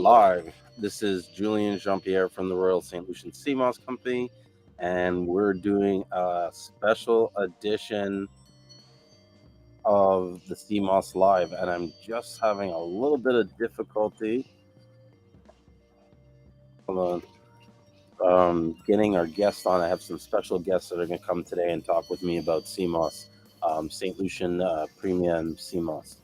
live. This is Julien Jean-Pierre from the Royal St.Lucian Seamoss Company, and we're doing a special edition of the Seamoss Live, and I'm just having a little bit of difficulty. Hold on. Getting our guests on. I have some special guests that are going to come today and talk with me about Seamoss, St. Lucian Premium Seamoss.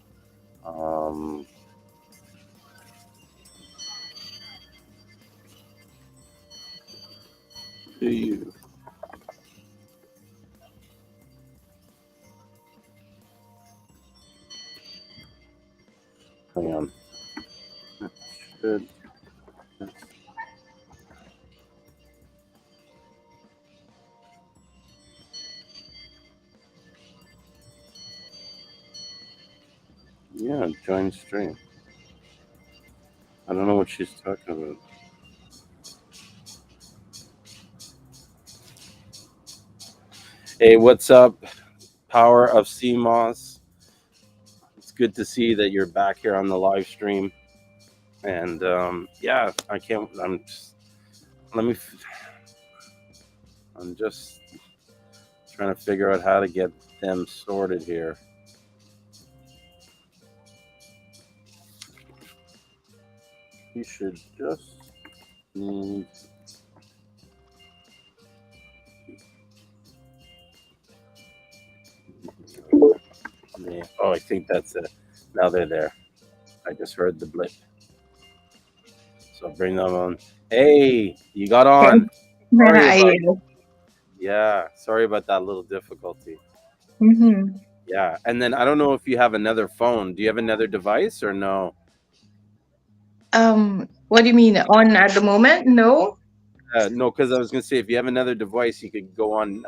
Do you? Hang on. Should. Yeah, join stream. I don't know what she's talking about. Hey, what's up? Power of Seamoss. It's good to see that you're back here on the live stream. And yeah, I can't. I'm just trying to figure out how to get them sorted here. You should just need. Oh, I think that's it. Now they're there. I just heard the blip. So bring them on. Hey, you got on. Sorry about that little difficulty. Mm-hmm. Yeah, and then I don't know if you have another phone. Do you have another device or no? What do you mean? On at the moment? No. No, because I was going to say if you have another device, you could go on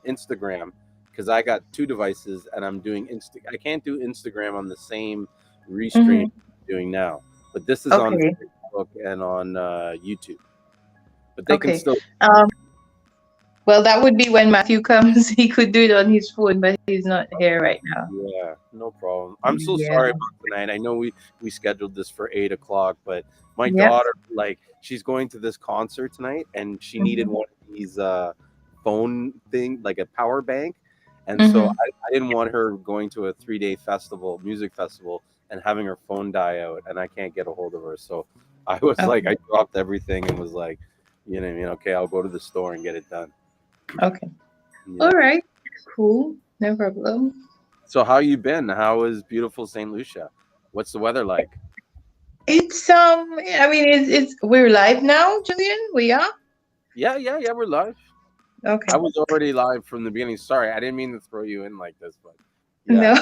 Instagram. Because I got two devices and I'm doing I can't do Instagram on the same restream I'm doing now. But this is on Facebook and on YouTube. But they can still. Well, that would be when Matthew comes. He could do it on his phone, but he's not here right now. Yeah, no problem. I'm so sorry about tonight. I know we scheduled this for 8 o'clock, but my daughter, she's going to this concert tonight, and she needed one of these phone thing, like a power bank. And so I didn't want her going to a 3-day festival, music festival, and having her phone die out, and I can't get a hold of her. So I was like, I dropped everything and was like, you know what I mean? Okay, I'll go to the store and get it done. Okay. Yeah. All right. Cool. No problem. So how you been? How is beautiful St. Lucia? What's the weather like? It's I mean it's we're live now, Julien? We are? Yeah, we're live. Okay. I was already live from the beginning. Sorry, I didn't mean to throw you in like this, but yeah.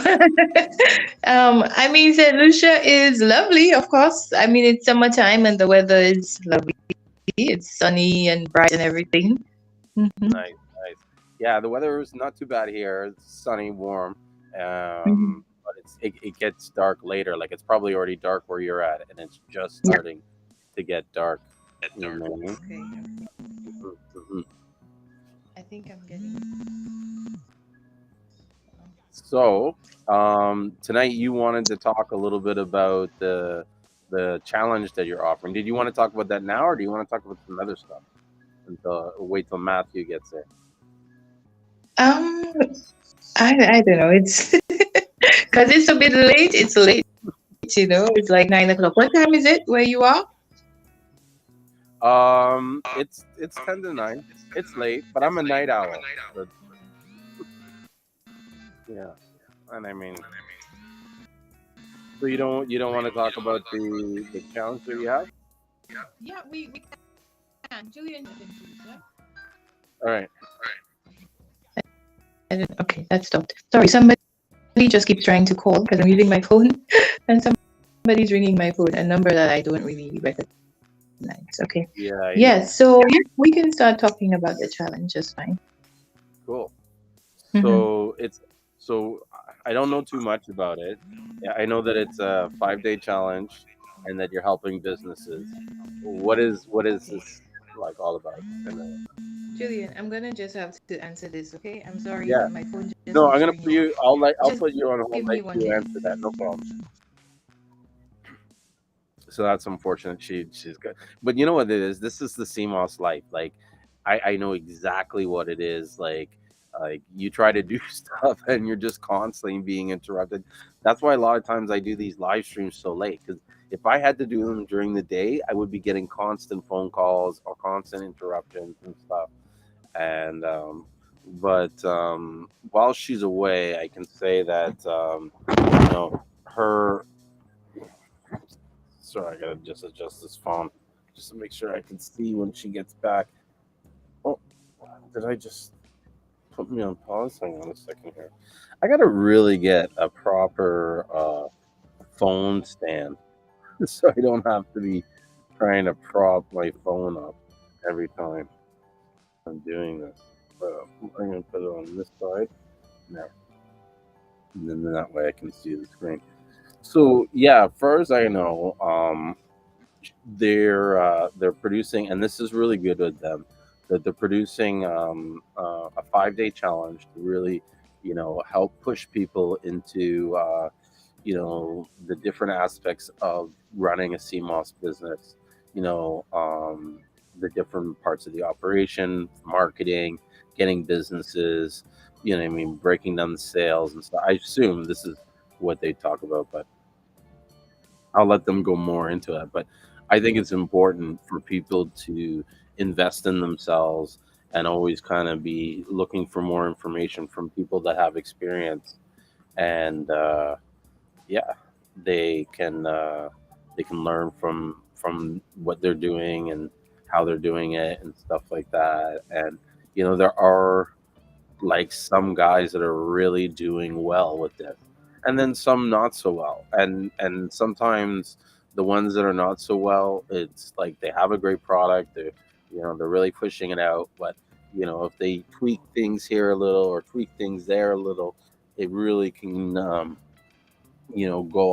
No. I mean St. Lucia is lovely, of course. I mean it's summertime and the weather is lovely. It's sunny and bright and everything. Mm-hmm. Nice. Yeah, the weather is not too bad here. It's sunny, warm, but it gets dark later. Like it's probably already dark where you're at, and it's just starting to get dark. Okay. I think I'm getting. So tonight you wanted to talk a little bit about the challenge that you're offering. Did you want to talk about that now, or do you want to talk about some other stuff? Wait till Matthew gets there. I don't know. It's because it's a bit late. It's late, you know. It's like 9 o'clock. What time is it where you are? It's 10 to 9. It's late, but I'm a night owl. But, yeah, and I mean, so you don't want to talk about the challenge that you have? Yeah, we can. Julien, yeah. All right. Okay, that stopped. Sorry, somebody just keeps trying to call because I'm using my phone, and somebody's ringing my phone, a number that I don't really recognize. Okay. Yeah. So we can start talking about the challenge just fine. Cool. So I don't know too much about it. I know that it's a 5-day challenge, and that you're helping businesses. What is this like all about? Julien, I'm gonna just have to answer this, okay? I'm sorry. Yeah. My phone just no, I'm gonna put you. I'll put you on hold. Let you answer that. No problem. So that's unfortunate. She's good, but you know what it is. This is the CMOS life. Like, I know exactly what it is. Like you try to do stuff and you're just constantly being interrupted. That's why a lot of times I do these live streams so late, because if I had to do them during the day, I would be getting constant phone calls or constant interruptions and stuff. And but while she's away, I can say that her. Sorry, I gotta just adjust this phone just to make sure I can see when she gets back. Oh, did I just put me on pause? Hang on a second here. I gotta really get a proper phone stand so I don't have to be trying to prop my phone up every time I'm doing this. I'm gonna put it on this side now, and then that way I can see the screen. So yeah, as far as I know, they're producing, and this is really good with them, that they're producing a 5-day challenge to really, help push people into the different aspects of running a CMOS business. The different parts of the operation, marketing, getting businesses. What I mean, breaking down the sales and stuff. I assume this is what they talk about, but I'll let them go more into it. But I think it's important for people to invest in themselves and always kind of be looking for more information from people that have experience. And yeah, they can learn from what they're doing and how they're doing it and stuff like that. And there are like some guys that are really doing well with this, and then some not so well. And sometimes the ones that are not so well, it's like they have a great product, they're really pushing it out, but if they tweak things here a little or tweak things there a little, it really can go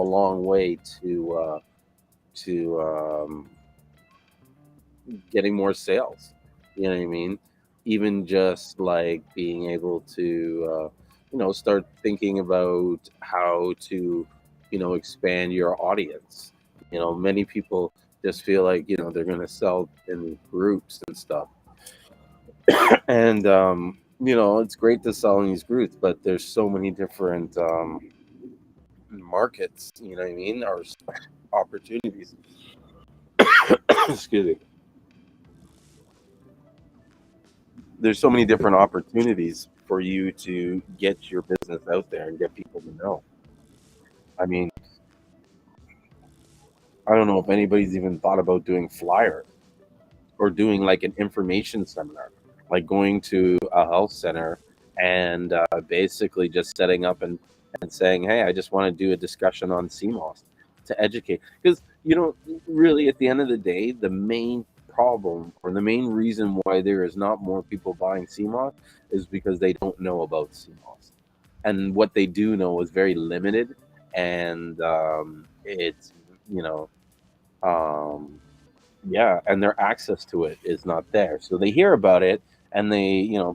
a long way to getting more sales. You know what I mean? Even just like being able to, start thinking about how to, expand your audience. Many people just feel like, they're going to sell in groups and stuff. And, it's great to sell in these groups, but there's so many different markets, you know what I mean? Or opportunities. Excuse me. There's so many different opportunities for you to get your business out there and get people to know. I mean, I don't know if anybody's even thought about doing flyers or doing like an information seminar, like going to a health center and basically just setting up and saying, hey, I just want to do a discussion on CMOS to educate. Because, really at the end of the day, the main problem or the main reason why there is not more people buying CMOS is because they don't know about CMOS. And what they do know is very limited. And it's, um, yeah, and their access to it is not there. So they hear about it and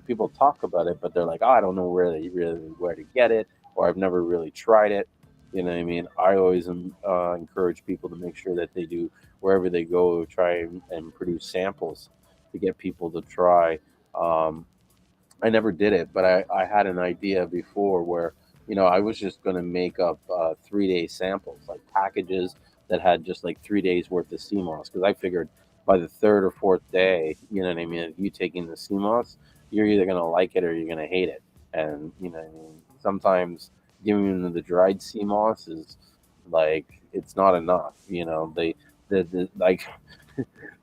people talk about it, but they're like, oh, I don't know where to get it, or I've never really tried it. You know what I mean? I always encourage people to make sure that they do, wherever they go, try and produce samples to get people to try. Um, I never did it, but I had an idea before where, I was just going to make up 3-day samples, like packages that had just like 3 days worth of CMOS. Because I figured by the third or fourth day, you know what I mean, if you taking the CMOS, you're either going to like it or you're going to hate it. And, what I mean, sometimes giving them the dried CMOS is like, it's not enough. The like,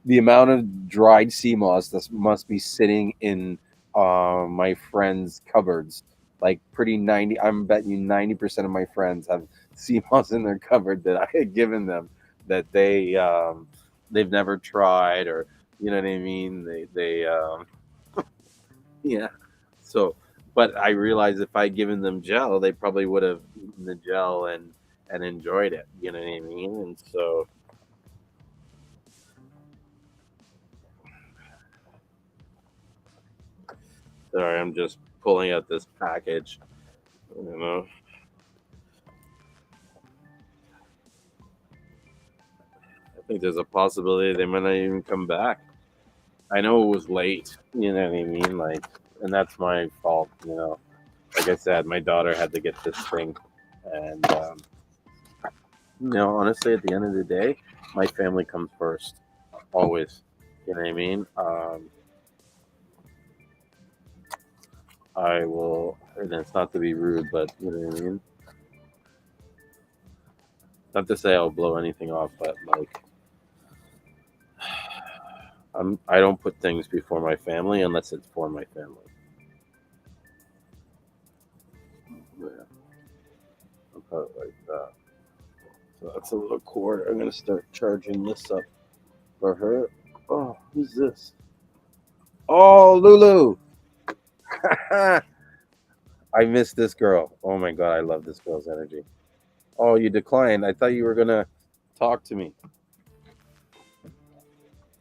the amount of dried CMOS that must be sitting in my friends' cupboards. Like I'm betting you 90% of my friends have CMOS in their cupboard that I had given them that they've never tried, or you know what I mean. They yeah. So, but I realized if I'd given them gel, they probably would have eaten the gel and enjoyed it. You know what I mean? And so, sorry, I'm just pulling out this package. You know. think there's a possibility they might not even come back. I know it was late, you know what I mean? Like, and that's my fault, you know. Like I said, my daughter had to get this thing, and you know, honestly, at the end of the day, my family comes first, always. You know what I mean? I will, and it's not to be rude, but you know what I mean. Not to say I'll blow anything off, but like, I don't put things before my family unless it's for my family. Yeah, I'll put it like that. So that's a little cord. I'm gonna start charging this up for her. Oh, who's this? Oh, Lulu. I miss this girl. Oh my god, I love this girl's energy. Oh, you declined. I thought you were gonna talk to me.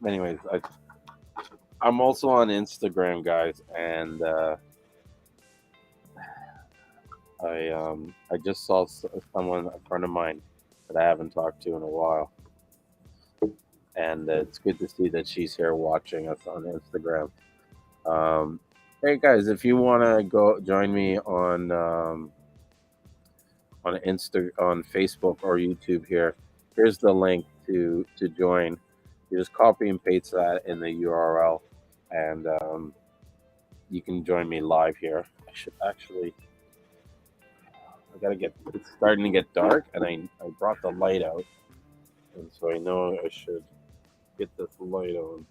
Anyways, I'm also on Instagram, guys, and I just saw someone, a friend of mine, that I haven't talked to in a while, and it's good to see that she's here watching us on Instagram. Um, hey guys, if you want to go join me on Facebook or YouTube here, here's the link to join. You just copy and paste that in the URL, and you can join me live here. I should actually. I gotta get. It's starting to get dark, and I brought the light out, and so I know I should get this light on.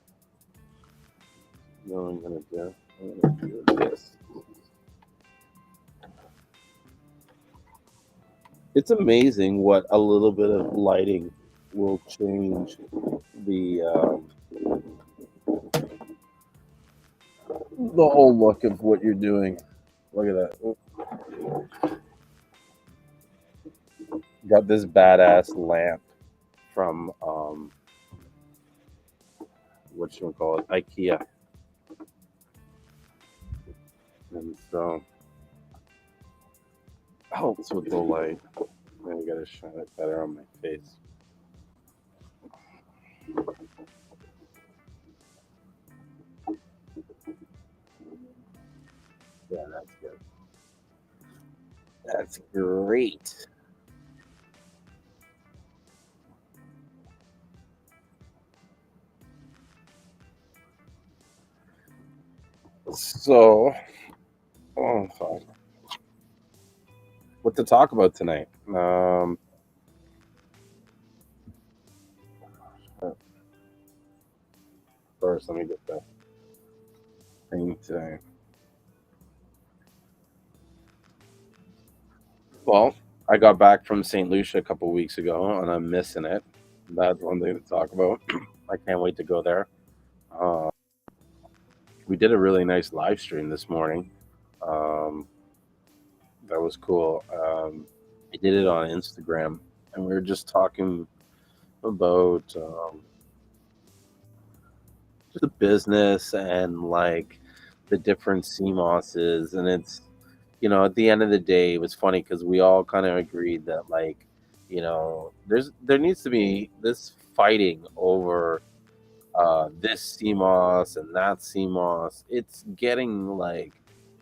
You know what I'm gonna do? I'm gonna do this. It's amazing what a little bit of lighting will change the whole look of what you're doing. Look at that. Oop. Got this badass lamp from what you call it, IKEA, and so helps with the light. I gotta shine it better on my face. Yeah, that's good. That's great. So, oh, fuck. What to talk about tonight? First, let me get the thing today. Well, I got back from St. Lucia a couple weeks ago, and I'm missing it. That's one thing to talk about. I can't wait to go there. Uh, we did a really nice live stream this morning. Um, that was cool. I did it on Instagram, and we were just talking about just the business and like the different sea mosses. And it's, you know, at the end of the day, it was funny because we all kind of agreed that, like, you know, there needs to be this fighting over this sea moss and that sea moss. It's getting like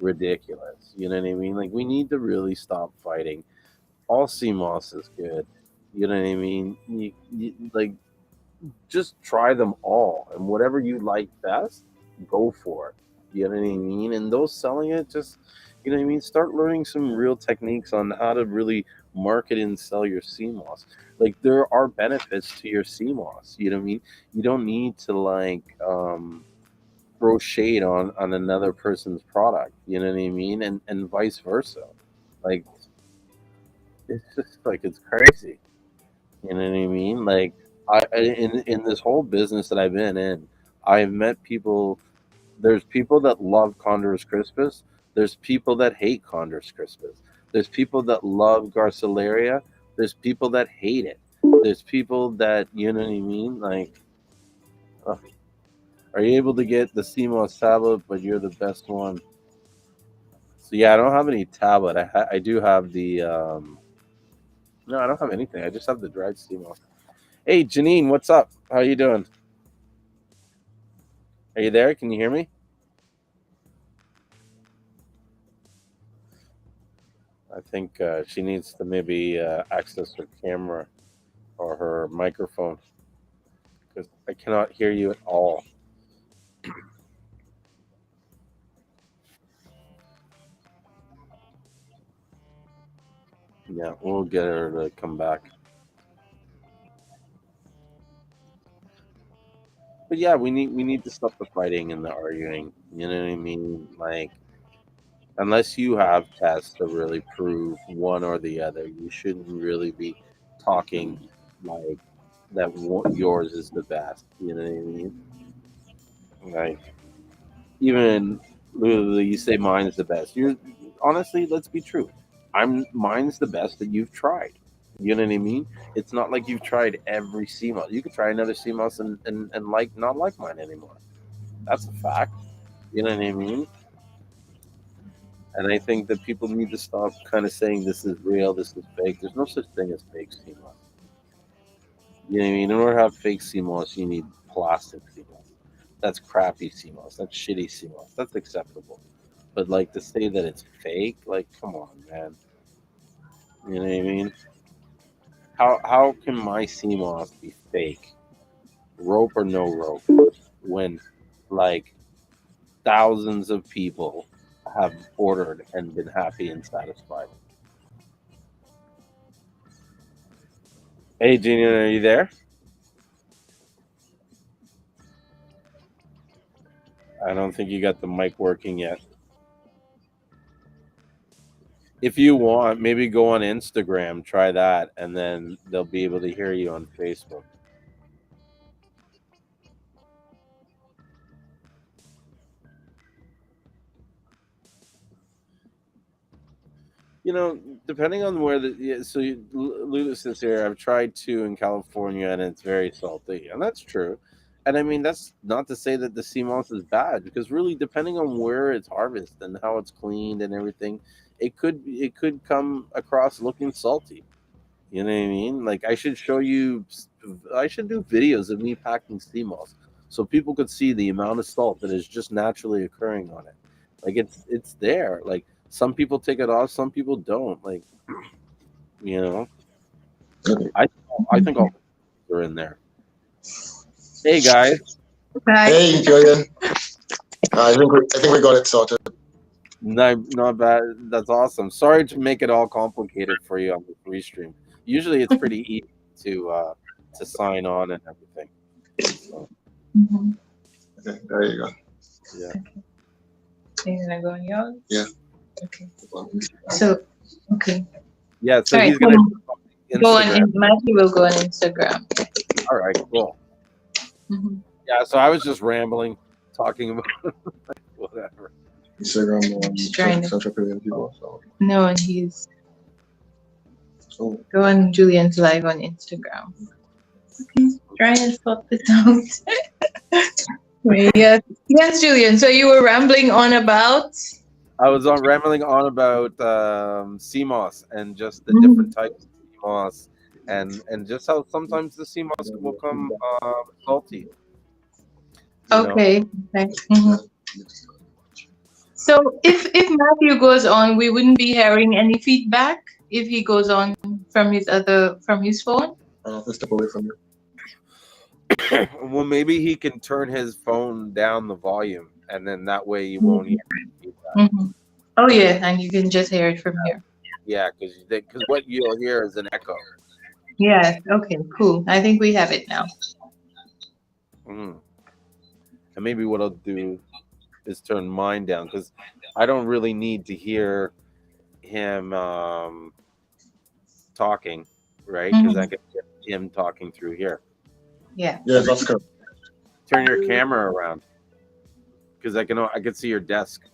ridiculous. You know what I mean? Like, we need to really stop fighting. All sea moss is good. You know what I mean? Like, just try them all, and whatever you like best, go for it. You know what I mean? And those selling it, just, you know what I mean, start learning some real techniques on how to really market and sell your CMOS. Like, there are benefits to your CMOS. You know what I mean? You don't need to like throw shade on another person's product. You know what I mean? And vice versa. Like, it's just like, it's crazy. You know what I mean? Like, in this whole business that I've been in, I've met people. There's people that love Condor's Crispus. There's people that hate Condor's Crispus. There's people that love Garcilaria. There's people that hate it. There's people that, you know what I mean? Like, are you able to get the CMOS tablet, but you're the best one? So yeah, I don't have any tablet. I do have the no, I don't have anything. I just have the dried CMOS. Hey, Janine, what's up? How you doing? Are you there? Can you hear me? I think she needs to maybe access her camera or her microphone because I cannot hear you at all. Yeah, we'll get her to come back. But yeah, we need to stop the fighting and the arguing. You know what I mean? Like, unless you have tests to really prove one or the other, you shouldn't really be talking like that. Yours is the best. You know what I mean? Like, even literally, you say mine is the best. You're honestly, let's be true. Mine's the best that you've tried. You know what I mean? It's not like you've tried every CMOS. You could try another CMOS and like not like mine anymore. That's a fact. You know what I mean? And I think that people need to stop kind of saying this is real, this is fake. There's no such thing as fake CMOS. You know what I mean? In order to have fake CMOS, you need plastic CMOS. That's crappy CMOS. That's shitty CMOS. That's acceptable. But like to say that it's fake, like come on, man. You know what I mean? How can my CMOS be fake? Rope or no rope? When like thousands of people have ordered and been happy and satisfied. Hey, Julien, are you there? I don't think you got the mic working yet. If you want, maybe go on Instagram, try that, and then they'll be able to hear you on Facebook. You know, depending on where Lulu says here, I've tried two in California and it's very salty, and that's true. And I mean, that's not to say that the sea moss is bad, because really, depending on where it's harvested and how it's cleaned and everything, it could come across looking salty. You know what I mean? Like I should show you, I should do videos of me packing sea moss so people could see the amount of salt that is just naturally occurring on it. Like it's there. Like some people take it off, some people don't. Like you know, I I think all are in there. Hey guys. Hi. Hey, Julien. I think we got it sorted. Not bad. That's awesome. Sorry to make it all complicated for you on the free stream. Usually it's pretty easy to sign on and everything. So, Okay, there you go. yeah. Are you gonna go on yours? Yeah. Okay. So, okay. Yeah, so All right, he's gonna go on. Matthew will go on Instagram. All right, cool. Yeah, so I was just rambling, talking about whatever. Instagram Just trying to Central Korean people. So. No, and he's Oh. go on Julian's live on Instagram. Okay, try and sort this out. Yes, yes, Julien. So you were rambling on about. I was rambling on about CMOS and just the different types of CMOS, and just how sometimes the CMOS will come salty. Okay. So if Matthew goes on, we wouldn't be hearing any feedback if he goes on from his phone. I'll have to step away from you. Well, maybe he can turn his phone down the volume, and then that way you won't hear feedback. Oh yeah, and you can just hear it from here. Yeah, because what you'll hear is an echo. Yeah. Okay. Cool. I think we have it now. And maybe what I'll do is turn mine down, because I don't really need to hear him talking, right? Because I can get him talking through here. Yeah. Yeah, that's good. Turn your camera around, because I can see your desk.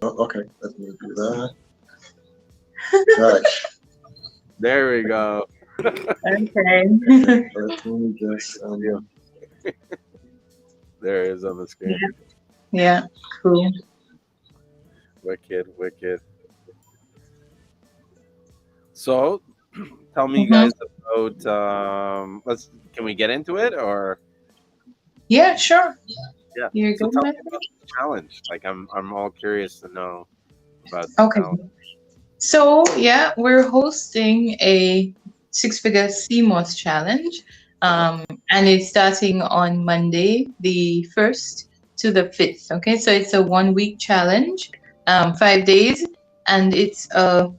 Oh, okay, let me do that. Right. There we go. Okay. Let me just There it is on the screen. Yeah. Cool. Wicked. So tell me, guys, about. Can we get into it, or? Yeah, sure. Yeah. You're So good, tell me Matthew? about the challenge. Like, I'm all curious to know about the Okay. challenge. So, yeah, we're hosting a six-figure CMOS challenge. Uh-huh. And it's starting on Monday, the 1st to the 5th. Okay, so it's a 1 week challenge, 5 days, and it's a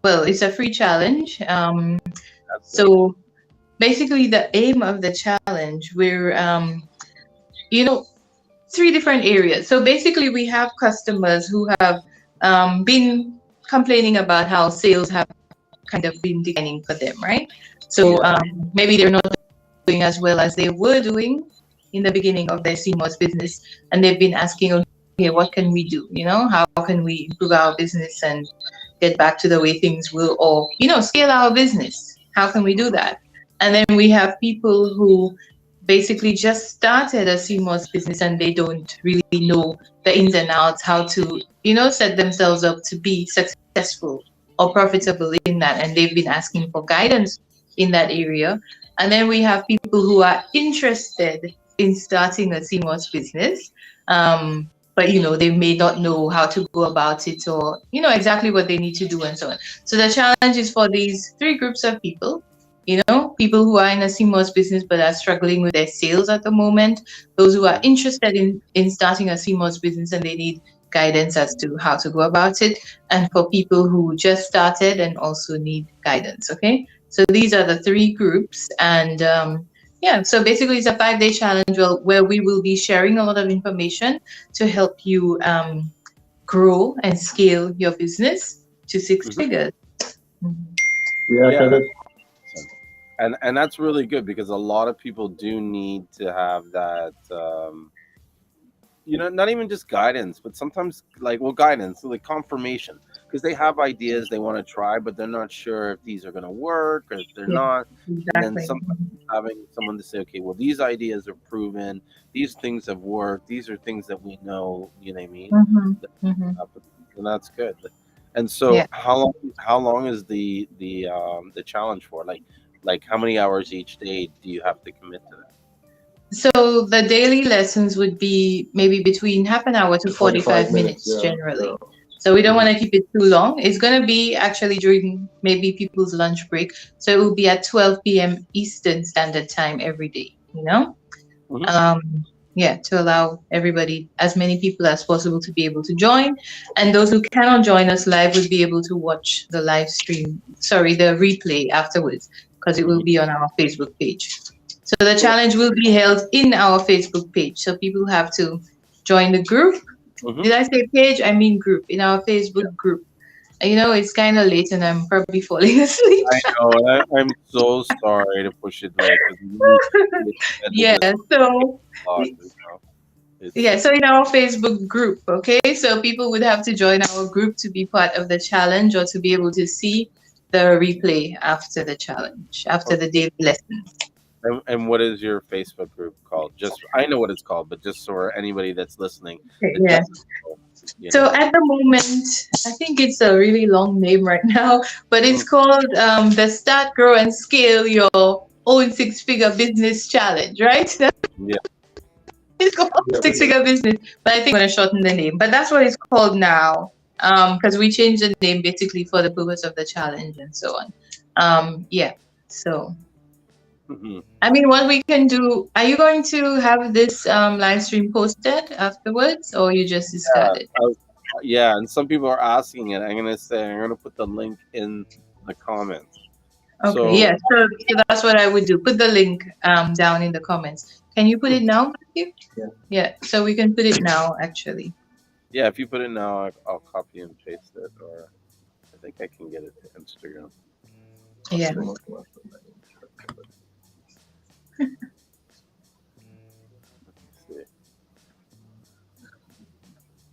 free challenge. That's great. So basically, the aim of the challenge, we're, you know, three different areas. So basically, we have customers who have been complaining about how sales have kind of been declining for them, right? So Yeah. maybe they're not doing as well as they were doing in the beginning of their CMOS business, and they've been asking, okay, what can we do? How can we improve our business and get back to the way things will, or scale our business? How can we do that? And then we have people who basically just started a CMOS business and they don't really know the ins and outs, how to set themselves up to be successful or profitable in that, and they've been asking for guidance in that area. And then we have people who are interested in starting a CMOS business, but they may not know how to go about it, or exactly what they need to do, and so on. So the challenge is for these three groups of people. People who are in a CMOS business but are struggling with their sales at the moment, those who are interested in starting a CMOS business and they need guidance as to how to go about it, and for people who just started and also need guidance. Okay, so these are the three groups, and so basically it's a 5-day challenge where we will be sharing a lot of information to help you grow and scale your business to six figures. Yeah. And that's really good, because a lot of people do need to have that. Not even just guidance, but sometimes guidance, like confirmation, because they have ideas they want to try, but they're not sure if these are going to work or if they're not. Exactly. And then sometimes having someone to say, okay, well, these ideas are proven, these things have worked, these are things that we know. You know what I mean? And that's good. And so, how long is the challenge for? Like how many hours each day do you have to commit to that? So the daily lessons would be maybe between half an hour to 45 minutes generally. Yeah. So we don't want to keep it too long. It's going to be actually during maybe people's lunch break. So it will be at 12 p.m. Eastern Standard Time every day, to allow everybody, as many people as possible, to be able to join. And those who cannot join us live would be able to watch the the replay afterwards, because it will be on our Facebook page. So the challenge will be held in our Facebook page. So people have to join the group. Did I say page? I mean group. In our Facebook group. It's kind of late and I'm probably falling asleep. I know. I'm so sorry to push it late. So in our Facebook group, okay? So people would have to join our group to be part of the challenge, or to be able to see the replay after the challenge, after the daily lessons. And what is your Facebook group called? I know what it's called, but just for anybody that's listening. So at the moment, I think it's a really long name right now, but it's called the Start, Grow, and Scale Your Own Six-Figure Business Challenge, right? Yeah. It's called Six-Figure Business, but I think I'm going to shorten the name. But that's what it's called now, because we changed the name basically for the purpose of the challenge and so on. So... I mean, what we can do, are you going to have this live stream posted afterwards, or you just discard it? And some people are asking it. I'm going to put the link in the comments. Okay, so that's what I would do. Put the link down in the comments. Can you put it now, Matthew? Yeah, so we can put it now, actually. Yeah, if you put it now, I'll copy and paste it, or I think I can get it to Instagram.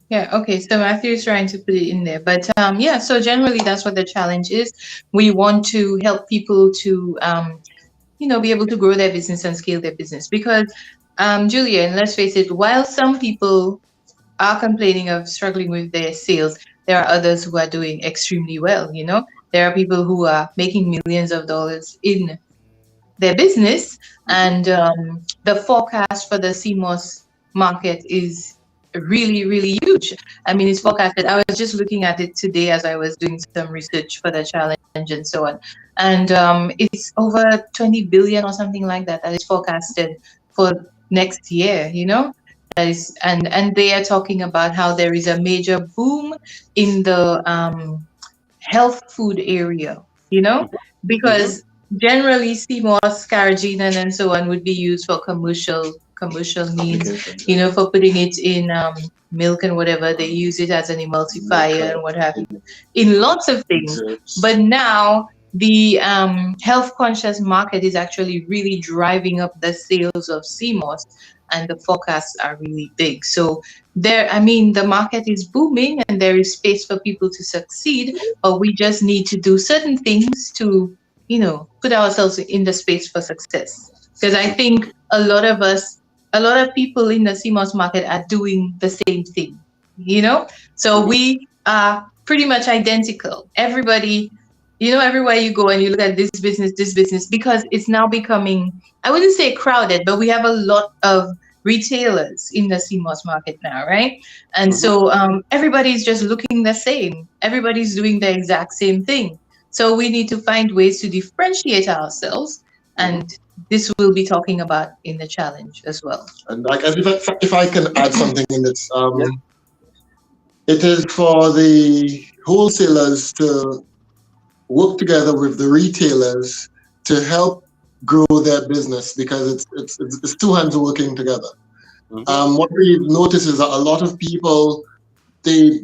Yeah. Okay, so Matthew is trying to put it in there, but so generally that's what the challenge is. We want to help people to be able to grow their business and scale their business, because Julien, let's face it, while some people are complaining of struggling with their sales, there are others who are doing extremely well. There are people who are making millions of dollars in their business, and the forecast for the CMOS market is really, really huge. I mean, it's forecasted. I was just looking at it today as I was doing some research for the challenge and so on, and it's over 20 billion or something like that that is forecasted for next year. That is, and they are talking about how there is a major boom in the health food area. Because generally CMOS, carrageenan, and so on would be used for commercial means, for putting it in milk and whatever. They use it as an emulsifier and what have you, in lots of things. But now the health conscious market is actually really driving up the sales of CMOS, and the forecasts are really big. So the market is booming and there is space for people to succeed, but we just need to do certain things to, put ourselves in the space for success. Because I think a lot of people in the CMOS market are doing the same thing, So we are pretty much identical. Everybody, everywhere you go and you look at this business, because it's now becoming, I wouldn't say crowded, but we have a lot of retailers in the CMOS market now, right? And so everybody's just looking the same. Everybody's doing the exact same thing. So we need to find ways to differentiate ourselves, and this we'll be talking about in the challenge as well. And if I can add something in this, it is for the wholesalers to work together with the retailers to help grow their business, because it's two hands working together. What we notice is that a lot of people, they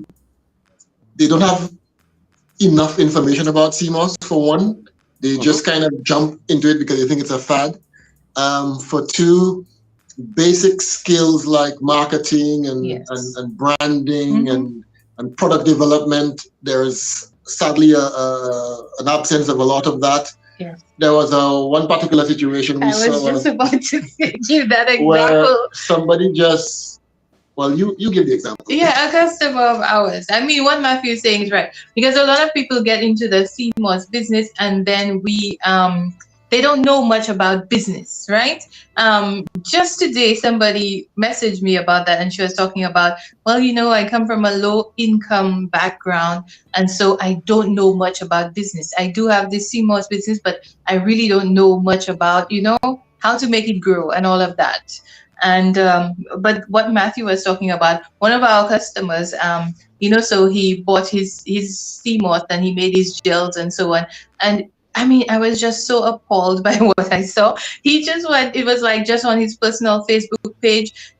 don't have enough information about CMOS. For one, they just kind of jump into it because they think it's a fad. For two, basic skills like marketing and branding and product development, there is sadly an absence of a lot of that. Yes. There was one particular situation we saw. I was just about to give that example. Where somebody just, you give the example. Yeah, a customer of ours. I mean, what Matthew is saying is right, because a lot of people get into the CMOS business and then they don't know much about business, right? Just today, somebody messaged me about that, and she was talking about, I come from a low-income background, and so I don't know much about business. I do have this CMOS business, but I really don't know much about, how to make it grow and all of that. And but what Matthew was talking about, one of our customers, so he bought his CMOS and he made his gels and so on, and I mean, I was just so appalled by what I saw. He just went, it was like just on his personal Facebook page.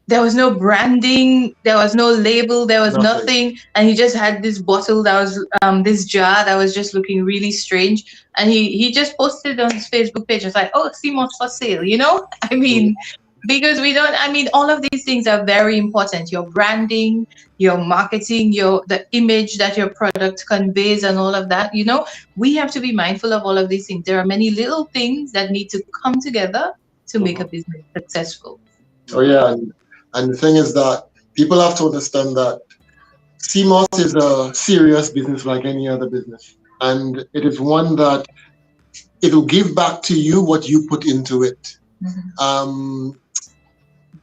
There was no branding, there was no label, there was nothing. And he just had this bottle that was, this jar that was just looking really strange. And he just posted on his Facebook page. It's like, CMOS for sale, I mean, because all of these things are very important. Your branding, your marketing, the image that your product conveys and all of that, we have to be mindful of all of these things. There are many little things that need to come together to make a business successful. Oh yeah, and the thing is that people have to understand that CMOS is a serious business like any other business. And it is one that it will give back to you what you put into it.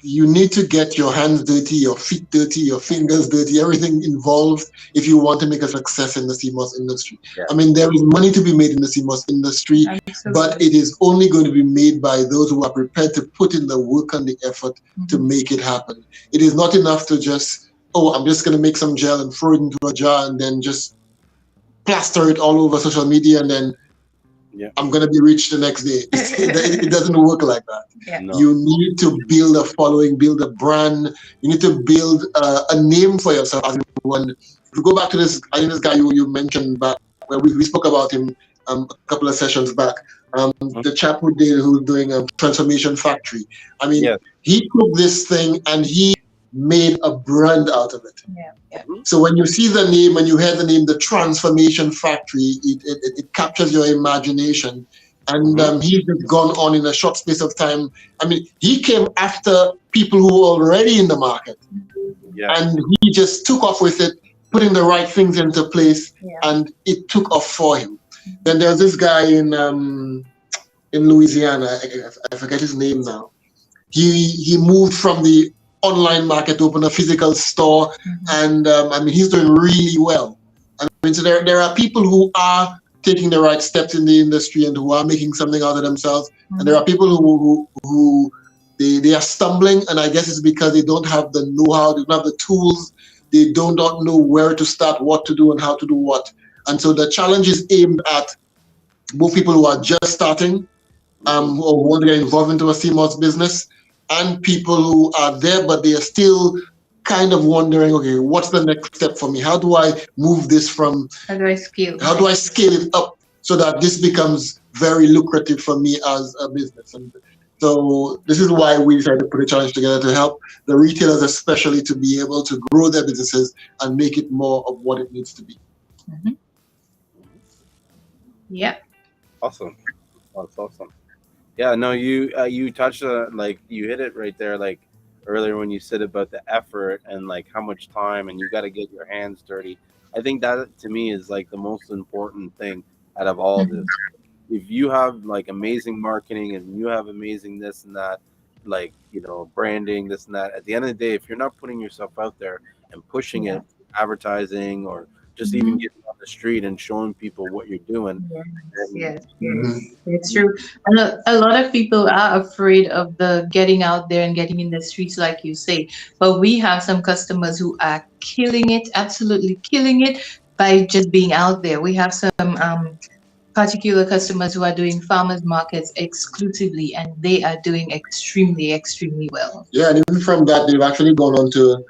You need to get your hands dirty, your feet dirty, your fingers dirty, everything involved if you want to make a success in the CMOS industry. Yeah. I mean, there is money to be made in the CMOS industry, but it is only going to be made by those who are prepared to put in the work and the effort to make it happen. It is not enough to just, I'm just going to make some gel and throw it into a jar and then just plaster it all over social media and then I'm going to be rich the next day. It doesn't work like that. Yeah. No. You need to build a following, build a brand. You need to build a name for yourself. If you go back to this, I think this guy you mentioned back, where we spoke about him a couple of sessions back, the chap who's doing a transformation factory. I mean, he took this thing and he made a brand out of it. So when you see the name, when you hear the name, the Transformation Factory, it captures your imagination. And he's just gone on in a short space of time. I mean, he came after people who were already in the market. And he just took off with it, putting the right things into place, and it took off for him. Then there's this guy in Louisiana, I forget his name now. He moved from the online market to open a physical store, and I mean, he's doing really well. I mean, so there are people who are taking the right steps in the industry and who are making something out of themselves, and there are people who they are stumbling, and I guess it's because they don't have the know-how, they don't have the tools, they don't know where to start, what to do, and how to do what. And so the challenge is aimed at both people who are just starting, who want to get involved into a CMOS business, and people who are there, but they are still kind of wondering, okay, what's the next step for me? How do I move this from... How do I scale it up so that this becomes very lucrative for me as a business? And so this is why we decided to put a challenge together to help the retailers, especially, to be able to grow their businesses and make it more of what it needs to be. Yeah. Awesome. That's awesome. Yeah, no, you touched like you hit it right there, like earlier when you said about the effort and like how much time and you got to get your hands dirty. I think that to me is like the most important thing out of all this. If you have like amazing marketing and you have amazing this and that, like, you know, branding, this and that, at the end of the day, if you're not putting yourself out there and pushing it, advertising, or just even getting on the street and showing people what you're doing. Yes. It's true. A lot of people are afraid of the getting out there and getting in the streets, like you say. But we have some customers who are killing it, absolutely killing it, by just being out there. We have some particular customers who are doing farmers markets exclusively, and they are doing extremely well. Yeah, and even from that, they've actually gone on to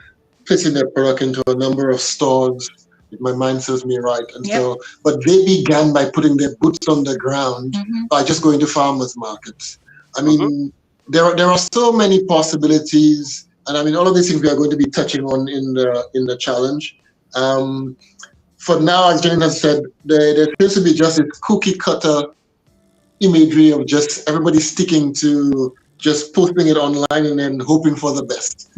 placing their product into a number of stores, if my mind serves me right. And so, but they began by putting their boots on the ground by just going to farmers markets. I mean, there are so many possibilities, and I mean, all of these things we are going to be touching on in the challenge. For now, as Julien has said, there seems to be just a cookie cutter imagery of just everybody sticking to just posting it online and then hoping for the best.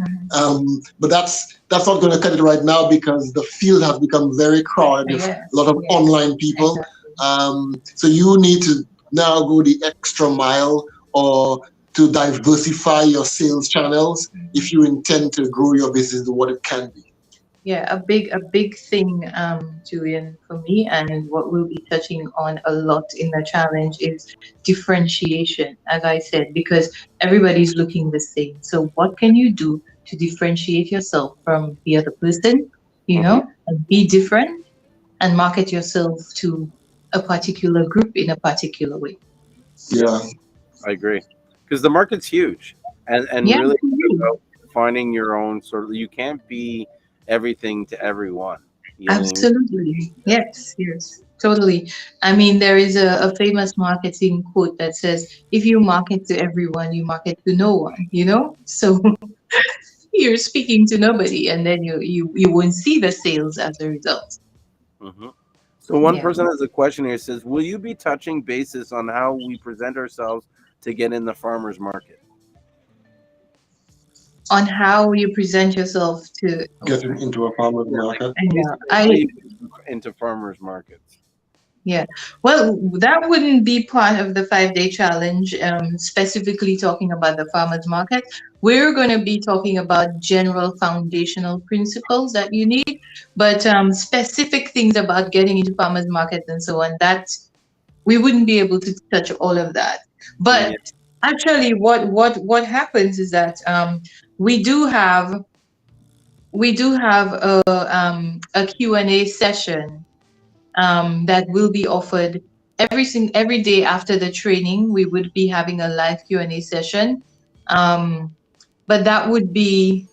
But that's not going to cut it right now, because the field has become very crowded. A lot of online people. So you need to now go the extra mile or to diversify your sales channels if you intend to grow your business to what it can be. Yeah, a big thing, Julien, for me, and what we'll be touching on a lot in the challenge is differentiation, as I said, because everybody's looking the same. So what can you do to differentiate yourself from the other person, you know, and be different and market yourself to a particular group in a particular way? Yeah, I agree, because the market's huge, and really about finding your own sort of, you can't be everything to everyone. Absolutely. Yes, totally. I mean, there is a famous marketing quote that says, if you market to everyone, you market to no one, you know? So you're speaking to nobody, and then you won't see the sales as a result. So one person has a question here, says, will you be touching basis on how we present ourselves to get in the farmer's market? On how you present yourself to getting into a farmer's market. Into farmers markets. Yeah, well, that wouldn't be part of the 5-day challenge, specifically talking about the farmers market. We're going to be talking about general foundational principles that you need, but specific things about getting into farmers markets and so on, that we wouldn't be able to touch all of that. But actually what happens is that we do have a Q&A session that will be offered every day after the training. We would be having a live Q&A session, but that would be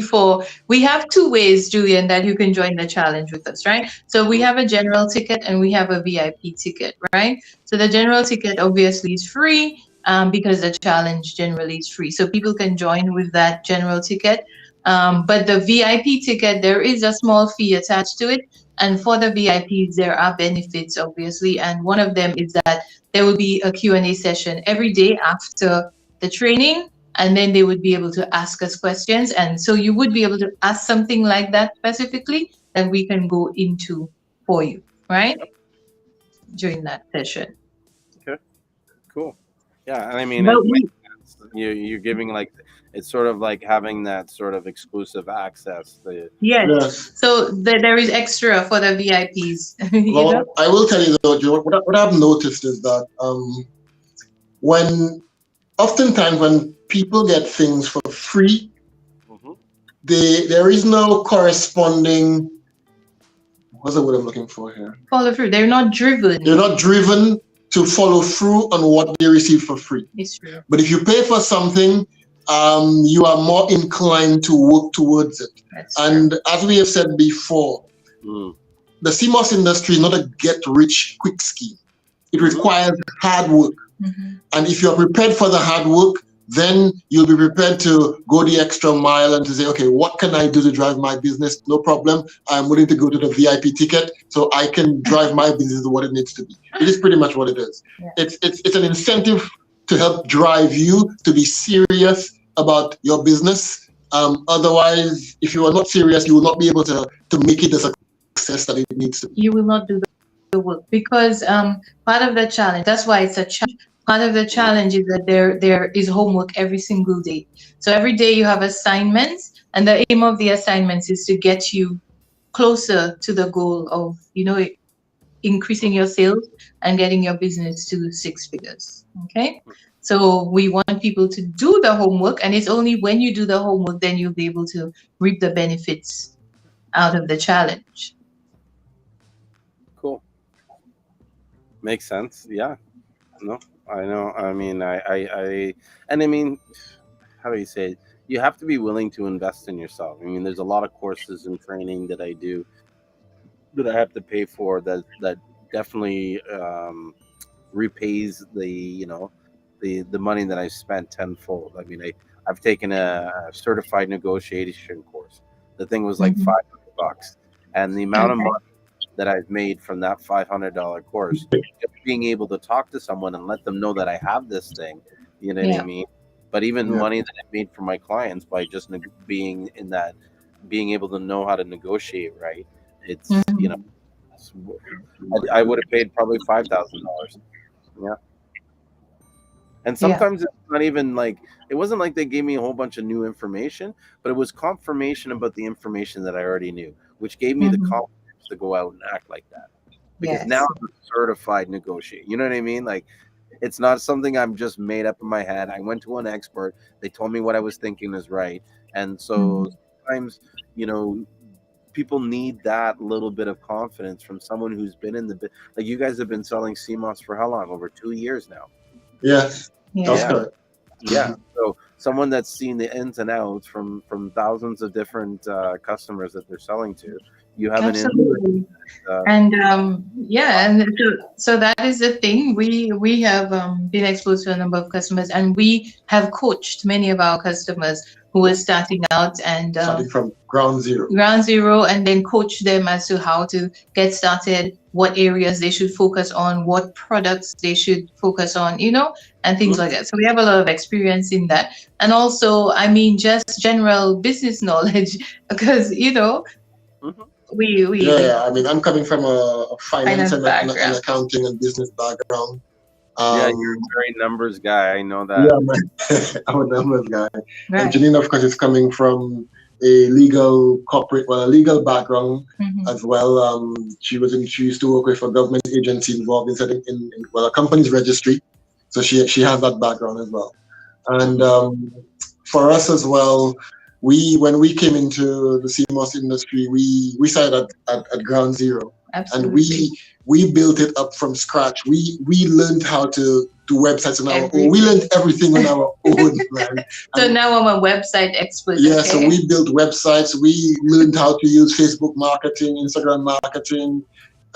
for, we have two ways, Julien, that you can join the challenge with us, right? So we have a general ticket and we have a VIP ticket, right? So the general ticket obviously is free, because the challenge generally is free. So people can join with that general ticket. But the VIP ticket, there is a small fee attached to it. And for the VIPs, there are benefits, obviously. And one of them is that there will be a Q&A session every day after the training. and then they would be able to ask us questions. And so you would be able to ask something like that specifically that we can go into for you, right? During that session. Okay, cool. Yeah, and I mean, you're giving like, it's sort of like having that sort of exclusive access. Yes. So there is extra for the VIPs. Well, know? I will tell you though, Joe, what I've noticed is that oftentimes when people get things for free, there is no corresponding, what's the word I'm looking for here? Follow through. They're not driven. They're not driven to follow through on what they receive for free. It's true. But if you pay for something, you are more inclined to work towards it. And as we have said before, the CMOS industry is not a get-rich-quick scheme. It requires hard work. And if you're prepared for the hard work, then you'll be prepared to go the extra mile and to say, okay, what can I do to drive my business? No problem. I'm willing to go to the VIP ticket so I can drive my business to what it needs to be. It is pretty much what it is. Yeah. It's an incentive to help drive you to be serious about your business. Otherwise, if you are not serious, you will not be able to make it the success that it needs to be. You will not do the work because part of the challenge, that's why it's a challenge. Part of the challenge is that there is homework every single day. So every day you have assignments, and the aim of the assignments is to get you closer to the goal of, increasing your sales and getting your business to 6 figures. Okay? So we want people to do the homework, and it's only when you do the homework then you'll be able to reap the benefits out of the challenge. Cool. Makes sense. Yeah. No. I know. I mean, and I mean, how do you say it? You have to be willing to invest in yourself. I mean, there's a lot of courses and training that I do that I have to pay for that definitely repays the money that I spent tenfold. I mean, I've taken a certified negotiation course. The thing was like $500, and the amount of money that I've made from that $500 course, just being able to talk to someone and let them know that I have this thing, you know what I mean? But even money that I made for my clients by just being able to know how to negotiate, right? It's, I would have paid probably $5,000. Yeah. And sometimes it's not even like, it wasn't like they gave me a whole bunch of new information, but it was confirmation about the information that I already knew, which gave me the confidence to go out and act like that, because now I'm a certified negotiator. You know what I mean? Like, it's not something I'm just made up in my head. I went to an expert. They told me what I was thinking is right. And so sometimes, people need that little bit of confidence from someone who's been in the, like you guys have been selling CMOS for how long? Over 2 years now. Yes. That's correct. Yeah. So someone that's seen the ins and outs from thousands of different customers that they're selling to, you have absolutely. And so that is the thing. We have been exposed to a number of customers, and we have coached many of our customers who are starting out and starting from ground zero, and then coach them as to how to get started, what areas they should focus on, what products they should focus on, and things like that. So we have a lot of experience in that, and also, I mean, just general business knowledge, because I mean, I'm coming from a finance and accounting and business background. You're a very numbers guy. I know that. Yeah, I'm a numbers guy. Right. And Julien, of course, is coming from a legal background as well. She used to work with a government agency involved in setting a company's registry. So she has that background as well. And for us as well, when we came into the CMOS industry, we started at ground zero. Absolutely. And we built it up from scratch. We learned how to do websites on our own. We learned everything on our own. Right? So now I'm a website expert. Yeah, okay. So we built websites. We learned how to use Facebook marketing, Instagram marketing.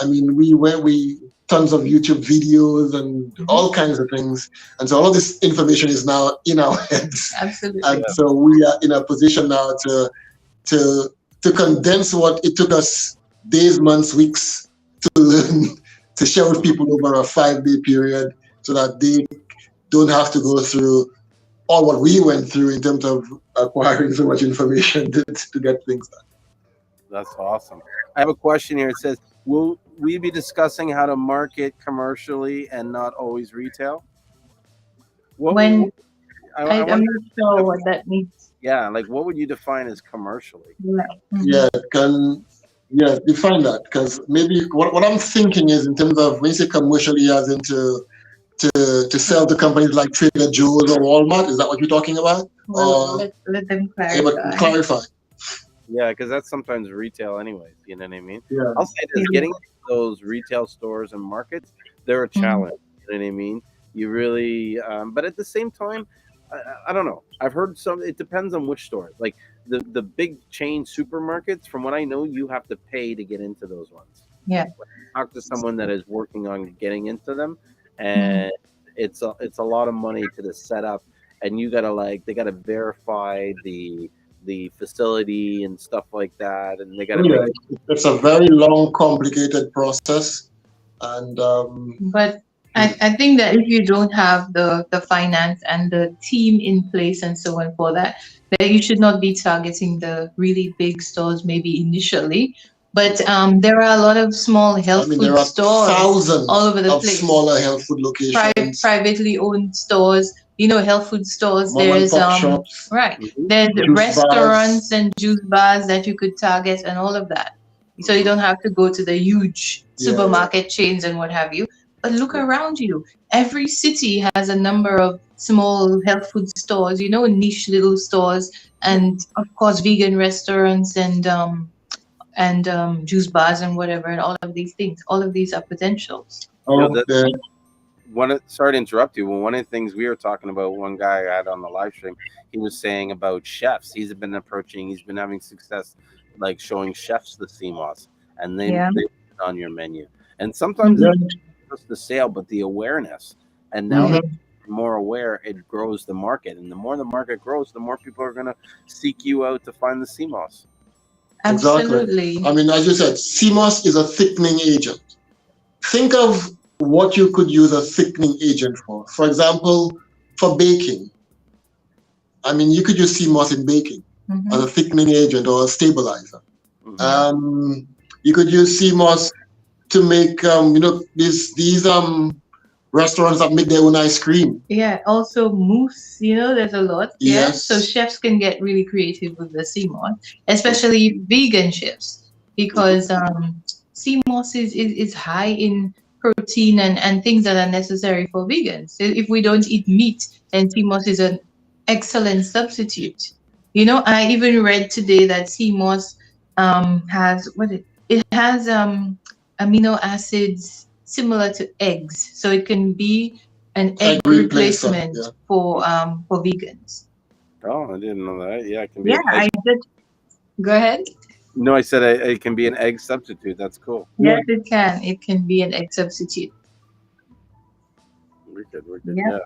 I mean, we tons of YouTube videos and all kinds of things. And so all of this information is now in our heads. Absolutely. And so we are in a position now to condense what it took us days, months, weeks to learn, to share with people over a 5-day period, so that they don't have to go through all what we went through in terms of acquiring so much information to get things done. That's awesome. I have a question here. It says, will we be discussing how to market commercially and not always retail? I'm not sure what that means. Yeah, like what would you define as commercially? Yeah, define that, because maybe what I'm thinking is in terms of when you say commercially, as into to sell to companies like Trader Joe's or Walmart. Is that what you're talking about? Well, let them clarify. Yeah, because that's sometimes retail anyways, you know what I mean? Yeah. I'll say this, getting those retail stores and markets, they're a challenge, you know what I mean? You really, but at the same time, I don't know. I've heard it depends on which store. Like the big chain supermarkets, from what I know, you have to pay to get into those ones. Yeah. Talk to someone that is working on getting into them, and it's a lot of money to set up, and you gotta they gotta verify the facility and stuff like that, and they gotta it's a very long, complicated process, and but I think that if you don't have the finance and the team in place and so on for that you should not be targeting the really big stores maybe initially. But there are a lot of small health food stores thousands all over the place. Smaller health food locations, privately owned stores. Health food stores. There's shops. Right. There's restaurants and juice bars that you could target and all of that. So you don't have to go to the huge supermarket chains and what have you. But look around you. Every city has a number of small health food stores, niche little stores, and of course vegan restaurants and juice bars and whatever, and all of these things. All of these are potentials. Sorry to interrupt you. Well, one of the things we were talking about, one guy I had on the live stream, he was saying about chefs. He's been having success, like showing chefs the Seamoss, and they put it on your menu. And sometimes it's not just the sale, but the awareness. And now that you're more aware, it grows the market. And the more the market grows, the more people are going to seek you out to find the Seamoss. Absolutely. Exactly. I mean, as you said, Seamoss is a thickening agent. Think of what you could use a thickening agent for. For example, for baking. I mean, you could use Seamoss in baking as a thickening agent or a stabilizer. You could use Seamoss to make, these restaurants that make their own ice cream. Yeah, also mousse, there's a lot. Yes. So chefs can get really creative with the Seamoss, especially vegan chefs, because Seamoss is high in protein and things that are necessary for vegans. If we don't eat meat, then Seamoss is an excellent substitute. I even read today that Seamoss has amino acids similar to eggs, so it can be an egg replacement for vegans. Oh, I didn't know that. Yeah, it can be. Go ahead. No, I said it can be an egg substitute. That's cool. Yes, it can. It can be an egg substitute. We're good. Yeah.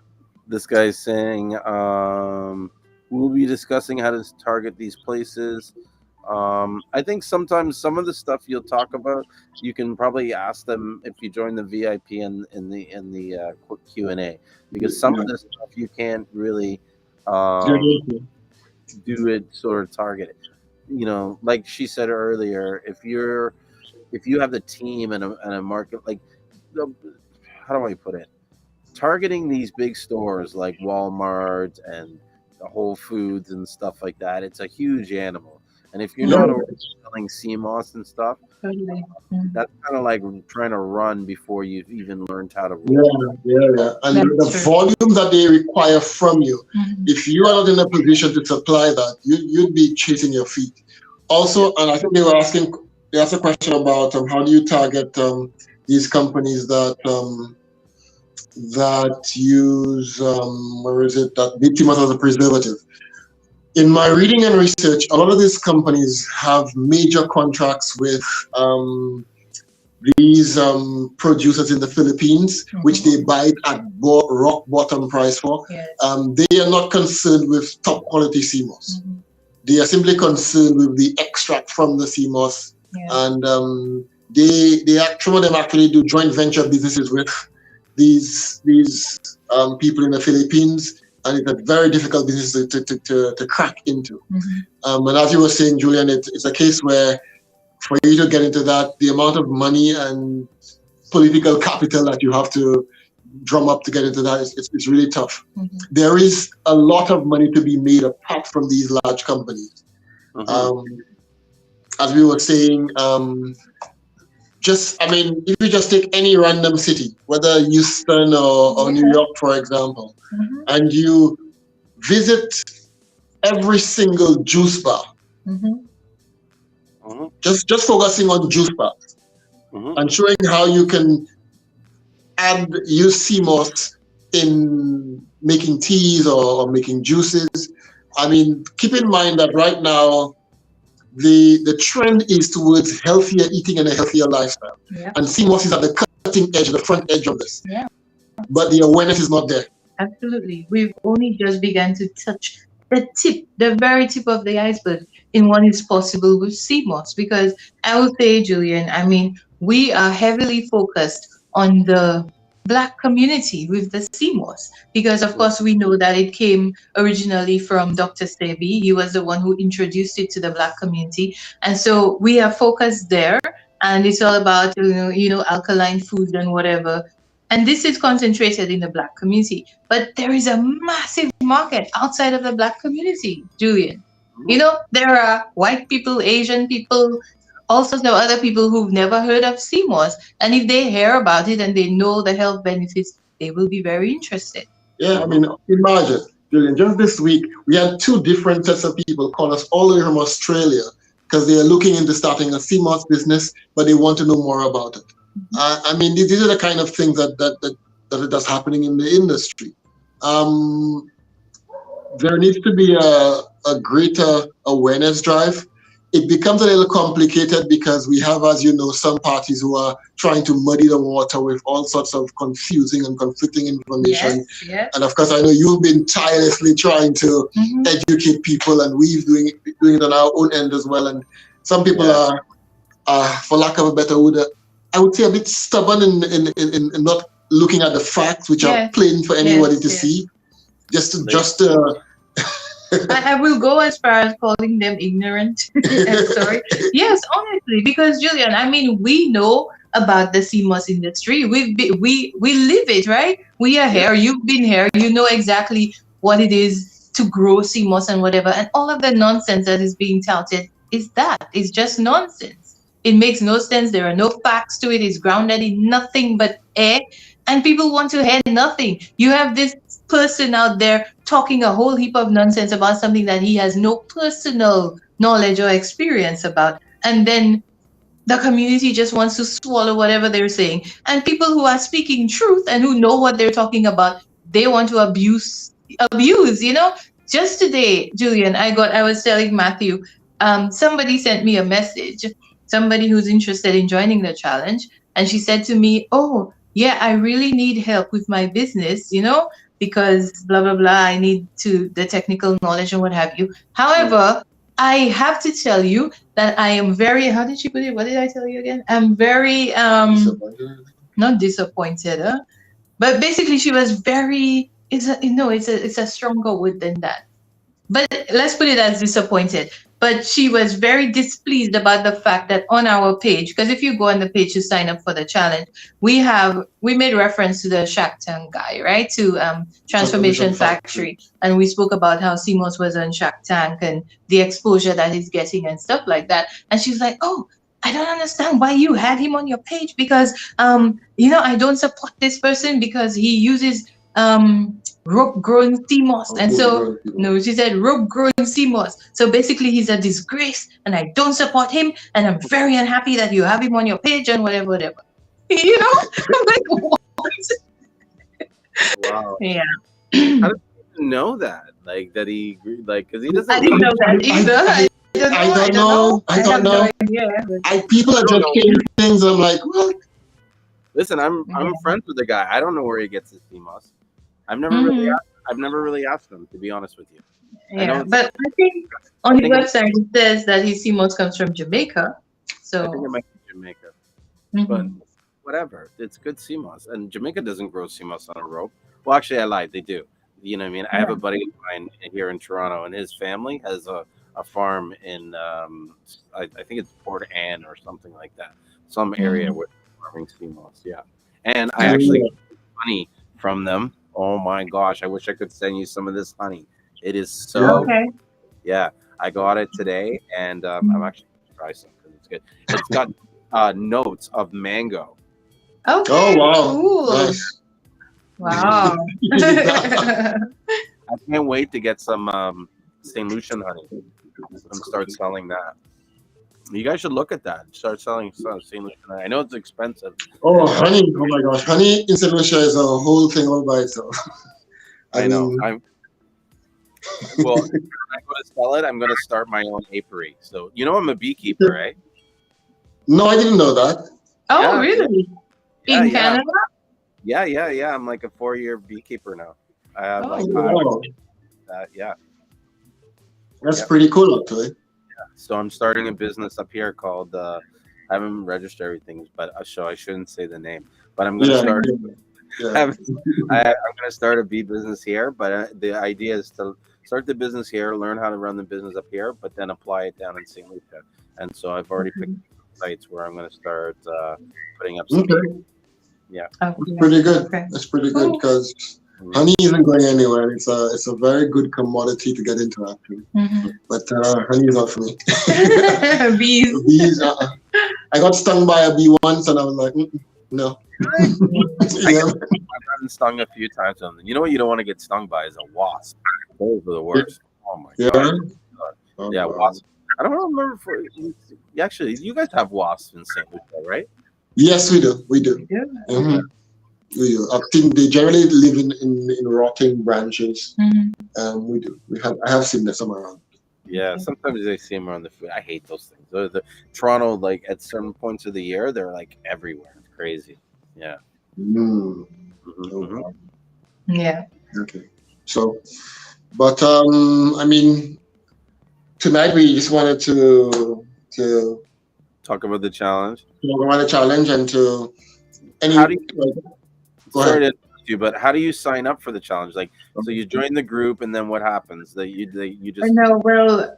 This guy's saying we'll be discussing how to target these places. I think sometimes some of the stuff you'll talk about, you can probably ask them if you join the VIP in the quick Q&A, because some of the stuff you can't really do it sort of target it. Like she said earlier, if you have the team and a market, like, how do I put it? Targeting these big stores like Walmart and the Whole Foods and stuff like that, it's a huge animal. And if you're not already selling Seamoss and stuff, that's kind of like trying to run before you've even learned how to run. Yeah. And the volume that they require from you, if you are not in a position to supply that, you'd be chasing your feet. Also, and I think they asked a question about how do you target these companies that use that need Seamoss as a preservative. In my reading and research, a lot of these companies have major contracts with these producers in the Philippines, which they buy at rock bottom price for. Yes. They are not concerned with top quality Seamoss. They are simply concerned with the extract from the Seamoss, and some of them actually do joint venture businesses with these people in the Philippines. and it's a very difficult business to crack into. And as you were saying, Julien, it's a case where for you to get into that, the amount of money and political capital that you have to drum up to get into that is really tough. There is a lot of money to be made apart from these large companies. As we were saying, if you just take any random city, whether Houston or New York, for example, and you visit every single juice bar, just focusing on juice bars and showing how you can use Seamoss in making teas or making juices. I mean, keep in mind that right now, the trend is towards healthier eating and a healthier lifestyle. And Seamoss is at the cutting edge, the front edge of this. But the awareness is not there. Absolutely. We've only just begun to touch the very tip of the iceberg in what is possible with Seamoss. Because I will say, Julien, I mean, we are heavily focused on the Black community with the Seamoss, because of course we know that it came originally from Dr. Sebi. He was the one who introduced it to the Black community, and so we are focused there, and it's all about alkaline foods and whatever, and this is concentrated in the Black community. But there is a massive market outside of the Black community, Julien. There are white people, Asian people, also there are other people who've never heard of Seamoss, and if they hear about it and they know the health benefits, they will be very interested. Yeah, I mean, imagine, Julien, just this week, we had 2 different sets of people call us all the way from Australia because they are looking into starting a Seamoss business, but they want to know more about it. I mean, these are the kind of things that's happening in the industry. There needs to be a greater awareness drive. It becomes a little complicated because we have, as you know, some parties who are trying to muddy the water with all sorts of confusing and conflicting information. And of course, I know you've been tirelessly trying to educate people, and we've doing it on our own end as well. And some people are, for lack of a better word, I would say a bit stubborn in not looking at the facts, which are plain for anybody to see. I will go as far as calling them ignorant. I'm sorry. Yes, honestly, because Julien, I mean, we know about the Seamoss industry. We live it, right? We are here. You've been here. You know exactly what it is to grow Seamoss and whatever. And all of the nonsense that is being touted is that. It's just nonsense. It makes no sense. There are no facts to it. It's grounded in nothing but air. And people want to hear nothing. You have this person out there talking a whole heap of nonsense about something that he has no personal knowledge or experience about. And then the community just wants to swallow whatever they're saying. And people who are speaking truth and who know what they're talking about, they want to abuse. Just today, Julien, I was telling Matthew, somebody sent me a message, somebody who's interested in joining the challenge. And she said to me, oh, yeah, I really need help with my business, because blah, blah, blah, I need the technical knowledge and what have you. However, I have to tell you that I am very, how did she put it? What did I tell you again? I'm very, not disappointed, but basically she was very, it's a stronger word than that. But let's put it as disappointed. But she was very displeased about the fact that on our page, because if you go on the page to sign up for the challenge, we made reference to the Shark Tank guy, right? To Transformation Factory. And we spoke about how Seamoss was on Shark Tank and the exposure that he's getting and stuff like that. And she's like, oh, I don't understand why you had him on your page, because, I don't support this person because he uses rope-grown Seamoss. And so, no, she said rope-grown Seamoss. So basically, he's a disgrace, and I don't support him, and I'm very unhappy that you have him on your page and whatever. I'm like, what? Wow. Yeah. How did you even know that? Like, that he, because he doesn't. I didn't know that either. I don't know. People are just saying things. I'm like, what? Listen, I'm friends with the guy. I don't know where he gets his Seamoss. I've never really asked him, to be honest with you. Yeah, but I think on the website it says that his Seamoss comes from Jamaica. So I think it might be Jamaica, but whatever. It's good Seamoss, and Jamaica doesn't grow Seamoss on a rope. Well, actually, I lied. They do. You know what I mean? I have a buddy of mine here in Toronto, and his family has a farm in I think it's Port Anne or something like that, some area where they're farming sea moss. Yeah, and I actually get honey from them. Oh my gosh, I wish I could send you some of this honey. It is so yeah. I got it today, and I'm actually gonna try some because it's good. It's got notes of mango. Okay. Oh wow! Cool. Nice. Wow. I can't wait to get some St.Lucian honey and start selling that. You guys should look at that. Start selling St. Lucian honey. I know it's expensive. Oh, honey! Oh my gosh, honey in St. Lucia is a whole thing all by itself. I know. Well, when I go to sell it, I'm going to start my own apiary. So you know I'm a beekeeper, right? No, I didn't know that. Oh, Yeah, really? yeah, In Canada? Yeah. I'm like a 4-year beekeeper now. I have like Wow. yeah. That's pretty cool, actually. So I'm starting a business up here called I haven't registered everything, but so I shouldn't say the name. But I'm going to start. Yeah. I'm going to start a bee business here. But the idea is to start the business here, learn how to run the business up here, but then apply it down in St. Lucia. And so I've already picked sites where I'm going to start putting up some. Okay. Yeah. That's pretty good. That's pretty good because honey isn't going anywhere. It's a very good commodity to get into, actually. But honey is not for me. Bees. Bees. I got stung by a bee once, and I was like, no. Yeah. I've gotten stung a few times. You know what you don't want to get stung by is a wasp. Those are the worst. Oh my god. Yeah, wasp. I don't remember actually. You guys have wasps in St. Lucia, right? Yes, we do. We do. Yeah. We do. I think they generally live in rotting branches. We do. I have seen them somewhere around. Yeah, sometimes they see them around the food. I hate those things. The Toronto, like at certain points of the year, they're like everywhere. It's crazy. Yeah. Yeah. Okay. So, but I mean, tonight we just wanted to talk about the challenge. Talk about the challenge and to. How do you? Sorry to interrupt you, but how do you sign up for the challenge? Like, so you join the group, and then what happens? That you just. No, well,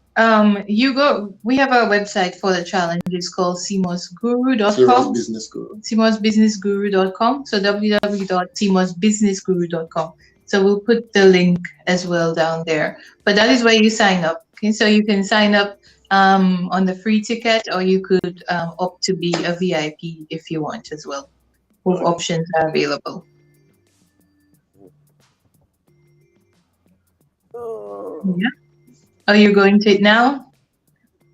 you go. We have a website for the challenge. It's called seamossguru.com. seamossbusinessguru.com. So www.seamossbusinessguru.com. So we'll put the link as well down there. But that is where you sign up. Okay, so you can sign up on the free ticket, or you could opt to be a VIP if you want as well. Both options are available. Yeah. Are you going to it now?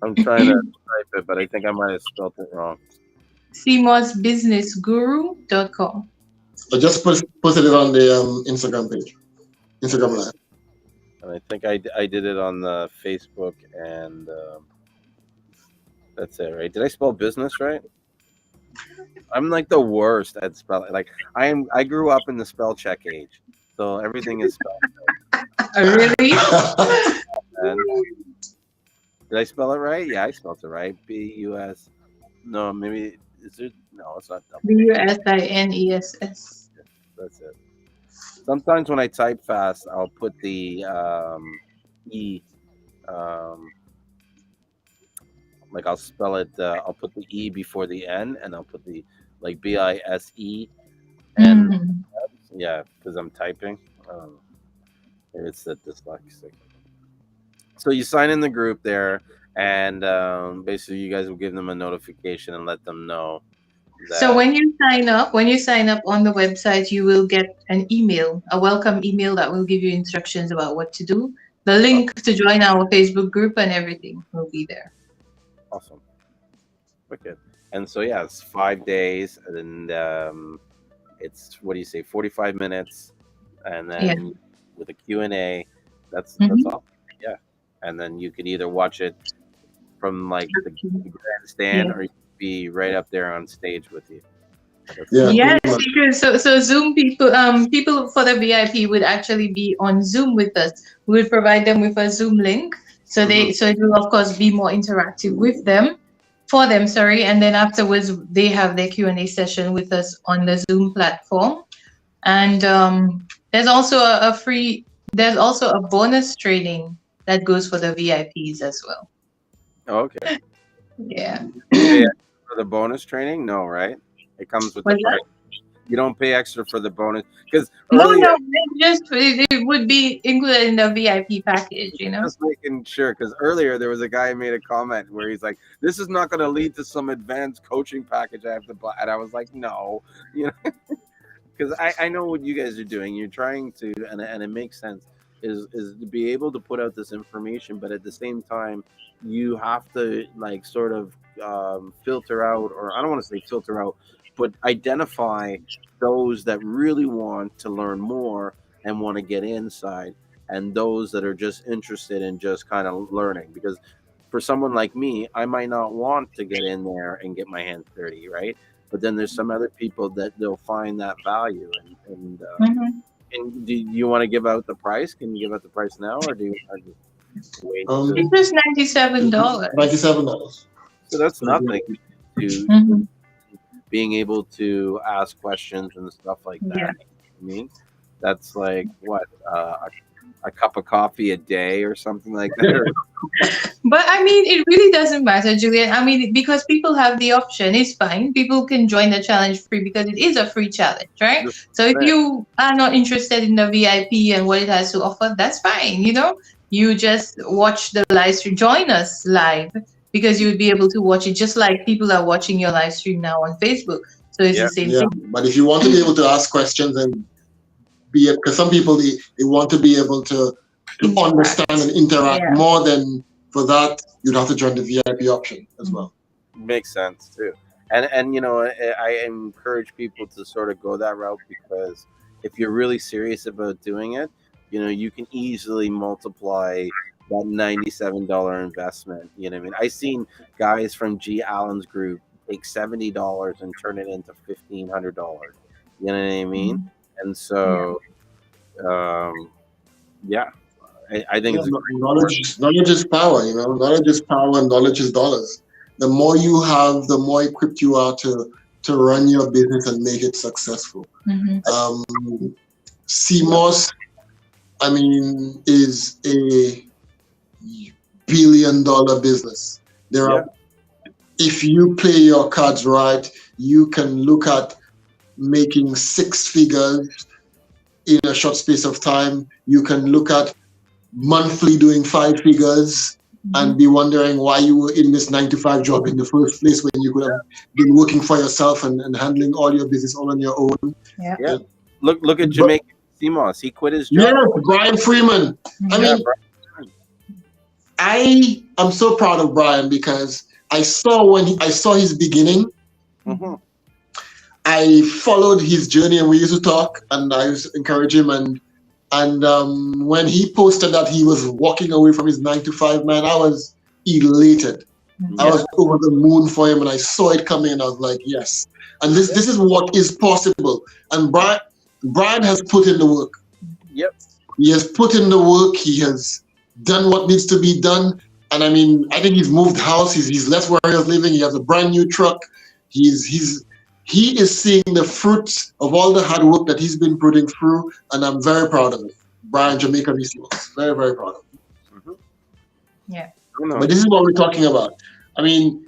I'm trying to type it, but I think I might have spelled it wrong. seamossbusinessguru.com. I just posted it on the Instagram page, Instagram Live. And I think I did it on the Facebook, and that's it, right? Did I spell business right? I'm like the worst at spelling. Like I grew up in the spell check age, so everything is spelled. Really? Did I spell it right? Yeah, I spelled it right. B-U-S. No, maybe is it? No, it's not. B-U-S-I-N-E-S-S. That's it. Sometimes when I type fast, I'll put the E. Like I'll spell it. I'll put the E before the N, and I'll put the like B-I-S-E. And yeah, because I'm typing. It's the dyslexic. So you sign in the group there, and basically you guys will give them a notification and let them know. So when you sign up on the website, you will get an email, a welcome email that will give you instructions about what to do. The link to join our Facebook group and everything will be there. Awesome. Wicked. And so yeah, it's 5 days, and it's 45 minutes, and then with a Q&A. That's all. Yeah. And then you can either watch it from like the grandstand, or you can be right up there on stage with you. Yes, because so Zoom people for the VIP would actually be on Zoom with us. We would provide them with a Zoom link, so it will of course be more interactive with them, and then afterwards they have their Q&A session with us on the Zoom platform. And there's also a free there's also a bonus training that goes for the VIPs as well. Okay. Yeah. Pay extra for the bonus training? No, right? It comes with the price. You don't pay extra for the bonus because earlier. No, it would be included in the VIP package, Just making sure, because earlier there was a guy who made a comment where he's like, "This is not going to lead to some advanced coaching package I have to buy," and I was like, "No," because I know what you guys are doing. You're trying to, and it makes sense, is to be able to put out this information, but at the same time, you have to like sort of filter out, or I don't want to say filter out, but identify those that really want to learn more and want to get inside, and those that are just interested in just kind of learning. Because for someone like me, I might not want to get in there and get my hands dirty, right? But then there's some other people that they'll find that value. And do you want to give out the price? Can you give out the price now, or do you want to just wait? It was $97. $97. So that's nothing to being able to ask questions and stuff like that. Yeah. I mean, that's like what a cup of coffee a day or something like that. But I mean, it really doesn't matter, Julien. I mean, because people have the option, it's fine. People can join the challenge free because it is a free challenge, right? So if you are not interested in the VIP and what it has to offer, that's fine. You just watch the live stream, join us live, because you would be able to watch it just like people are watching your live stream now on Facebook. So it's the same thing. But if you want to be able to ask questions and because some people they want to be able to understand and interact more than for that, you'd have to join the VIP option as well. Makes sense too. And I encourage people to sort of go that route, because if you're really serious about doing it, you can easily multiply that $97 investment. You know what I mean? I've seen guys from G. Allen's group take $70 and turn it into $1,500. You know what I mean? And so, I think it's knowledge is power. Knowledge is power, and knowledge is dollars. The more you have, the more equipped you are to run your business and make it successful. Seamoss, I mean, is a billion-dollar business. If you play your cards right, you can look at making 6 figures in a short space of time. You can look at monthly doing 5 figures and be wondering why you were in this 9-to-5 job in the first place, when you could have been working for yourself and handling all your business all on your own. Look at Jamaican Seamoss. He quit his job. Brian Freeman. I am so proud of Brian, because I saw his beginning. I followed his journey, and we used to talk, and I used to encourage him. And when he posted that he was walking away from his 9-to-5, man, I was elated. I was over the moon for him, and I saw it coming, and I was like, yes. And this is what is possible. And Brian has put in the work. He has put in the work. He has done what needs to be done. And I mean, I think he's moved house. He's less where he was living. He has a brand new truck. He is seeing the fruits of all the hard work that he's been putting through, and I'm very proud of it. Brian, Jamaica Seamoss, very, very proud of it. But this is what we're talking about. I mean,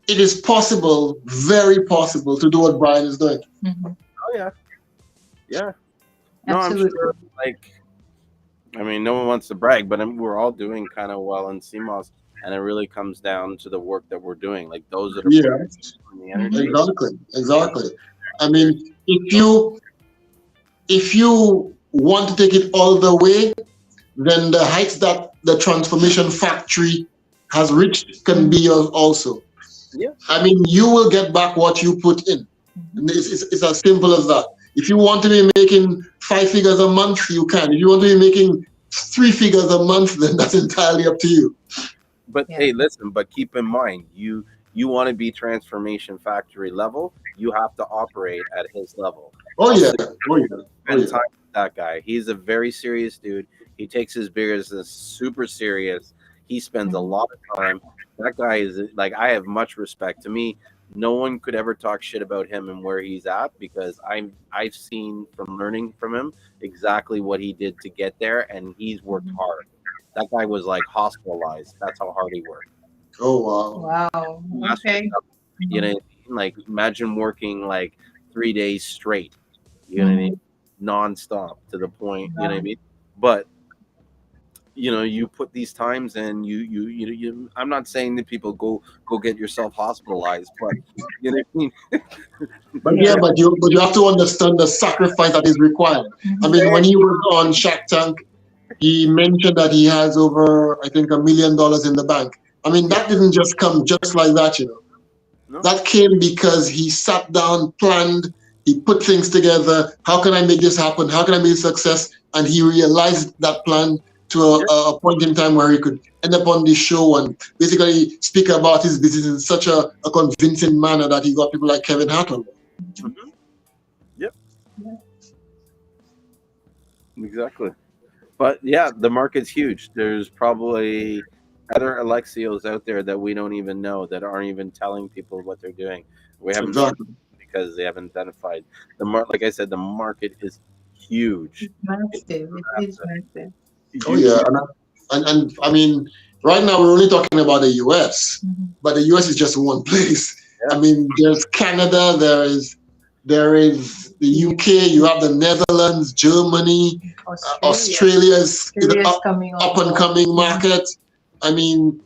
it is possible, very possible, to do what Brian is doing. Oh yeah. No, absolutely. I'm sure. I mean, no one wants to brag, but we're all doing kind of well in Seamoss. And it really comes down to the work that we're doing, like those that are putting the energy. Exactly. I mean, if you want to take it all the way, then the heights that the transformation factory has reached can be yours also. I mean, you will get back what you put in. It's as simple as that. If you want to be making 5 figures a month, you can. If you want to be making 3 figures a month, then that's entirely up to you. But hey, listen, but keep in mind, you want to be transformation factory level, you have to operate at his level. Spend time with that guy. He's a very serious dude. He takes his business super serious. He spends a lot of time. That guy is like, I have much respect. To me, no one could ever talk shit about him and where he's at, because I've seen from learning from him exactly what he did to get there, and he's worked hard. That guy was like hospitalized. That's how hard he worked. Oh wow! Wow. Okay. You know, like imagine working like 3 days straight. You know what I mean? Non-stop to the point. You know what I mean? But you know, you put these times and you I'm not saying that people go get yourself hospitalized, but you know what I mean? but you have to understand the sacrifice that is required. I mean, when he was on Shark Tank, he mentioned that he has over, I think, $1 million in the bank. I mean, that didn't just come just like that, you know. No. That came because he sat down, planned, he put things together. How can I make this happen? How can I make a success? And he realized that plan to a point in time where he could end up on this show and basically speak about his business in such a convincing manner that he got people like Kevin Hart on. Mm-hmm. Yep. Exactly. But yeah, the market's huge. There's probably other Alexios out there that we don't even know, that aren't even telling people what they're doing. We haven't because they haven't identified the like I said, the market is huge. Massive. It is massive. Oh yeah, and I mean, right now we're only talking about the US, but the US is just one place. Yeah. I mean, there's Canada, there is the UK, you have the Netherlands, Germany, Australia is up and coming market. I mean,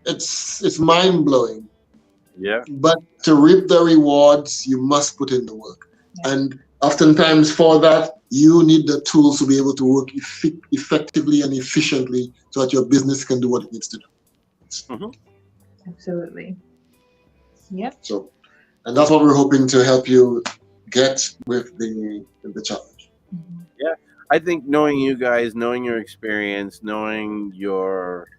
it's mind blowing. Yeah. But to reap the rewards, you must put in the work, and oftentimes for that, you need the tools to be able to work effectively and efficiently so that your business can do what it needs to do. Mm-hmm. Absolutely. Yep. So, and that's what we're hoping to help you get with the challenge. Mm-hmm. Yeah, I think knowing you guys, knowing your experience, knowing your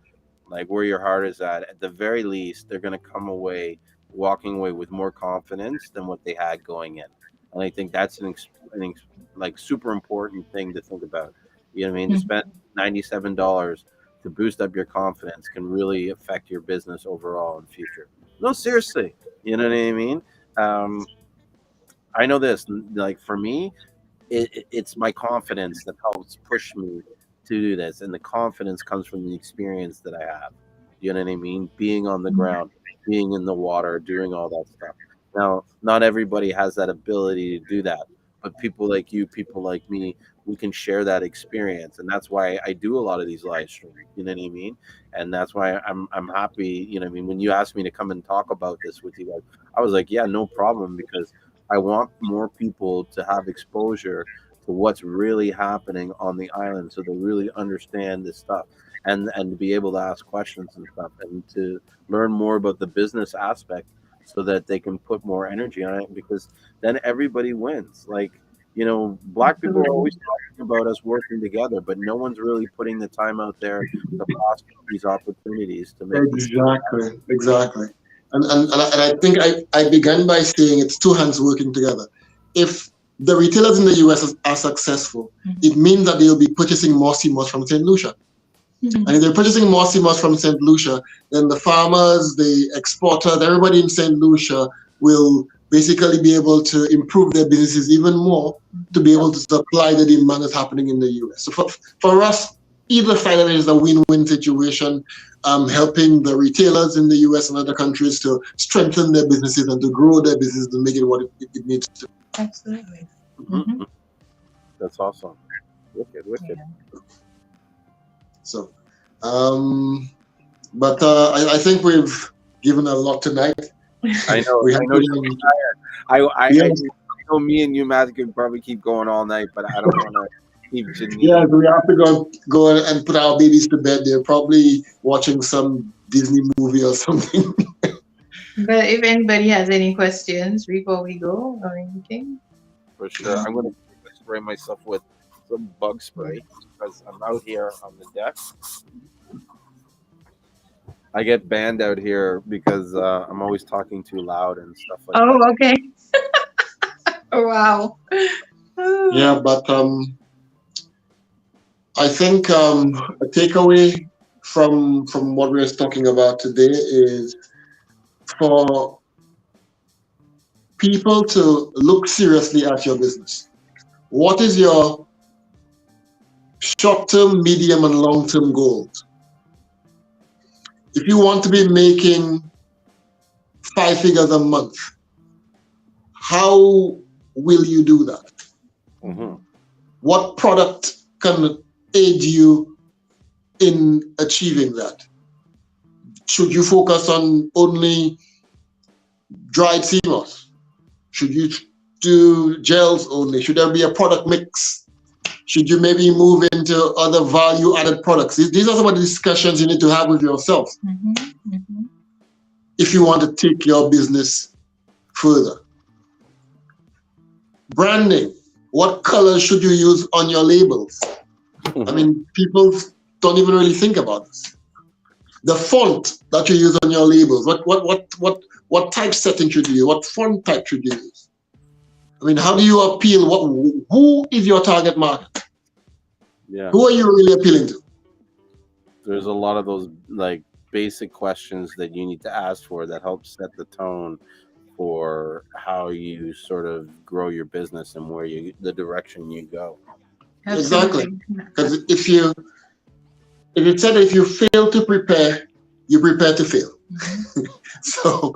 like where your heart is at the very least, they're going to walking away with more confidence than what they had going in. And I think that's an like super important thing to think about. You know what I mean? To spend $97 to boost up your confidence can really affect your business overall in future. No, seriously. You know what I mean? I know this. Like for me, it's my confidence that helps push me to do this, and the confidence comes from the experience that I have. You know what I mean? Being on the ground, being in the water, doing all that stuff. Now, not everybody has that ability to do that, but people like you, people like me, we can share that experience, and that's why I do a lot of these live streams. You know what I mean? And that's why I'm happy. You know what I mean? When you asked me to come and talk about this with you guys, I was like, yeah, no problem, because I want more people to have exposure to what's really happening on the island, so they really understand this stuff, and to be able to ask questions and stuff, and to learn more about the business aspect, so that they can put more energy on it, because then everybody wins. Like, you know, Black people are always talking about us working together, but no one's really putting the time out there to foster these opportunities to make exactly. And I think I began by saying it's two hands working together. If the retailers in the US are successful, it means that they'll be purchasing more Seamoss from St. Lucia. And if they're purchasing more Seamoss from St. Lucia, then the farmers, the exporters, everybody in St. Lucia will basically be able to improve their businesses even more to be able to supply the demand that's happening in the US. So for us, either side of it is a win-win situation, helping the retailers in the US and other countries to strengthen their businesses and to grow their business and make it what it needs to. Absolutely. That's awesome. Wicked. Yeah. So, but I think we've given a lot tonight. I know. I know me and you, Matt, could probably keep going all night, but I don't want to keep Janine. Yeah, we have to go and put our babies to bed. They're probably watching some Disney movie or something. But if anybody has any questions before we go or anything, for sure, I'm going to spray myself with some bug spray because I'm out here on the deck. I get banned out here because I'm always talking too loud and stuff like that. Oh, okay. Wow. Yeah, but I think a takeaway from what we're talking about today is for people to look seriously at your business. What is your short-term, medium, and long-term goals? If you want to be making 5 figures a month, how will you do that? Mm-hmm. What product can aid you in achieving that? Should you focus on only dried sea moss? Should you do gels only? Should there be a product mix? Should you maybe move into other value-added products? These are some of the discussions you need to have with yourself if you want to take your business further. Branding. What colors should you use on your labels? I mean, people don't even really think about this. The font that you use on your labels. What typesetting should you use? What font type should you use? I mean, how do you appeal? Who is your target market? Yeah. Who are you really appealing to? There's a lot of those like basic questions that you need to ask for that help set the tone for how you sort of grow your business and where the direction you go. Exactly. Because if you said if you fail to prepare, you prepare to fail. So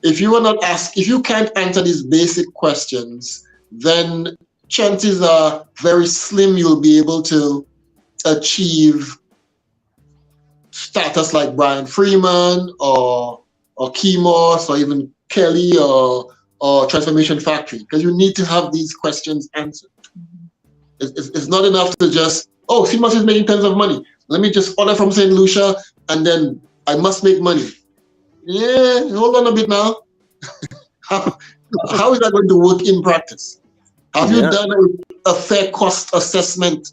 if you can't answer these basic questions, then chances are very slim you'll be able to achieve status like Brian Freeman or Seamoss or even Kelly or Transformation Factory, because you need to have these questions answered. It's not enough to just, Seamoss is making tons of money. Let me just order from St.Lucian and then I must make money. Yeah, hold on a bit now. How is that going to work in practice? Have you done a fair cost assessment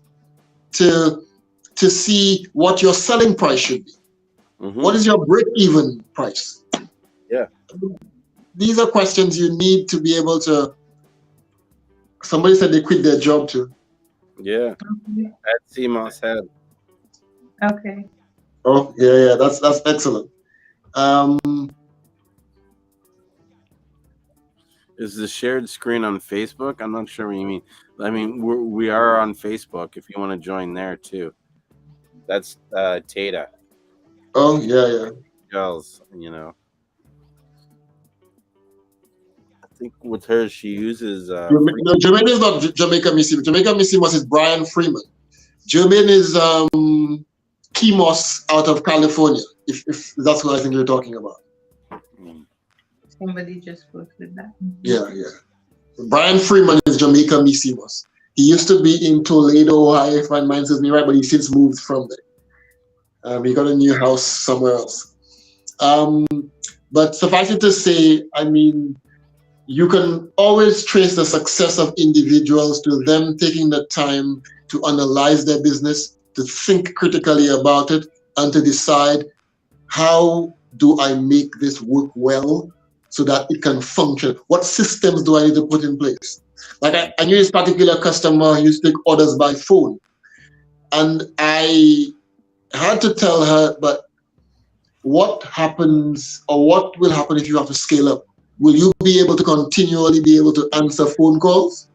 to see what your selling price should be? What is your break-even price? Yeah. These are questions you need to be able to. Somebody said they quit their job too. Yeah. At Seamoss Head. Okay. Oh, yeah, that's excellent. Is the shared screen on Facebook? I'm not sure what you mean. I mean, we are on Facebook if you want to join there too. That's Tata. Oh, yeah. Girls, you know. I think with her, she uses. Jermaine is not Jamaica Missy. Jamaica Missy is Brian Freeman. Jermaine is Seamoss out of California, if that's what I think you're talking about. Somebody just posted that. Yeah. Brian Freeman is Jamaica Seamoss. He used to be in Toledo, Ohio, if my mind serves me right, but he since moved from there. He got a new house somewhere else. But suffice it to say, I mean, you can always trace the success of individuals to them taking the time to analyze their business, to think critically about it, and to decide, how do I make this work well so that it can function? What systems do I need to put in place? Like I knew this particular customer who used to take orders by phone. And I had to tell her, but what happens or what will happen if you have to scale up? Will you be able to continually be able to answer phone calls?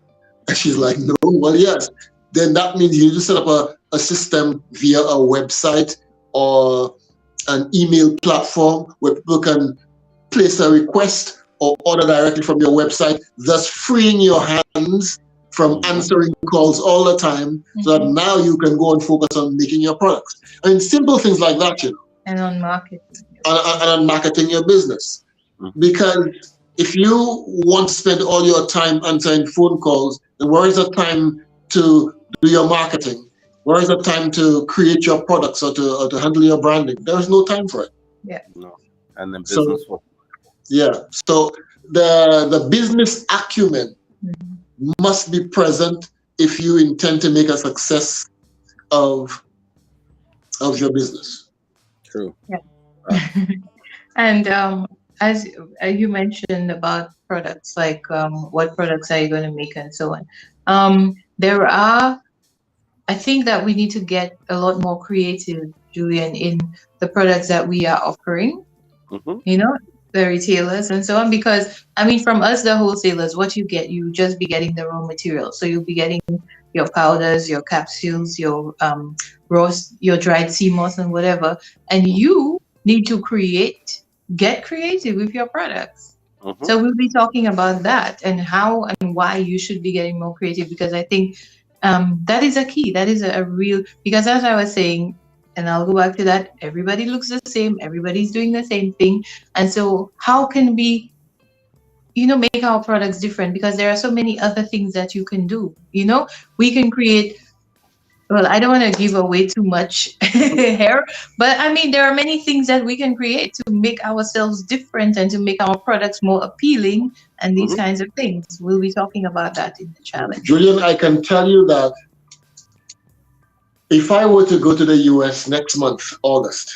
And she's like, no. Well, yes. Then that means you need to set up a system via a website or an email platform where people can place a request or order directly from your website, thus freeing your hands from answering calls all the time, so that now you can go and focus on making your products. I mean, simple things like that, you know. And on marketing. And on marketing your business. Because if you want to spend all your time answering phone calls, then where is the time to do your marketing? Where is the time to create your products or to handle your branding? There is no time for it. Yeah. No. And then business will. Yeah. So the business acumen must be present if you intend to make a success of your business. True. Yeah. And as you mentioned about products, like what products are you going to make and so on. I think that we need to get a lot more creative, Julien, in the products that we are offering. You know, the retailers and so on, because I mean, from us, the wholesalers, what you get, you just be getting the raw materials. So you'll be getting your powders, your capsules, your roast, your dried sea moss and whatever, and you need to get creative with your products. So we'll be talking about that and how and why you should be getting more creative, because I think that is a key. That is a real, because as I was saying, and I'll go back to that, everybody looks the same, everybody's doing the same thing. And so how can we, make our products different? Because there are so many other things that you can do. We can create, well, I don't want to give away too much here, but I mean, there are many things that we can create to make ourselves different and to make our products more appealing and these kinds of things. We'll be talking about that in the challenge. Julien, I can tell you that if I were to go to the US next month, August,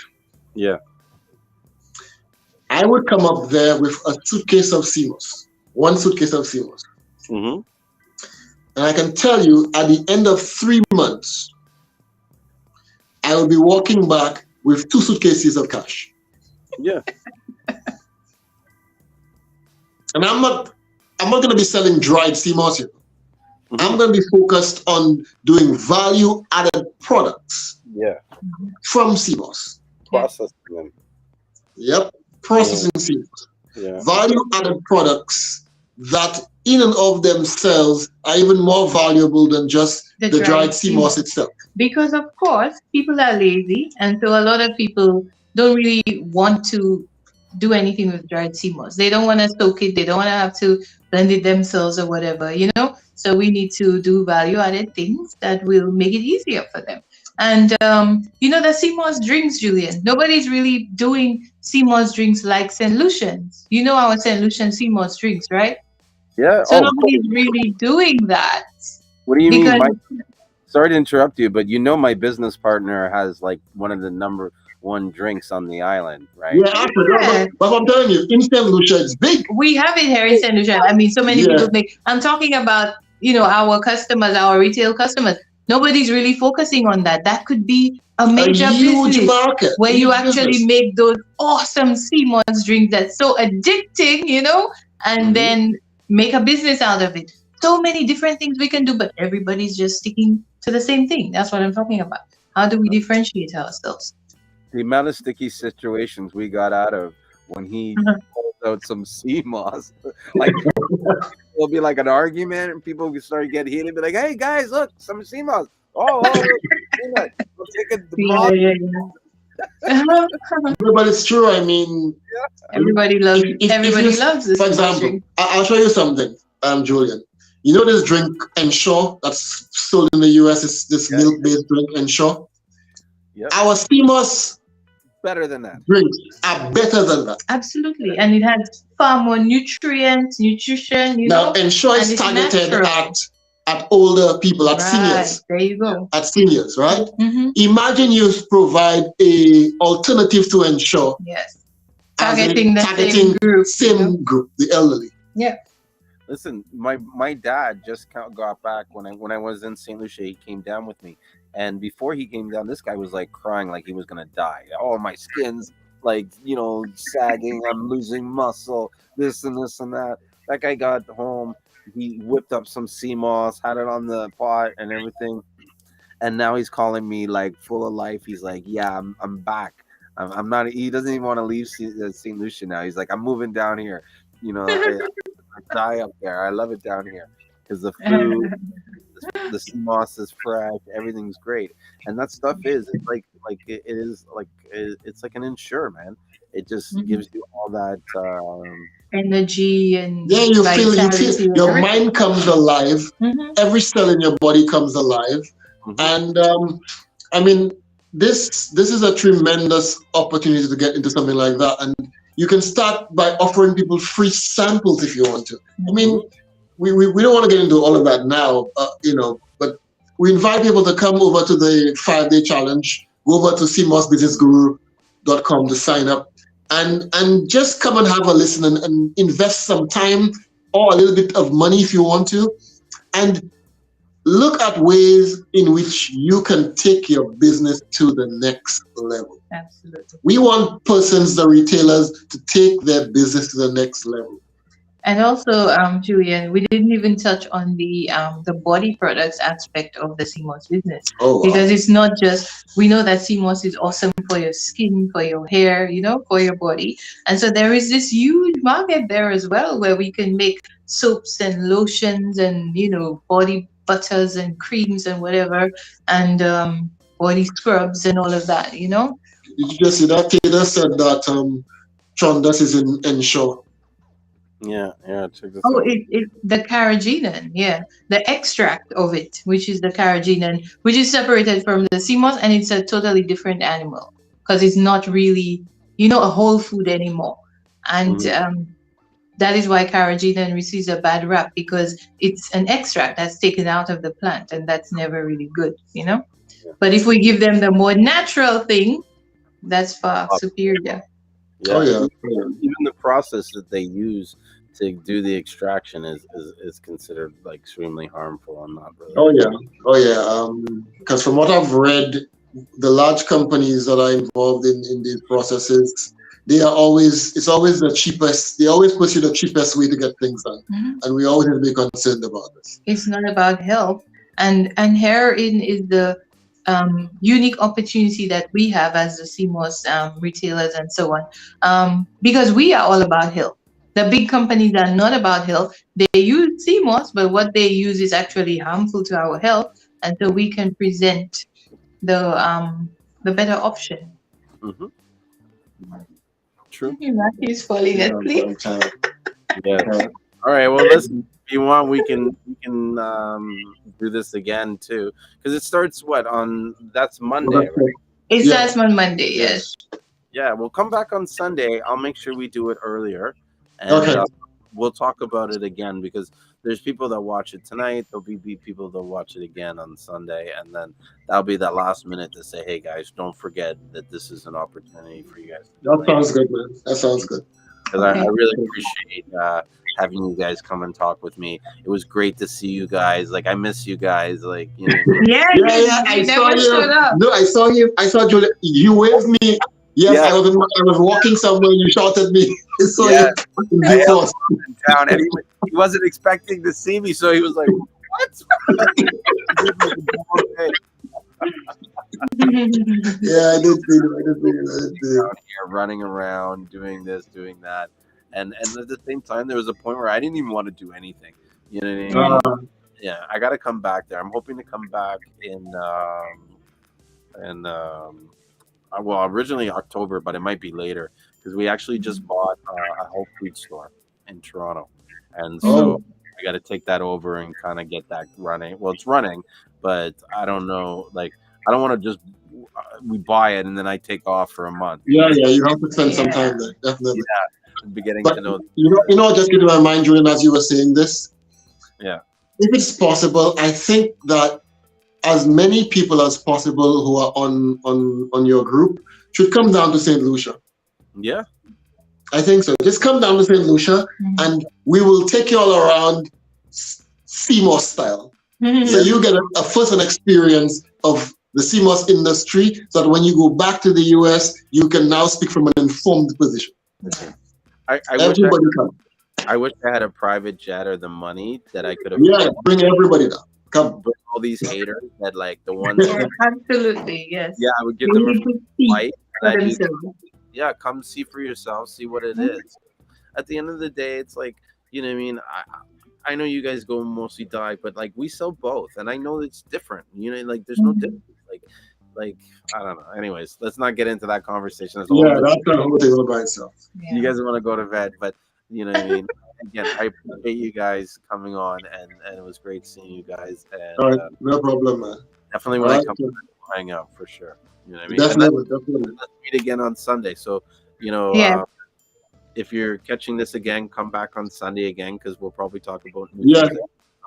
I would come up there with a suitcase of Seamoss, one suitcase of Seamoss. And I can tell you, at the end of 3 months, I will be walking back with 2 suitcases of cash. Yeah. And I'm not going to be selling dried sea moss here. I'm going to be focused on doing value-added products. From sea moss. Processing them. Yep. Processing sea moss. Value-added products that in and of themselves are even more valuable than just the dried sea moss itself. Because of course, people are lazy, and so a lot of people don't really want to do anything with dried sea moss. They don't want to soak it, they don't want to have to blend it themselves or whatever, So we need to do value-added things that will make it easier for them. And the sea moss drinks, Julien. Nobody's really doing sea moss drinks like St.Lucian's. Our St.Lucian sea moss drinks, right? Yeah. So nobody's really doing that. What do you mean? Sorry to interrupt you, but my business partner has like one of the number one drinks on the island, right? Yeah. But I'm telling you, in St. Lucia, it's big. We have it here in St. Lucia. I mean, so many people make. I'm talking about, our customers, our retail customers. Nobody's really focusing on that. That could be a major business market, where you actually make those awesome sea moss drinks that's so addicting, and then make a business out of it. So many different things we can do, but everybody's just sticking to the same thing. That's what I'm talking about. How do we differentiate ourselves? The amount of sticky situations we got out of when he pulled out some sea moss, like it'll be like an argument, and people will start getting heated, be like, "Hey guys, look, some sea moss. Oh, we'll take it." But it's true. I mean, everybody loves this. For example, drink. I'll show you something, Julien. This drink Ensure that's sold in the US? It's this milk-based drink Ensure. Our sea moss better than that. Drinks are better than that. Absolutely, and it has far more nutrition. Now, Ensure is targeted at older people, at seniors. There you go. At seniors, right? Imagine you provide a alternative to Ensure. Yes. Targeting same group, the elderly. Yeah. Listen, my dad just got back when I was in St. Lucia. He came down with me, and before he came down, this guy was like crying like he was gonna die. Oh, my skin's like sagging. I'm losing muscle. This and this and that. That guy got home. He whipped up some sea moss, had it on the pot and everything, and now he's calling me like full of life. He's like, "Yeah, I'm back. I'm not." He doesn't even want to leave St. Lucia now. He's like, "I'm moving down here." I die up there. I love it down here because the food, the sea moss is fresh. Everything's great, and that stuff is it's like an Ensure, man. It just gives you all that energy and you feel your mind comes alive. Every cell in your body comes alive, and I mean this is a tremendous opportunity to get into something like that. And you can start by offering people free samples if you want to. I mean, we don't want to get into all of that now, but we invite people to come over to the 5-day challenge, go over to seamossbusinessguru.com to sign up, and just come and have a listen and invest some time or a little bit of money if you want to. And look at ways in which you can take your business to the next level. Absolutely. We want persons, the retailers, to take their business to the next level. And also, Julien, we didn't even touch on the body products aspect of the Seamoss business. Oh, wow. Because it's not just, we know that Seamoss is awesome for your skin, for your hair, for your body. And so there is this huge market there as well where we can make soaps and lotions and, body butters and creams and whatever, and body scrubs and all of that, Did you just see that Taylor said that Trondas is in Ensure? Yeah, check this out. out. The carrageenan, the extract of it, which is the carrageenan, which is separated from the Seamoss, and it's a totally different animal because it's not really, a whole food anymore. And that is why carrageenan receives a bad rap, because it's an extract that's taken out of the plant, and that's never really good, Yeah. But if we give them the more natural thing, that's far superior. Yeah. Oh, yeah. Even the process that they use to do the extraction is considered like extremely harmful. I'm not really. Oh yeah. Because from what I've read, the large companies that are involved in these processes, it's always the cheapest. They always push you the cheapest way to get things done, and we always have to be concerned about this. It's not about health, and herein is the unique opportunity that we have as the Seamoss retailers and so on, because we are all about health. The big companies are not about health. They use Seamoss, but what they use is actually harmful to our health, and so we can present the better option. True. He's falling asleep. Yeah. All right. Well, listen. If you want, we can do this again too, because it starts that's Monday, right? It starts on Monday. Yes. Yeah. We'll come back on Sunday. I'll make sure we do it earlier, and we'll talk about it again, because there's people that watch it tonight. There'll be people that watch it again on Sunday, and then that'll be that last minute to say, hey guys, don't forget that this is an opportunity for you guys. That sounds good, man. That sounds good. Because I really appreciate having you guys come and talk with me. It was great to see you guys. Like, I miss you guys. Like, Yeah. I saw you. No, I saw you. I saw Julien. You waved me. Yes, I was walking somewhere. You shouted me. So I was in town, and he wasn't expecting to see me, so he was like, "What?" Yeah, I did see it. Out here running around, doing this, doing that, and at the same time, there was a point where I didn't even want to do anything. You know what I mean? Yeah, I got to come back there. I'm hoping to come back in originally October, but it might be later, because we actually just bought a health food store in Toronto, and so I got to take that over and kind of get that running. Well, it's running, but I don't know. Like, I don't want to just we buy it and then I take off for a month. Yeah, you have to spend some time there, definitely. Yeah, beginning to know. Just get to my mind, Julien, as you were saying this. Yeah. If it's possible, I think that as many people as possible who are on your group should come down to St. Lucia. Yeah. I think so. Just come down to St. Lucia and we will take you all around Seamoss style. So you get a first-hand experience of the Seamoss industry, so that when you go back to the US, you can now speak from an informed position. I wish I had a private jet or the money that I could have. Yeah, bring everybody down. Come. Bring all these haters that like the ones. Absolutely, yes. Yeah, I would give them a fight. Yeah, come see for yourself, see what it is. At the end of the day, it's like, you know what I mean? I know you guys go mostly dye, but like we sell both, and I know it's different. You know, like there's no difference. Like I don't know. Anyways, let's not get into that conversation. That's the whole thing all by itself. Yeah. You guys want to go to bed, but you know what I mean? Again, I appreciate you guys coming on, and it was great seeing you guys. And all right, no problem, man. Definitely when I come, we'll hang out for sure. You know what I mean? Definitely. Let's meet again on Sunday. So, you know, if you're catching this again, come back on Sunday again, because we'll probably talk about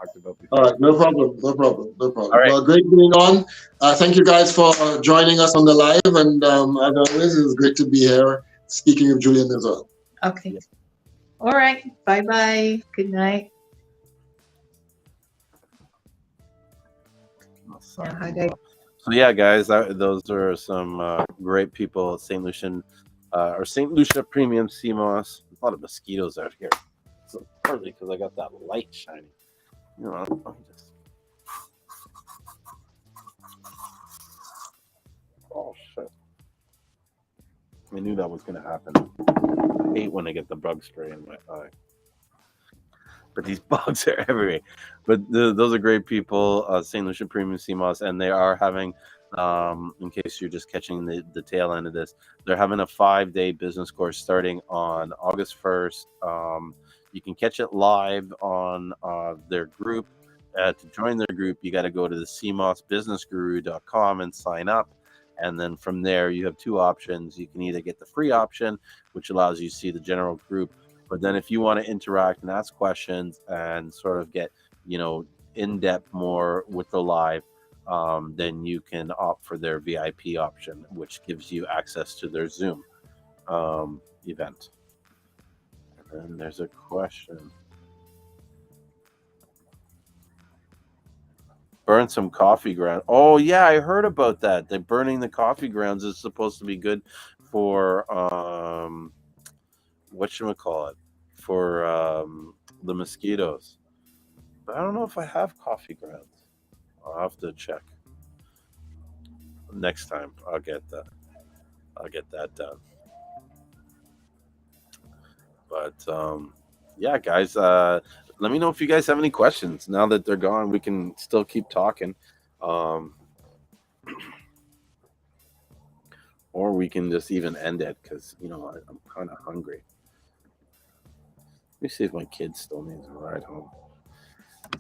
talked about before. All right, no problem. All right. Well, great being on. Thank you guys for joining us on the live, and as always, it was great to be here speaking of Julien as well. Okay. All right. Bye-bye. Good night. So yeah, guys, those are some great people at St. Lucian or St. Lucia Premium Seamoss. A lot of mosquitoes out here. So partly because I got that light shining. You know, I'm just... Oh shit! I knew that was gonna happen. I hate when I get the bug spray in my eye. But these bugs are everywhere. But those are great people, St. Lucian Premium Seamoss, and they are having, in case you're just catching the tail end of this, they're having a 5-day business course starting on August 1st. You can catch it live on their group. To join their group, you got to go to the seamossbusinessguru.com and sign up. And then from there, you have two options. You can either get the free option, which allows you to see the general group. But then if you want to interact and ask questions and sort of get, in depth more with the live, then you can opt for their VIP option, which gives you access to their Zoom event. And then there's a question. Burn some coffee ground. Oh yeah, I heard about that. That burning the coffee grounds is supposed to be good for whatchamacallit, for the mosquitoes. But I don't know if I have coffee grounds. I'll have to check. Next time I'll get that done. But yeah, guys, let me know if you guys have any questions. Now that they're gone, we can still keep talking. Or we can just even end it because, I'm kind of hungry. Let me see if my kid still needs a ride home. I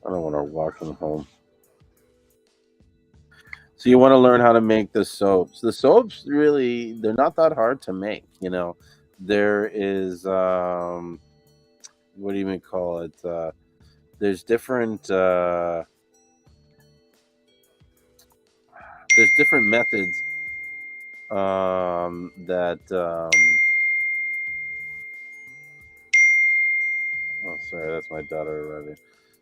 don't want to walk them home. So you want to learn how to make the soaps. The soaps, really, they're not that hard to make. There is, what do you call it? There's different methods that oh, sorry, that's my daughter arriving.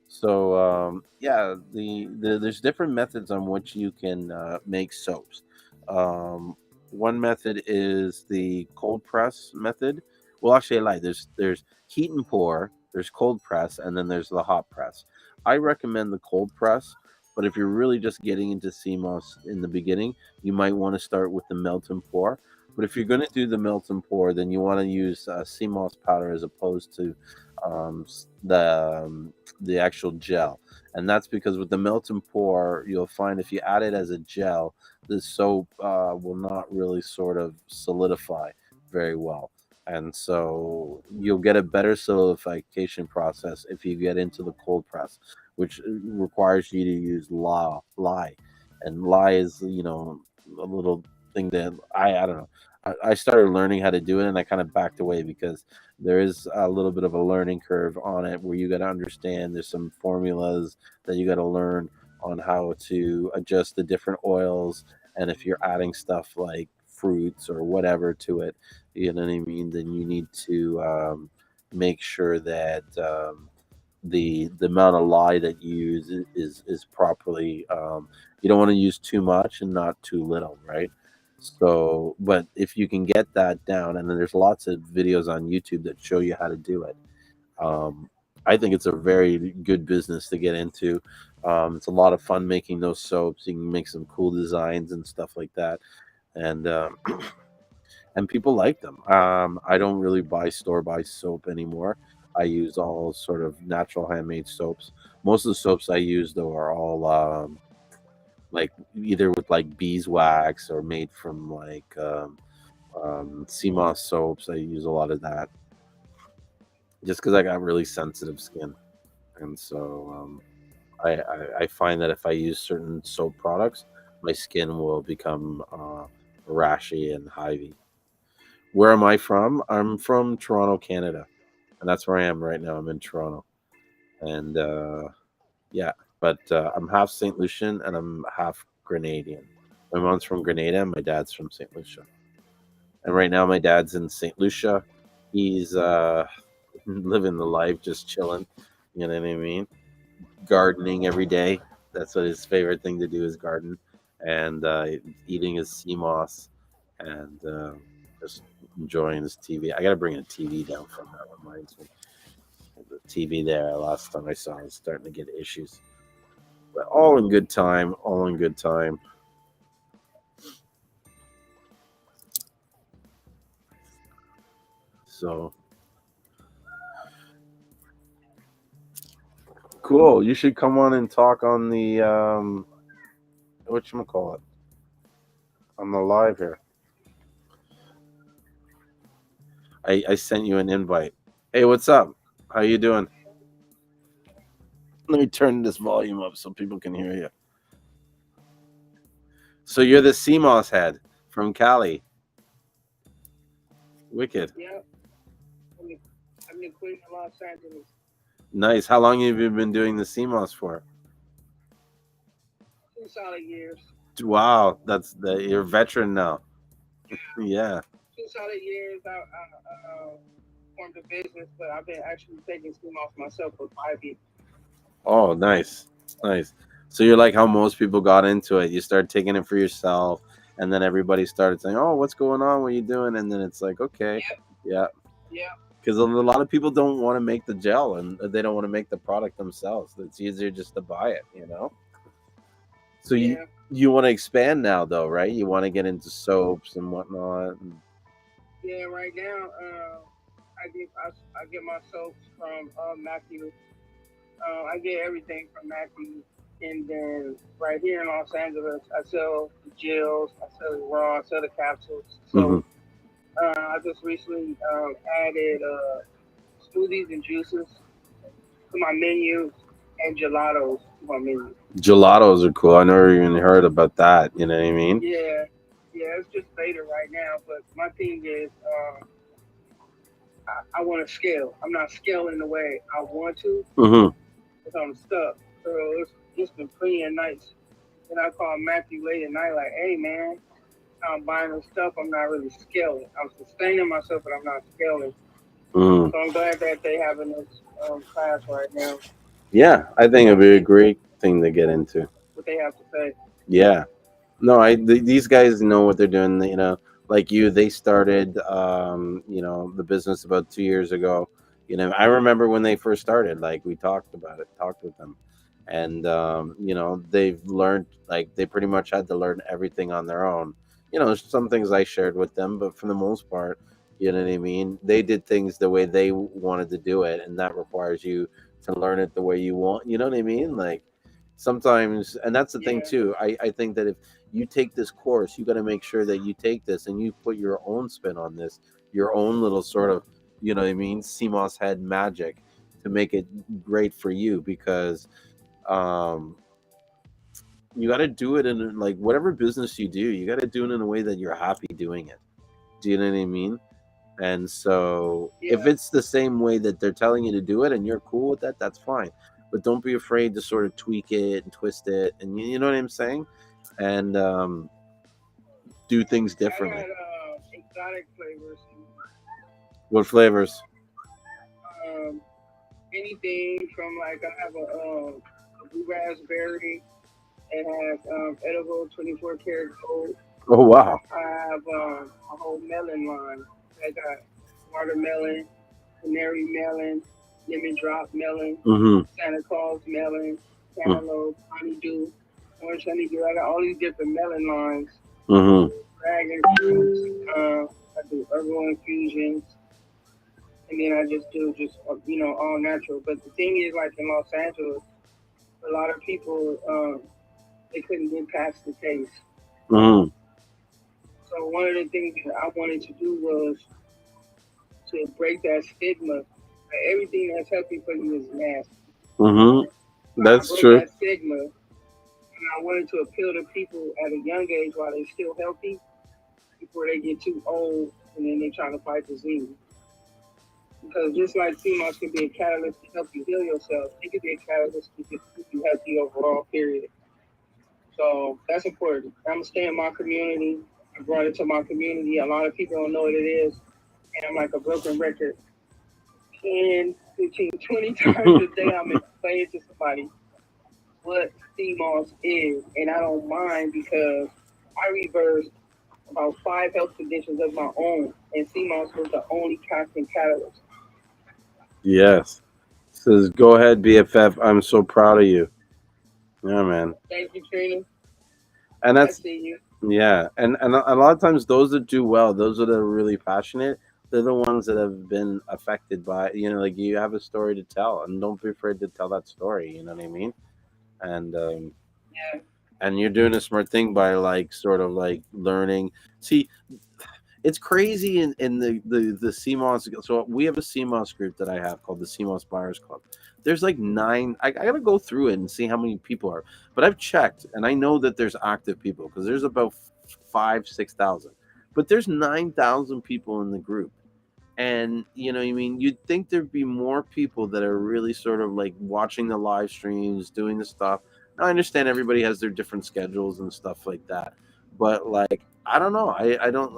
So yeah, there's different methods on which you can make soaps. One method is the cold press method. Well, actually, I lied. There's heat and pour, there's cold press, and then there's the hot press. I recommend the cold press, but if you're really just getting into Seamoss in the beginning, you might want to start with the melt and pour. But if you're going to do the melt and pour, then you want to use Seamoss powder as opposed to the actual gel. And that's because with the melt and pour, you'll find if you add it as a gel, the soap will not really sort of solidify very well. And so you'll get a better solidification process if you get into the cold press, which requires you to use lye. And lye is, a little thing that I don't know. I started learning how to do it, and I kind of backed away because there is a little bit of a learning curve on it where you got to understand there's some formulas that you got to learn on how to adjust the different oils. And if you're adding stuff like fruits or whatever to it, you know what I mean, then you need to make sure that the amount of lye that you use is properly. You don't want to use too much and not too little, right? So, but if you can get that down, and then there's lots of videos on YouTube that show you how to do it. I think it's a very good business to get into. It's a lot of fun making those soaps. You can make some cool designs and stuff like that, and and people like them. I don't really buy store-buy soap anymore. I use all sort of natural handmade soaps. Most of the soaps I use, though, are all like either with like beeswax or made from like Seamoss soaps. I use a lot of that just because I got really sensitive skin, and so I find that if I use certain soap products, my skin will become rashy and hivey. Where am I from? I'm from Toronto, Canada, and that's where I am right now. I'm in Toronto, and yeah, but I'm half St. Lucian and I'm half Grenadian. My mom's from Grenada and my dad's from St. Lucia. And right now my dad's in St. Lucia. He's living the life, just chilling. You know what I mean? Gardening every day. That's what his favorite thing to do is garden, and eating his sea moss, and just enjoying his TV. I gotta bring a TV down from that. Reminds me, the TV there last time I saw it was starting to get issues. But all in good time. All in good time. So cool. You should come on and talk on the whatchamacallit, on the live here. I sent you an invite. Hey, what's up? How you doing? Let me turn this volume up so people can hear you. So you're the Seamoss head from Cali. Wicked. Yeah. I'm in Queen of Los Angeles. Nice. How long have you been doing the Seamoss for? 2 solid years. Wow, you're a veteran now. Yeah. 2 solid years. I formed a business, but I've been actually taking Seamoss myself for 5 years. Oh, nice. Nice. So you're like how most people got into it. You start taking it for yourself, and then everybody started saying, "Oh, what's going on? What are you doing?" And then it's like, okay, yeah. Because a lot of people don't want to make the gel, and they don't want to make the product themselves. It's easier just to buy it, you know. So you want to expand now, though, right? You want to get into soaps and whatnot. Yeah, right now, I get my soaps from Matthew. I get everything from Matthew, and then right here in Los Angeles, I sell the gels, I sell the raw, I sell the capsules. So I just recently added smoothies and juices to my menu, and gelatos to my menu. Gelatos are cool. I never even heard about that. You know what I mean? Yeah, it's just beta right now. But my thing is, I want to scale. I'm not scaling the way I want to because I'm stuck. So it's just been plenty of nights. And I call Matthew late at night, like, "Hey man, I'm buying this stuff. I'm not really scaling. I'm sustaining myself, but I'm not scaling." So I'm glad that they having this class right now. Yeah, I think it'd be a great thing to get into. What they have to say. Yeah. No, these guys know what they're doing. You know, like you, they started, the business about 2 years ago. You know, I remember when they first started. Like we talked about it, talked with them, and they've learned. Like they pretty much had to learn everything on their own. You know, some things I shared with them, but for the most part, you know what I mean. They did things the way they wanted to do it, and that requires you to learn it the way you want. You know what I mean? Like sometimes, and that's the thing too. I think that if you take this course, you got to make sure that you take this and you put your own spin on this, your own little sort of, you know what I mean, Seamoss head magic to make it great for you, because you got to do it in like whatever business you do, you got to do it in a way that you're happy doing it. Do you know what I mean? And so if it's the same way that they're telling you to do it and you're cool with that, that's fine. But don't be afraid to sort of tweak it and twist it, and you know what I'm saying? And do things differently. I got exotic flavors. What flavors? Anything from like I have a blue raspberry. It has edible 24 karat gold. Oh wow! I have a whole melon line. I got watermelon, canary melon, lemon drop melon, Santa Claus melon, cantaloupe, honeydew, orange honeydew. I got all these different melon lines. Dragon fruits. I do herbal infusions, and then I just do all natural. But the thing is, like in Los Angeles, a lot of people they couldn't get past the taste. So one of the things that I wanted to do was to break that stigma. That everything that's healthy for you is nasty. That's true. That stigma, and I wanted to appeal to people at a young age while they're still healthy, before they get too old and then they're trying to fight disease. Because just like Seamoss can be a catalyst to help you heal yourself, it can be a catalyst to keep you healthy overall. Period. So that's important. I'm gonna stay in my community. I brought it to my community. A lot of people don't know what it is, and I'm like a broken record. 10, 15, 20 times a day, I'm explaining to somebody what Seamoss is, and I don't mind because I reversed about 5 health conditions of my own, and Seamoss was the only constant catalyst. Yes. Says, go ahead, BFF. I'm so proud of you. Yeah, man. Thank you, Trina. And I that's see you. yeah, and a lot of times those that do well, those that are really passionate, they're the ones that have been affected by, like you have a story to tell, and don't be afraid to tell that story. You know what I mean? And Yeah. and you're doing a smart thing by like sort of like learning. See, it's crazy in the CMOS. So we have a CMOS group that I have called the CMOS Buyers Club. There's like 9. I gotta go through it and see how many people are. But I've checked, and I know that there's active people because there's about 5,000-6,000. But there's 9,000 people in the group. And I mean, you'd think there'd be more people that are really sort of like watching the live streams, doing the stuff. Now, I understand everybody has their different schedules and stuff like that, but like I don't know. I don't.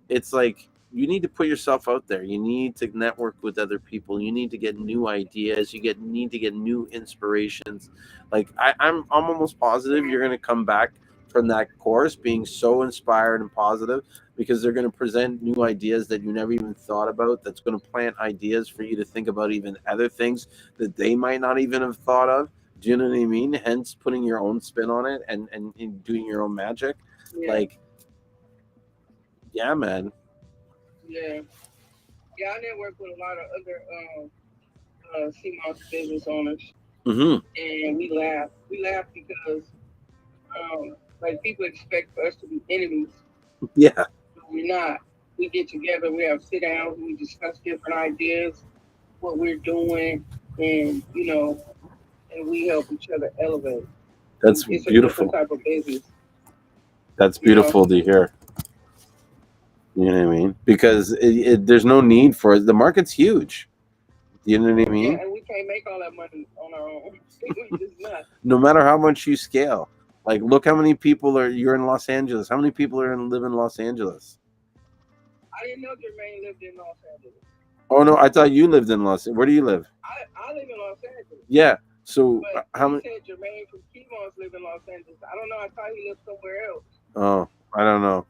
It's like you need to put yourself out there. You need to network with other people. You need to get new ideas. Need to get new inspirations. Like I'm almost positive you're going to come back from that course being so inspired and positive because they're going to present new ideas that you never even thought about. That's going to plant ideas for you to think about even other things that they might not even have thought of. Do you know what I mean? Hence putting your own spin on it and doing your own magic. Yeah. Like, yeah, man. Yeah. Yeah, I network with a lot of other CMOS business owners. Mm-hmm. And we laugh. We laugh because like people expect for us to be enemies. Yeah. But we're not. We get together, we have sit downs, we discuss different ideas, what we're doing, and and we help each other elevate. That's it's beautiful. A different type of business. That's beautiful to hear. You know what I mean? Because there's no need for it. The market's huge. You know what I mean? Yeah, and we can't make all that money on our own. We just not. No matter how much you scale. Like, look how many people you're in Los Angeles. How many people live in Los Angeles? I didn't know Jermaine lived in Los Angeles. Oh, no, I thought you lived in Los Angeles. Where do you live? I live in Los Angeles. Yeah. So but how many? Said Jermaine from Seamoss lived in Los Angeles. I don't know. I thought he lived somewhere else. Oh, I don't know.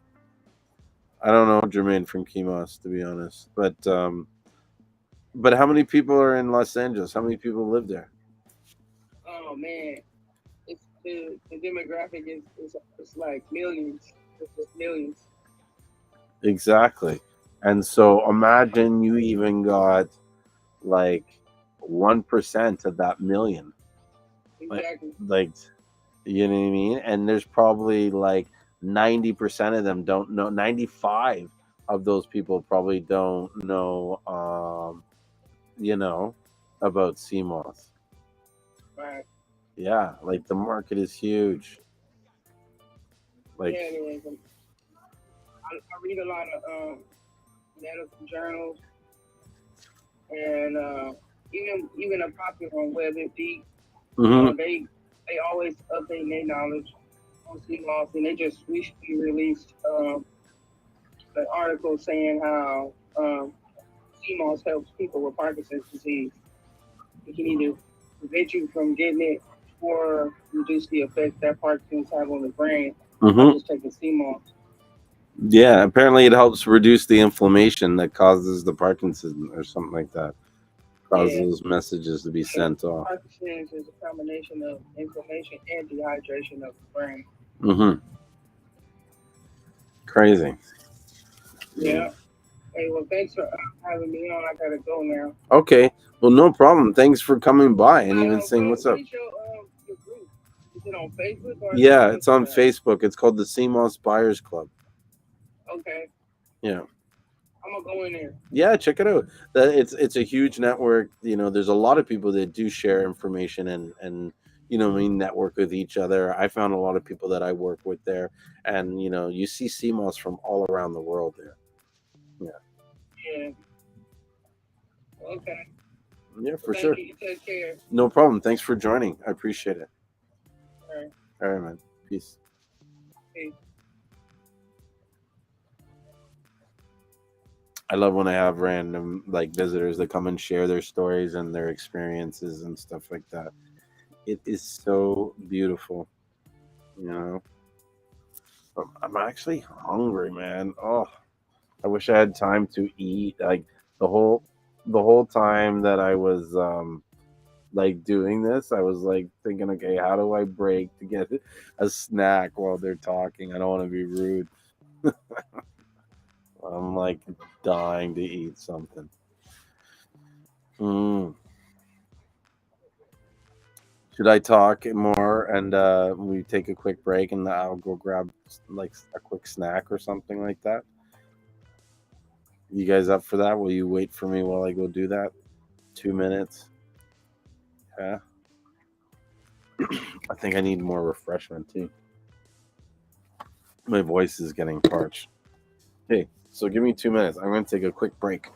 I don't know Jermaine from Seamoss, to be honest. But how many people are in Los Angeles? How many people live there? Oh man, it's the demographic is like millions. It's just millions. Exactly. And so imagine you even got like 1% of that million. Exactly. Like, you know what I mean? And there's probably like 90% of them don't know. 95 of those people probably don't know, about CMOS. Right. Yeah, like the market is huge. Like, yeah, it is. I read a lot of medical journals, and even a popular on WebMD. mm-hmm. They always update their knowledge on CMOS, and they just recently released an article saying how CMOS helps people with Parkinson's disease. It can either prevent you from getting it or reduce the effects that Parkinson's have on the brain by just taking CMOS. Yeah, apparently it helps reduce the inflammation that causes the Parkinson or something like that. Causes messages to be sent off. Parkinson's is a combination of inflammation and dehydration of the brain. Mm-hmm. Crazy. Yeah. Hey, well, thanks for having me on. I gotta go now. Okay. Well, no problem. Thanks for coming by and even saying what's up. Your group? Is it on Facebook? Or yeah, it's on Facebook. It's called the CMOS Buyers Club. Okay. Yeah. I'm gonna go in there. Yeah, check it out. It's a huge network. There's a lot of people that do share information and network with each other. I found a lot of people that I work with there, and you see CMOS from all around the world there. Yeah. Okay. Yeah, for sure. You. Take care. No problem. Thanks for joining. I appreciate it. All right. All right, man. Peace. Peace. I love when I have random like visitors that come and share their stories and their experiences and stuff like that. It is so beautiful, you know. I'm actually hungry, man. Oh, I wish I had time to eat. Like the whole the whole time that I was like doing this, I was like thinking, okay, how do I break to get a snack while they're talking? I don't want to be rude. I'm like dying to eat something. Mm. Should I talk more and we take a quick break and I'll go grab like a quick snack or something like that? You guys up for that? Will you wait for me while I go do that? 2 minutes. Yeah. I think I need more refreshment too. My voice is getting parched. Okay, so give me 2 minutes. I'm going to take a quick break.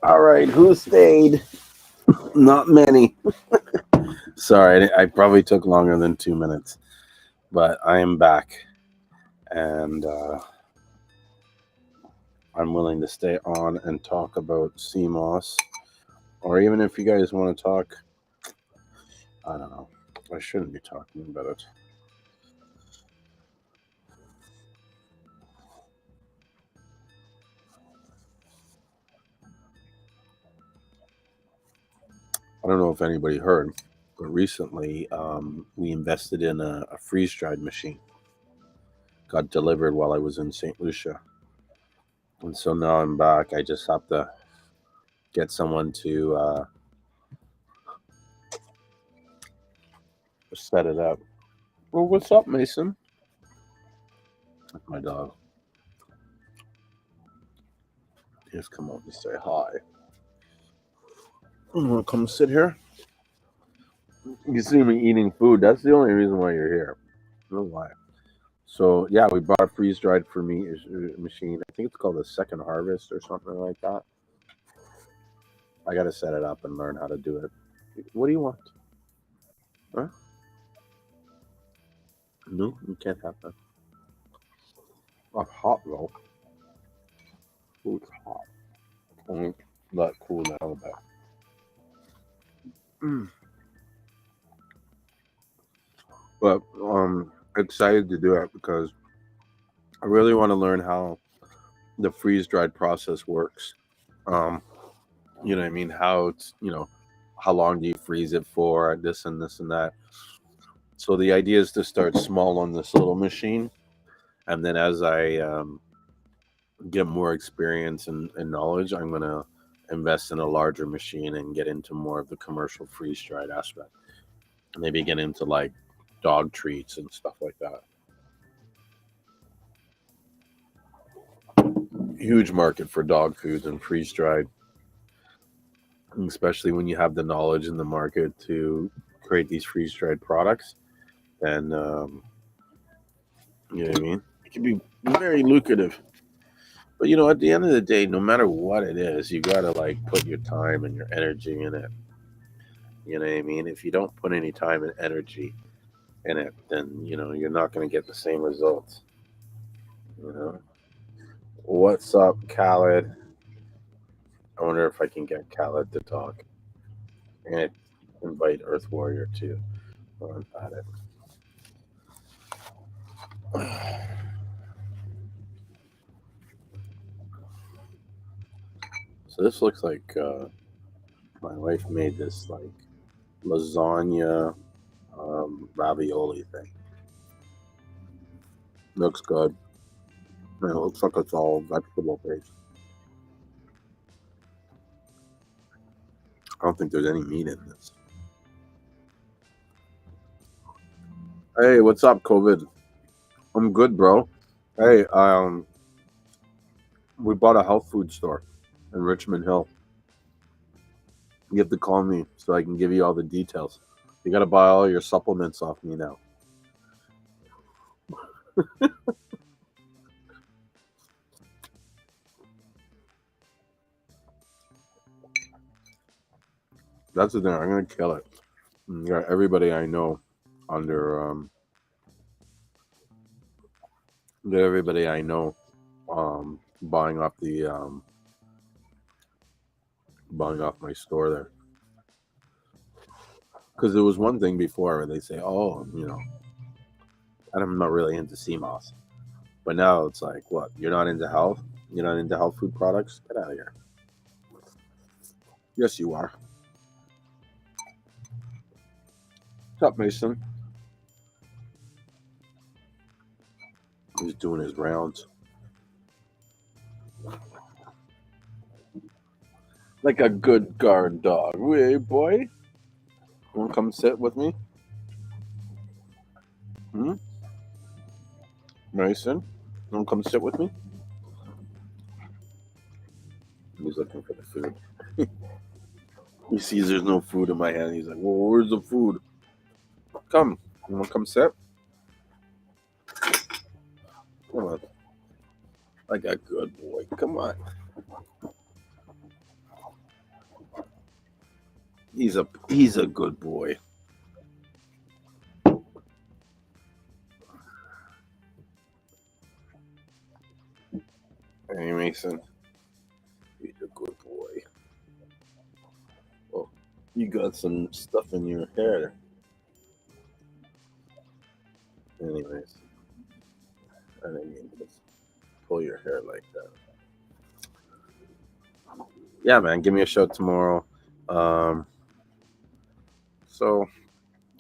All right, who stayed? Not many. Sorry, I probably took longer than 2 minutes, but I am back, and I'm willing to stay on and talk about Seamoss, or even if you guys want to talk, I don't know. I shouldn't be talking about it. I don't know if anybody heard, but recently we invested in a freeze-dried machine. Got delivered while I was in St. Lucia. And so now I'm back. I just have to get someone to set it up. Well, what's up, Mason? That's my dog. Just come out and say hi. You want to come sit here? You see me eating food. That's the only reason why you're here. I don't know why. So, yeah, we bought a freeze-dried for me machine. I think it's called a Second Harvest or something like that. I got to set it up and learn how to do it. What do you want? Huh? No, you can't have that. Oh, hot though. Food's hot. Let cool down a bit. But excited to do it because I really want to learn how the freeze-dried process works. You know what I mean? How it's, how long do you freeze it for? This and this and that. So the idea is to start small on this little machine, and then as I get more experience and knowledge, I'm going to invest in a larger machine and get into more of the commercial freeze-dried aspect. Maybe get into like dog treats and stuff like that. Huge market for dog foods and freeze-dried, especially when you have the knowledge in the market to create these freeze-dried products. And you know what I mean? It can be very lucrative. But at the end of the day, no matter what it is, you gotta like put your time and your energy in it. You know what I mean? If you don't put any time and energy in it, then you're not gonna get the same results. What's up, Khaled? I wonder if I can get Khaled to talk. I'm gonna invite Earth Warrior too. On at it. So this looks like my wife made this like lasagna ravioli thing. Looks good. And it looks like it's all vegetable based. I don't think there's any meat in this. Hey, what's up, COVID? I'm good, bro. Hey, we bought a health food store in Richmond Hill. You have to call me so I can give you all the details. You got to buy all your supplements off me now. That's the thing. I'm going to kill it. Yeah, everybody I know under get everybody I know buying off my store there. Because there was one thing before where they say, oh, I'm not really into Seamoss. But now it's like, what? You're not into health? You're not into health food products? Get out of here. Yes, you are. What's up, Mason? He's doing his rounds. Like a good guard dog. Hey, boy. Want to come sit with me? Mason? Want to come sit with me? He's looking for the food. He sees there's no food in my hand. He's like, well, where's the food? Come. You want to come sit? Come on. Like a good boy. Come on. He's a good boy. Hey, Mason. He's a good boy. Oh, you got some stuff in your hair. Anyways, I didn't mean to pull your hair like that. Yeah, man, give me a shout tomorrow. So,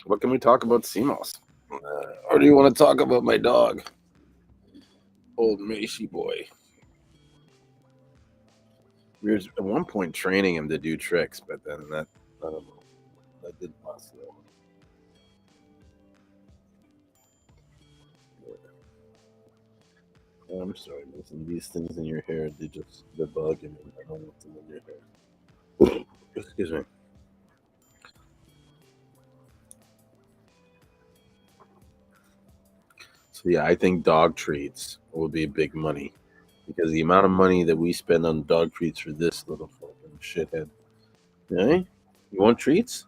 what can we talk about Seamoss? Or do you want to talk about my dog? Old Macy boy. We were at one point training him to do tricks, but then that, I don't know, that didn't last long. I'm sorry, listen, these things in your hair, they're bugging me. I don't want them in your hair. Excuse me. So yeah, I think dog treats will be big money because the amount of money that we spend on dog treats for this little fucking shithead. Hey, you want treats?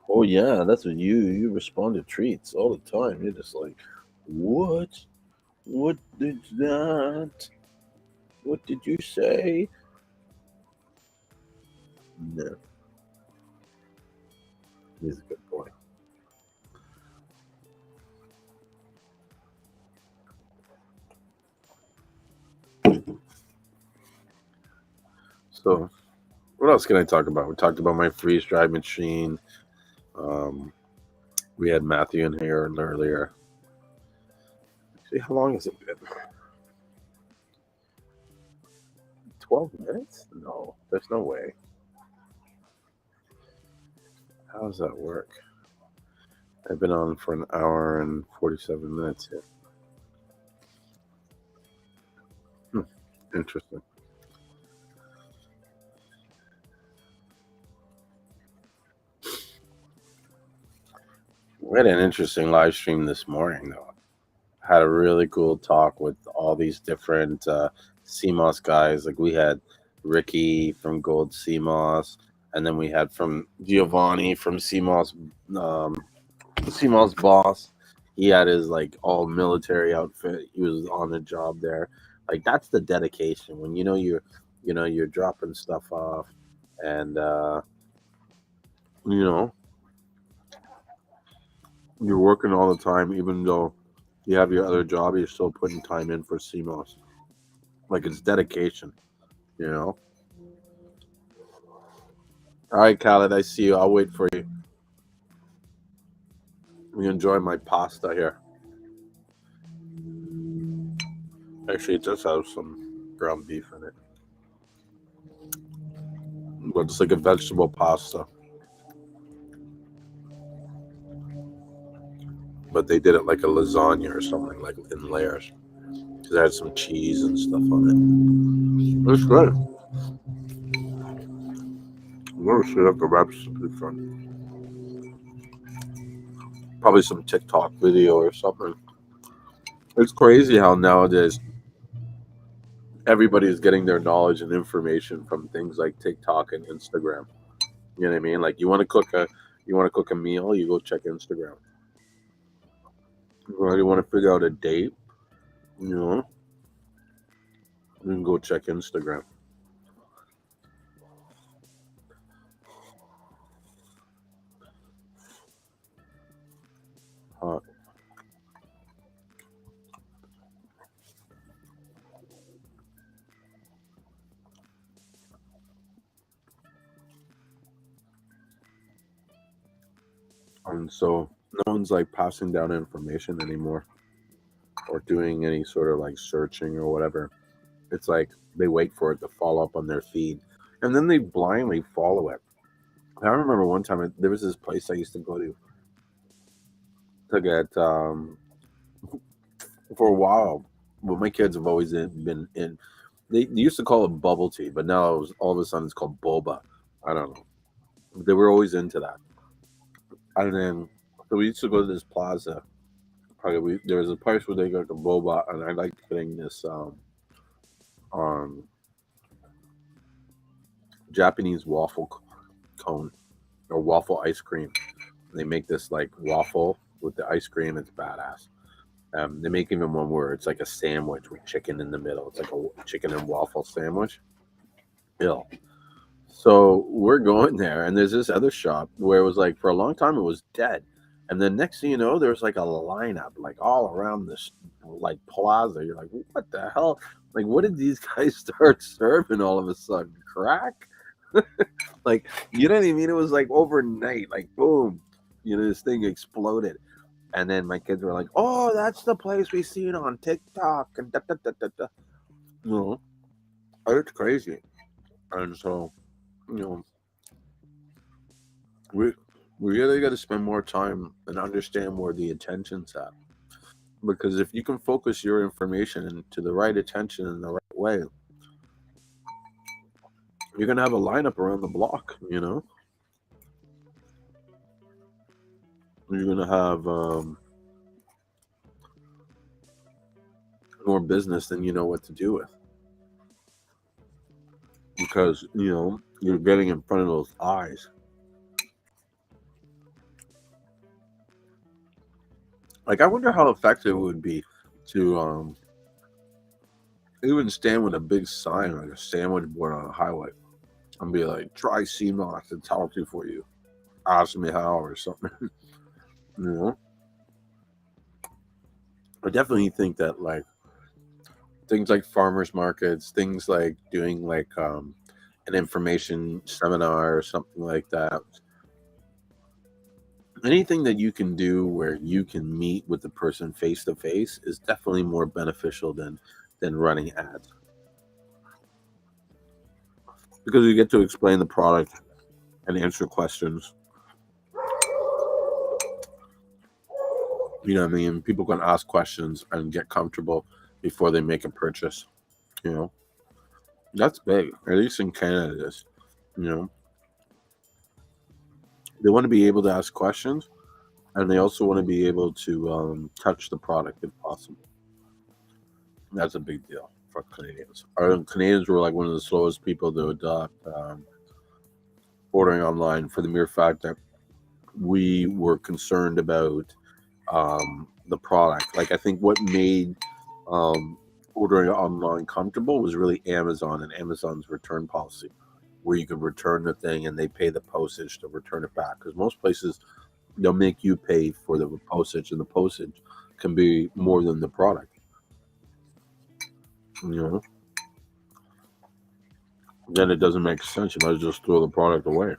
Oh yeah, that's what you respond to treats all the time. You're just like, what? What did that? What did you say? No. He's a good boy. So, what else can I talk about? We talked about my freeze dry machine. We had Matthew in here earlier. See, how long has it been? 12 minutes? No, there's no way. How does that work? I've been on for an hour and 47 minutes here. Interesting. We had an interesting live stream this morning, though. Had a really cool talk with all these different Seamoss guys. Like we had Ricky from Gold Seamoss, and then we had from Giovanni from Seamoss, Seamoss Boss. He had his like all military outfit. He was on the job there. Like that's the dedication when you're dropping stuff off, and you're working all the time, even though you have your other job, you're still putting time in for Seamoss. Like it's dedication, All right, Khaled, I see you. I'll wait for you. We enjoy my pasta here. Actually, it does have some ground beef in it. But it's like a vegetable pasta. But they did it like a lasagna or something, like in layers. Because it had some cheese and stuff on it. It's good. I'm going to shoot up the recipe fun. Probably some TikTok video or something. It's crazy how nowadays everybody is getting their knowledge and information from things like TikTok and Instagram. You know what I mean? Like you want to cook a meal, you go check Instagram. Or you want to figure out a date, you can go check Instagram. And so no one's like passing down information anymore or doing any sort of like searching or whatever. It's like they wait for it to fall up on their feed and then they blindly follow it. I remember one time there was this place I used to go to get for a while. Well, my kids have always been in. They used to call it bubble tea, but now all of a sudden it's called boba. I don't know. They were always into that. And then so we used to go to this plaza. There was a place where they got the boba, and I liked getting this Japanese waffle cone. or waffle ice cream. They make this like waffle with the ice cream. It's badass. They make even one where it's like a sandwich with chicken in the middle. It's like a chicken and waffle sandwich. Ill. So we're going there, and there's this other shop where it was like for a long time it was dead, and then next thing you know, there's like a lineup like all around this like plaza. You're like, what the hell? Like, what did these guys start serving all of a sudden? Crack? Like, you know what I mean? It was like overnight, like boom, this thing exploded. And then my kids were like, "Oh, that's the place we seen on TikTok." And da, da, da, da, da. It's crazy. And so, we really got to spend more time and understand where the attention's at. Because if you can focus your information into the right attention in the right way, you're gonna have a lineup around the block. You're gonna have more business than you know what to do with, because you're getting in front of those eyes. Like, I wonder how effective it would be to even stand with a big sign, like a sandwich board on a highway, and be like, "Try Seamoss, it's healthy for you. Ask me how," or something. I definitely think that like things like farmers markets, things like doing like an information seminar or something like that. Anything that you can do where you can meet with the person face to face is definitely more beneficial than running ads, because you get to explain the product and answer questions. You know what I mean? People can ask questions and get comfortable before they make a purchase. That's big. At least in Canada, it is. They want to be able to ask questions, and they also want to be able to touch the product if possible. That's a big deal for Canadians. Canadians were like one of the slowest people to adopt ordering online, for the mere fact that we were concerned about the product. Like, I think what made ordering online comfortable was really Amazon and Amazon's return policy, where you could return the thing and they pay the postage to return it back. Because most places, they'll make you pay for the postage, and the postage can be more than the product. Then it doesn't make sense. You might as well just throw the product away,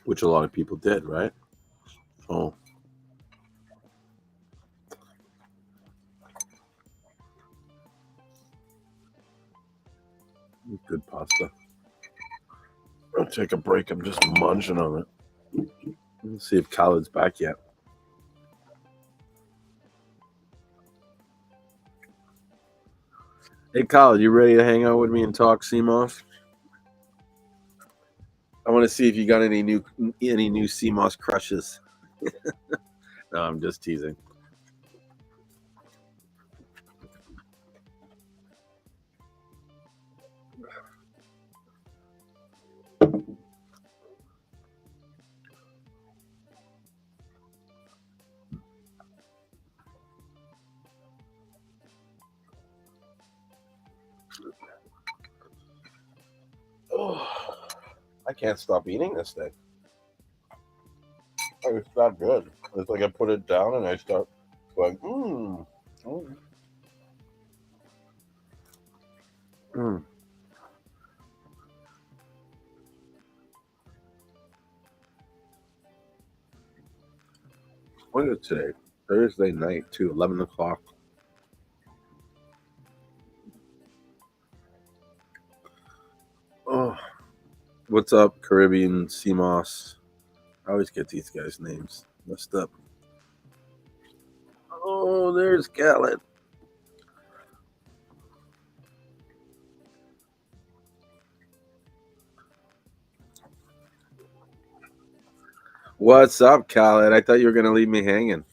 which a lot of people did, right? So good pasta. I'll take a break. I'm just munching on it. Let's see if Khaled's back yet. Hey, Khaled, you ready to hang out with me and talk Seamoss? I want to see if you got any new Seamoss crushes. No, I'm just teasing. Oh, I can't stop eating this thing. Oh, it's not good. It's like I put it down and I start going, What is it today? Thursday night, too, 11 o'clock. Oh, what's up, Caribbean Seamoss? I always get these guys' names messed up. Oh, there's Khaled. What's up, Khaled? I thought you were going to leave me hanging.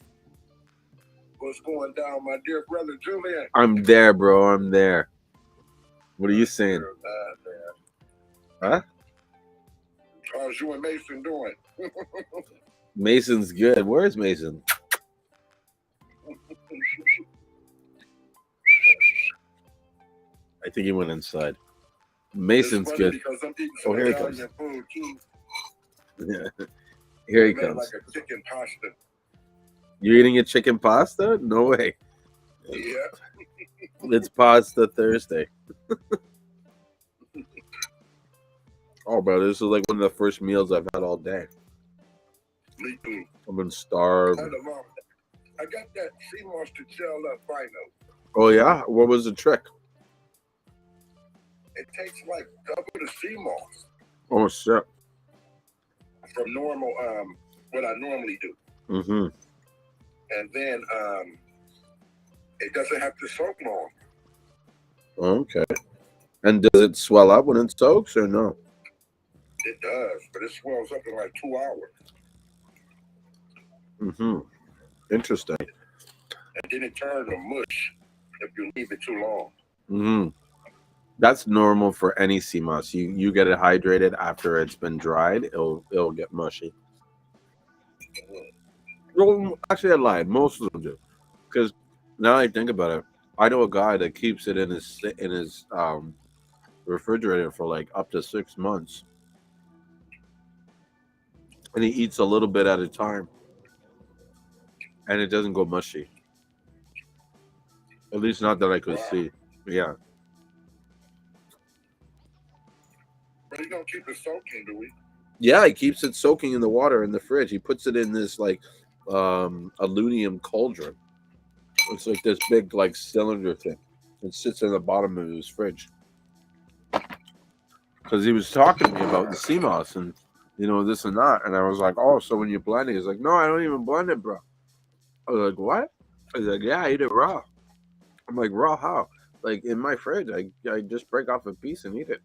What's going down, my dear brother Julien? I'm there, bro. I'm there. What are you saying? Huh? I'm how's you and Mason doing? Mason's good. Where's Mason? I think he went inside. Mason's good. Oh, here he comes. Yeah. Here he comes. Like a chicken pasta. You're eating a chicken pasta? No way. Yeah. It's Pasta Thursday. Oh, bro, this is like one of the first meals I've had all day. Me too. I've been starved. I got that Seamoss to gel up final. Oh, yeah? What was the trick? It takes like double the Seamoss. Oh, shit. From normal, what I normally do. Mm-hmm. And then it doesn't have to soak long. Okay. And does it swell up when it soaks or no? It does, but it swells up in like 2 hours. Mm-hmm. Interesting. And then it turns to mush if you leave it too long. Mm-hmm. That's normal for any sea moss. You get it hydrated after it's been dried, it'll get mushy. Well, actually, I lied. Most of them do, because now I think about it, I know a guy that keeps it in his refrigerator for like up to 6 months, and he eats a little bit at a time, and it doesn't go mushy. At least not that I could see. Yeah. But you don't keep it soaking, do we? Yeah, he keeps it soaking in the water in the fridge. He puts it in this like aluminum cauldron. It's like this big like cylinder thing. It sits in the bottom of his fridge. Because he was talking to me about the sea moss and this and that, and I was like, oh, so when you blend it, he's like, no, I don't even blend it, bro. I was like, what? He's like, yeah, I eat it raw. I'm like, raw how? Like in my fridge, I just break off a piece and eat it.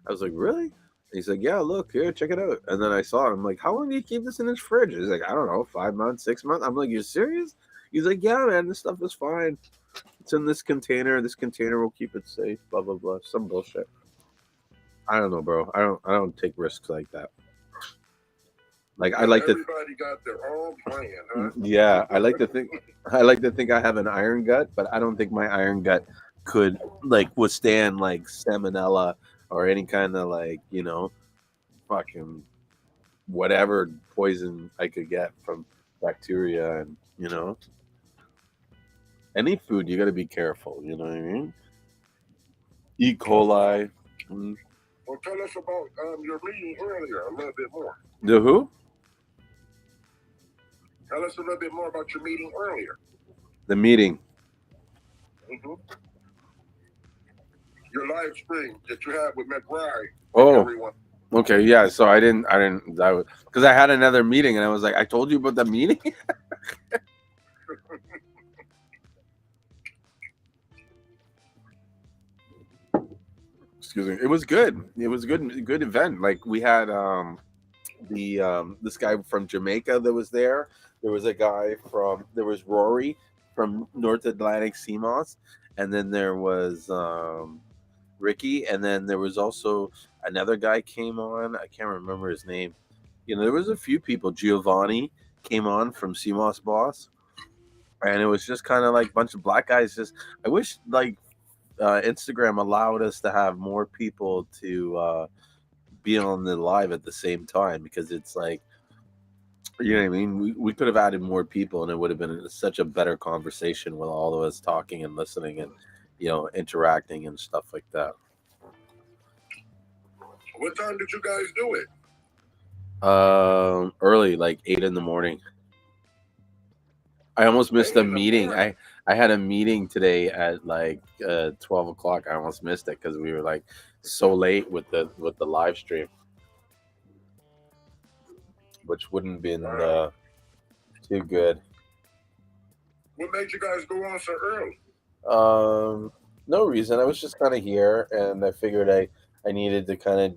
I was like, really? He's like, yeah, look here, check it out. And then I saw it. I'm like, how long do you keep this in his fridge? He's like, I don't know, 5 months, 6 months. I'm like, you serious? He's like, yeah, man, this stuff is fine. It's in this container. This container will keep it safe. Blah blah blah. Some bullshit. I don't know, bro. I don't take risks like that. Like I like everybody got their own plan, huh? Yeah, I like to think I have an iron gut, but I don't think my iron gut could like withstand like salmonella or any kind of like fucking whatever poison I could get from bacteria and any food you got to be careful. You know what I mean? E. coli. Well, tell us about your meeting earlier a little bit more. The who? Tell us a little bit more about your meeting earlier. The meeting. Mm-hmm. Your live stream that you had with McBride. Oh, everyone. Okay, yeah. So I didn't, because I had another meeting and I was like, I told you about the meeting. Excuse me. It was good. It was good event. Like we had this guy from Jamaica that was there. There was a guy there was Rory from North Atlantic Seamoss, and then there was Ricky, and then there was also another guy came on. I can't remember his name. There was a few people. Giovanni came on from Seamoss Boss, and it was just kind of like a bunch of black guys. I wish like Instagram allowed us to have more people to be on the live at the same time, because it's like, you know what I mean? We could have added more people and it would have been such a better conversation with all of us talking and listening and, interacting and stuff like that. What time did you guys do it? Early, like 8 in the morning. I almost missed a meeting. I had a meeting today at like 12 o'clock. I almost missed it because we were like so late with the live stream, which wouldn't have been too good. What made you guys go on so early? No reason. I was just kind of here, and I figured I needed to kind of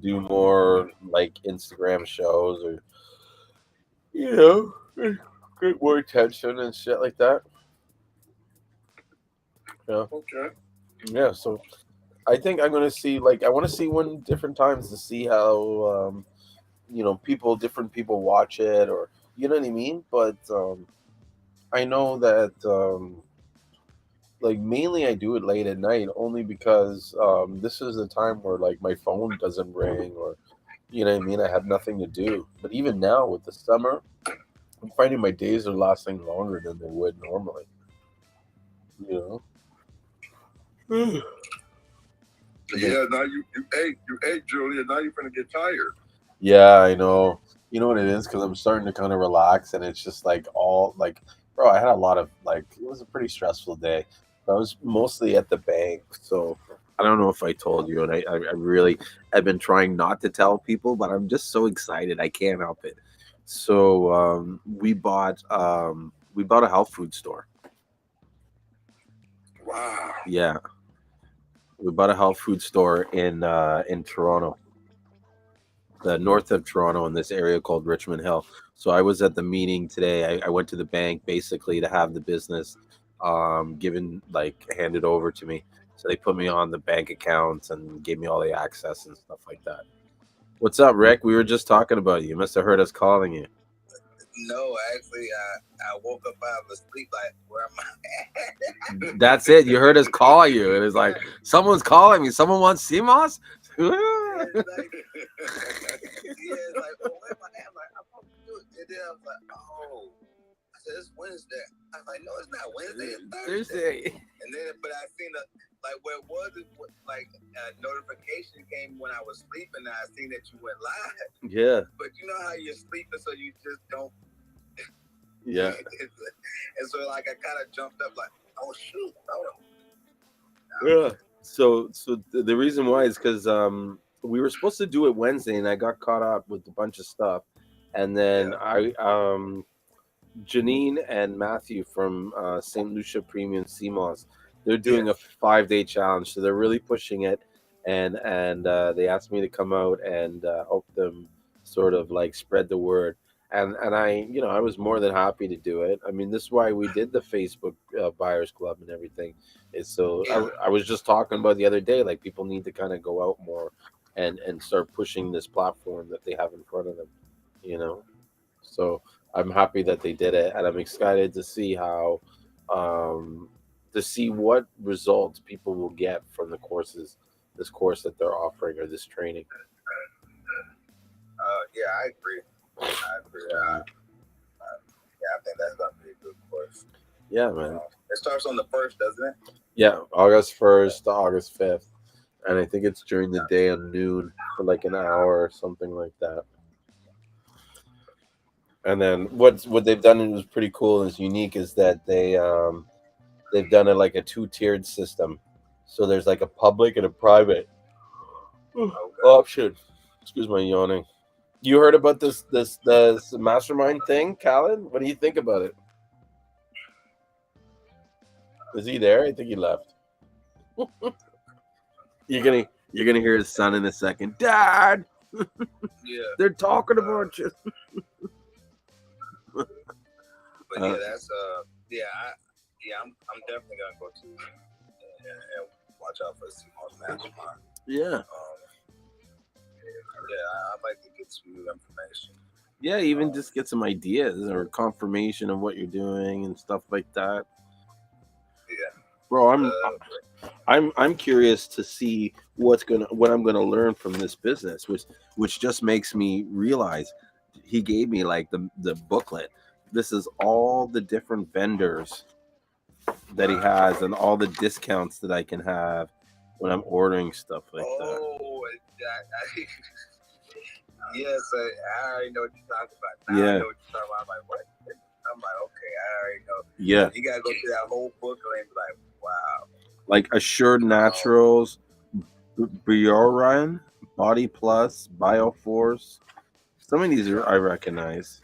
do more like Instagram shows or get more attention and shit like that. Yeah. Okay. Yeah. So I think I'm gonna see I want to see one different times to see how different people watch it, or you know what I mean. But I know that mainly I do it late at night only because this is the time where my phone doesn't ring, or you know what I mean. I have nothing to do. But even now with the summer, I'm finding my days are lasting longer than they would normally. You know. Yeah, now you ate, Julia. Now you're gonna get tired. Yeah, I know. You know what it is? Because I'm starting to kind of relax, and it's just bro, I had a lot of it was a pretty stressful day. I was mostly at the bank, so I don't know if I told you, and I really I've been trying not to tell people, but I'm just so excited, I can't help it. So we bought a health food store. Wow. Yeah, we bought a health food store in Toronto, the north of Toronto, in this area called Richmond Hill. So I was at the meeting today. I went to the bank basically to have the business given handed over to me. So they put me on the bank accounts and gave me all the access and stuff like that. What's up, Rick? We were just talking about you. You must have heard us calling you. No, actually, I woke up out of sleep like, where am I? That's it. You heard us call you. It was like, someone's calling me. Someone wants Seamoss? Yeah, it's like, oh, where am I? I'm like, I'm supposed to do it. And then I was like, oh, I said, it's Wednesday. I was like, no, it's not Wednesday, it's Thursday. And then, but I seen where it was, a notification came when I was sleeping, and I seen that you went live. Yeah. But you know how you're sleeping, so you just don't. Yeah. And so I kind of jumped up like, oh shoot, yeah. So the reason why is because we were supposed to do it Wednesday, and I got caught up with a bunch of stuff, and then Janine and Matthew from St.Lucian Premium Seamoss, they're doing a 5-day challenge, so they're really pushing it, and they asked me to come out and help them sort of spread the word. And I was more than happy to do it. I mean, this is why we did the Facebook Buyers Club and everything. I was just talking about the other day, people need to kind of go out more and start pushing this platform that they have in front of them, So I'm happy that they did it, and I'm excited to see how, what results people will get from this course that they're offering, or this training. Yeah, I agree. I think that's gonna be a good course. Yeah, man. It starts on the 1st, doesn't it? Yeah, August 1st to August 5th, and I think it's during the day at noon for an hour or something like that. And then what they've done, and was pretty cool and is unique, is that they've done it like a 2-tiered system. So there's a public and a private option. Excuse my yawning. You heard about this mastermind thing, Callan? What do you think about it? Is he there? I think he left. You're gonna hear his son in a second. Dad. Yeah. They're talking about you. But yeah, that's I'm definitely gonna go to and watch out for Seamoss Mastermind. Yeah. I'd like to get some new information. Yeah, even just get some ideas or confirmation of what you're doing and stuff like that. Yeah. Bro, I'm curious to see what I'm gonna learn from this business, which just makes me realize he gave me the booklet. This is all the different vendors that he has and all the discounts that I can have when I'm ordering stuff like that. Yes, I already know what you're talking about. Now I know what you're talking about. I'm like, what? I'm like, okay, I already know. Yeah. You gotta go through that whole book and be like, wow. Assured Naturals, Bioran, Body Plus, Bioforce. Some of these I recognize.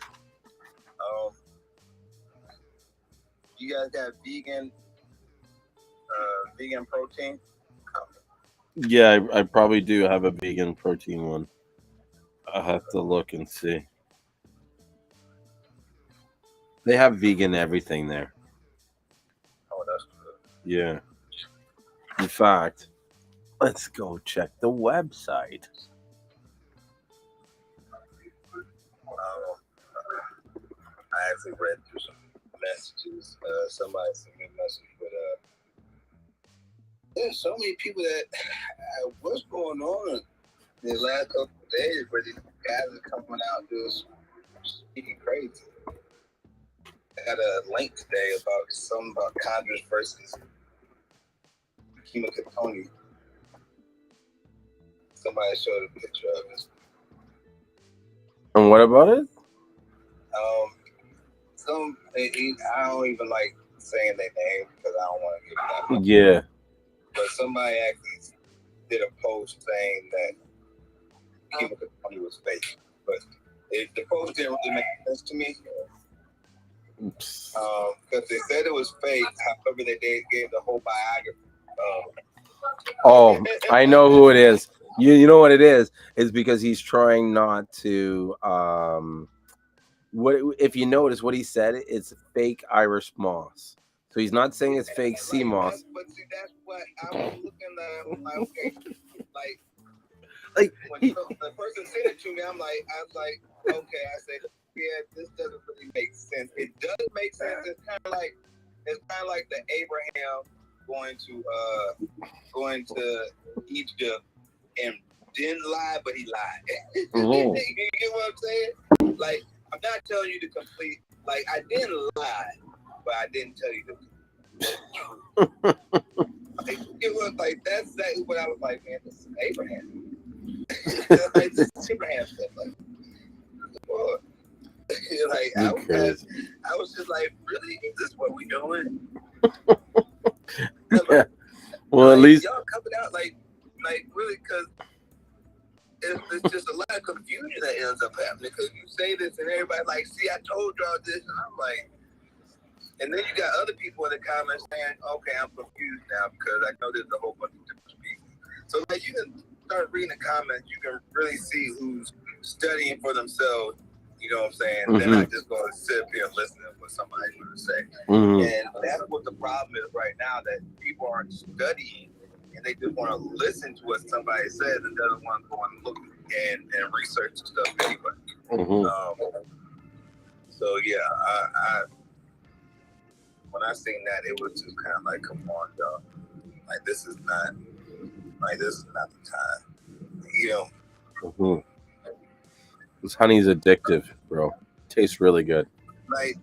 You guys got vegan protein? Yeah, I probably do have a vegan protein one. I'll have to look and see. They have vegan everything there. Oh, that's good. Yeah. In fact, Let's go check the website. I actually read through some messages. Somebody sent me a message, but there's so many people that what's going on in the last couple of days where these guys are coming out just speaking crazy. I got a link today about Congress versus Kimikatoni. Somebody showed a picture of it. And what about it? I don't even like saying their name because I don't want to give that much. Yeah. But somebody actually did a post saying that Kimikatoni was fake. But the post didn't really make sense to me. Because they said it was fake. However, they gave the whole biography. Oh, I know who it is. You know what it is? It's because he's trying not to. What if you notice what he said? It's fake Irish moss. So he's not saying it's fake sea moss. But see, that's what I was looking at. I'm like, okay, like when the person said it to me, I was like, okay. I said, yeah, this doesn't really make sense. It does make sense. It's kind of like the Abraham going to Egypt and didn't lie, but he lied. You get what I'm saying? Like, I'm not telling you to complete. Like, I didn't lie, but I didn't tell you the truth. Like, that's exactly what I was like, man. This is Abraham. Like, this is Abraham stuff. Like, what? Like, I was just like, really? Is this what we doing? Yeah. Well, like, at least y'all coming out like really, because it's just a lot of confusion that ends up happening. Because you say this and everybody like, see, I told y'all this, and I'm like, and then you got other people in the comments saying, okay, I'm confused now because I know there's a whole bunch of different people. So like, you can start reading the comments, you can really see who's studying for themselves. You know what I'm saying? Mm-hmm. They're not just going to sit up here and listen to what somebody's going to say. Mm-hmm. And that's what the problem is right now, that people aren't studying and they just want to listen to what somebody says and doesn't want to go and look and research stuff anyway. Mm-hmm. So yeah, I when I seen that, it was just kind of like, come on, y'all. Like, this is not the time. You know. Mm-hmm. This honey's addictive, bro. Tastes really good. Like,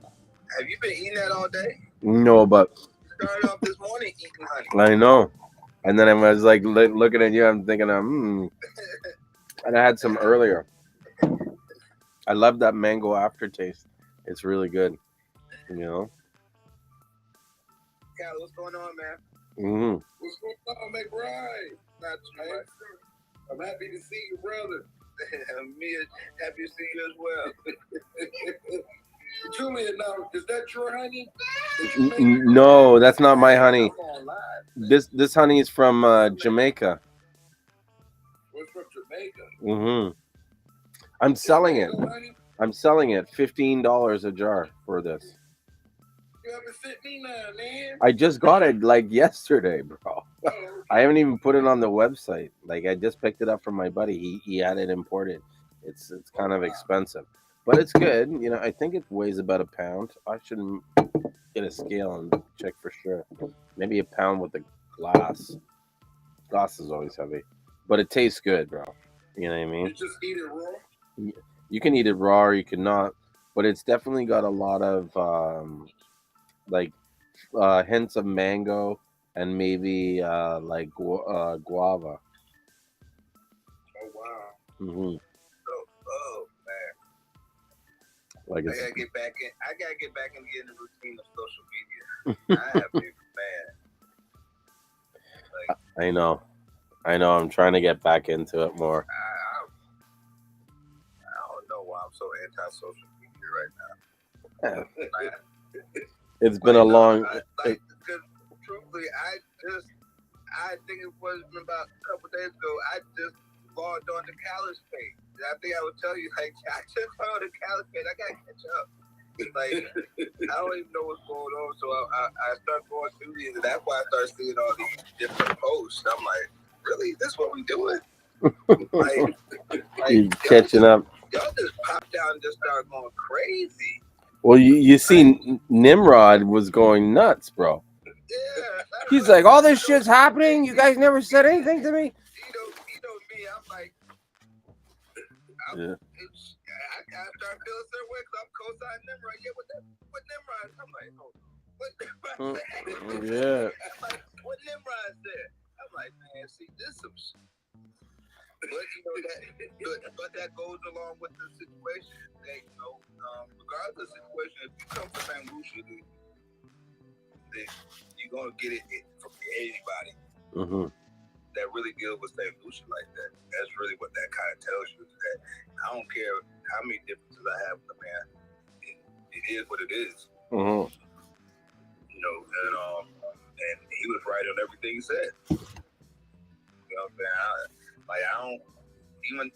have you been eating that all day? No, but Started off this morning eating honey. I know. And then I was like looking at you, I'm thinking, And I had some earlier. I love that mango aftertaste. It's really good. You know? Cal, what's going on, man? Mm-hmm. What's going on, McBride? Not too much. I'm happy to see you, brother. Me, happy to see you as well. Julien, now, is that your honey? No, that's not my honey. This honey is from Jamaica. What's from Jamaica? Mm-hmm. I'm selling it. I'm selling it $15 a jar for this. You haven't sent me none, man. I just got it like yesterday, bro. Oh, okay. I haven't even put it on the website. Like, I just picked it up from my buddy. He had it imported. It's kind of expensive, but it's good. You know, I think it weighs about a pound. I should get a scale and check for sure. Maybe a pound with the glass. Glass is always heavy, but it tastes good, bro. You know what I mean? You just eat it raw? You can eat it raw or you can not, but it's definitely got a lot of hints of mango and maybe guava. Oh wow. Mm-hmm. Oh man. Like, I gotta get back in getting the routine of social media. I have been mad. Like, I know. I'm trying to get back into it more. I don't know why I'm so anti-social media right now. It's been a long. Because truthfully, I think it was about a couple days ago. I just logged on the college page. I think I would tell you, like, I just found the college page. I gotta catch up. Like, I don't even know what's going on. So I start going through these, and that's why I start seeing all these different posts. I'm like, really? This what we doing? like you catching up. Y'all just popped out and just started going crazy. Well, you see, Nimrod was going nuts, bro. Yeah. He's like, all this shit's happening. You guys never said anything to me. You know me. I'm like, I start feeling certain way because I'm co-signing Nimrod. Yeah, what Nimrod? I'm like, oh, what Nimrod said? Yeah. Like, what Nimrod said? I'm like, man, see, this some shit. But you know but that goes along with the situation. That, you know, regardless of the situation, if you come from St. Lucian, then you're gonna get it from anybody that really deals with St. Lucian like that. That's really what that kind of tells you. Is that I don't care how many differences I have with the man. It is what it is. You know, and he was right on everything he said. You know what I'm saying? I don't,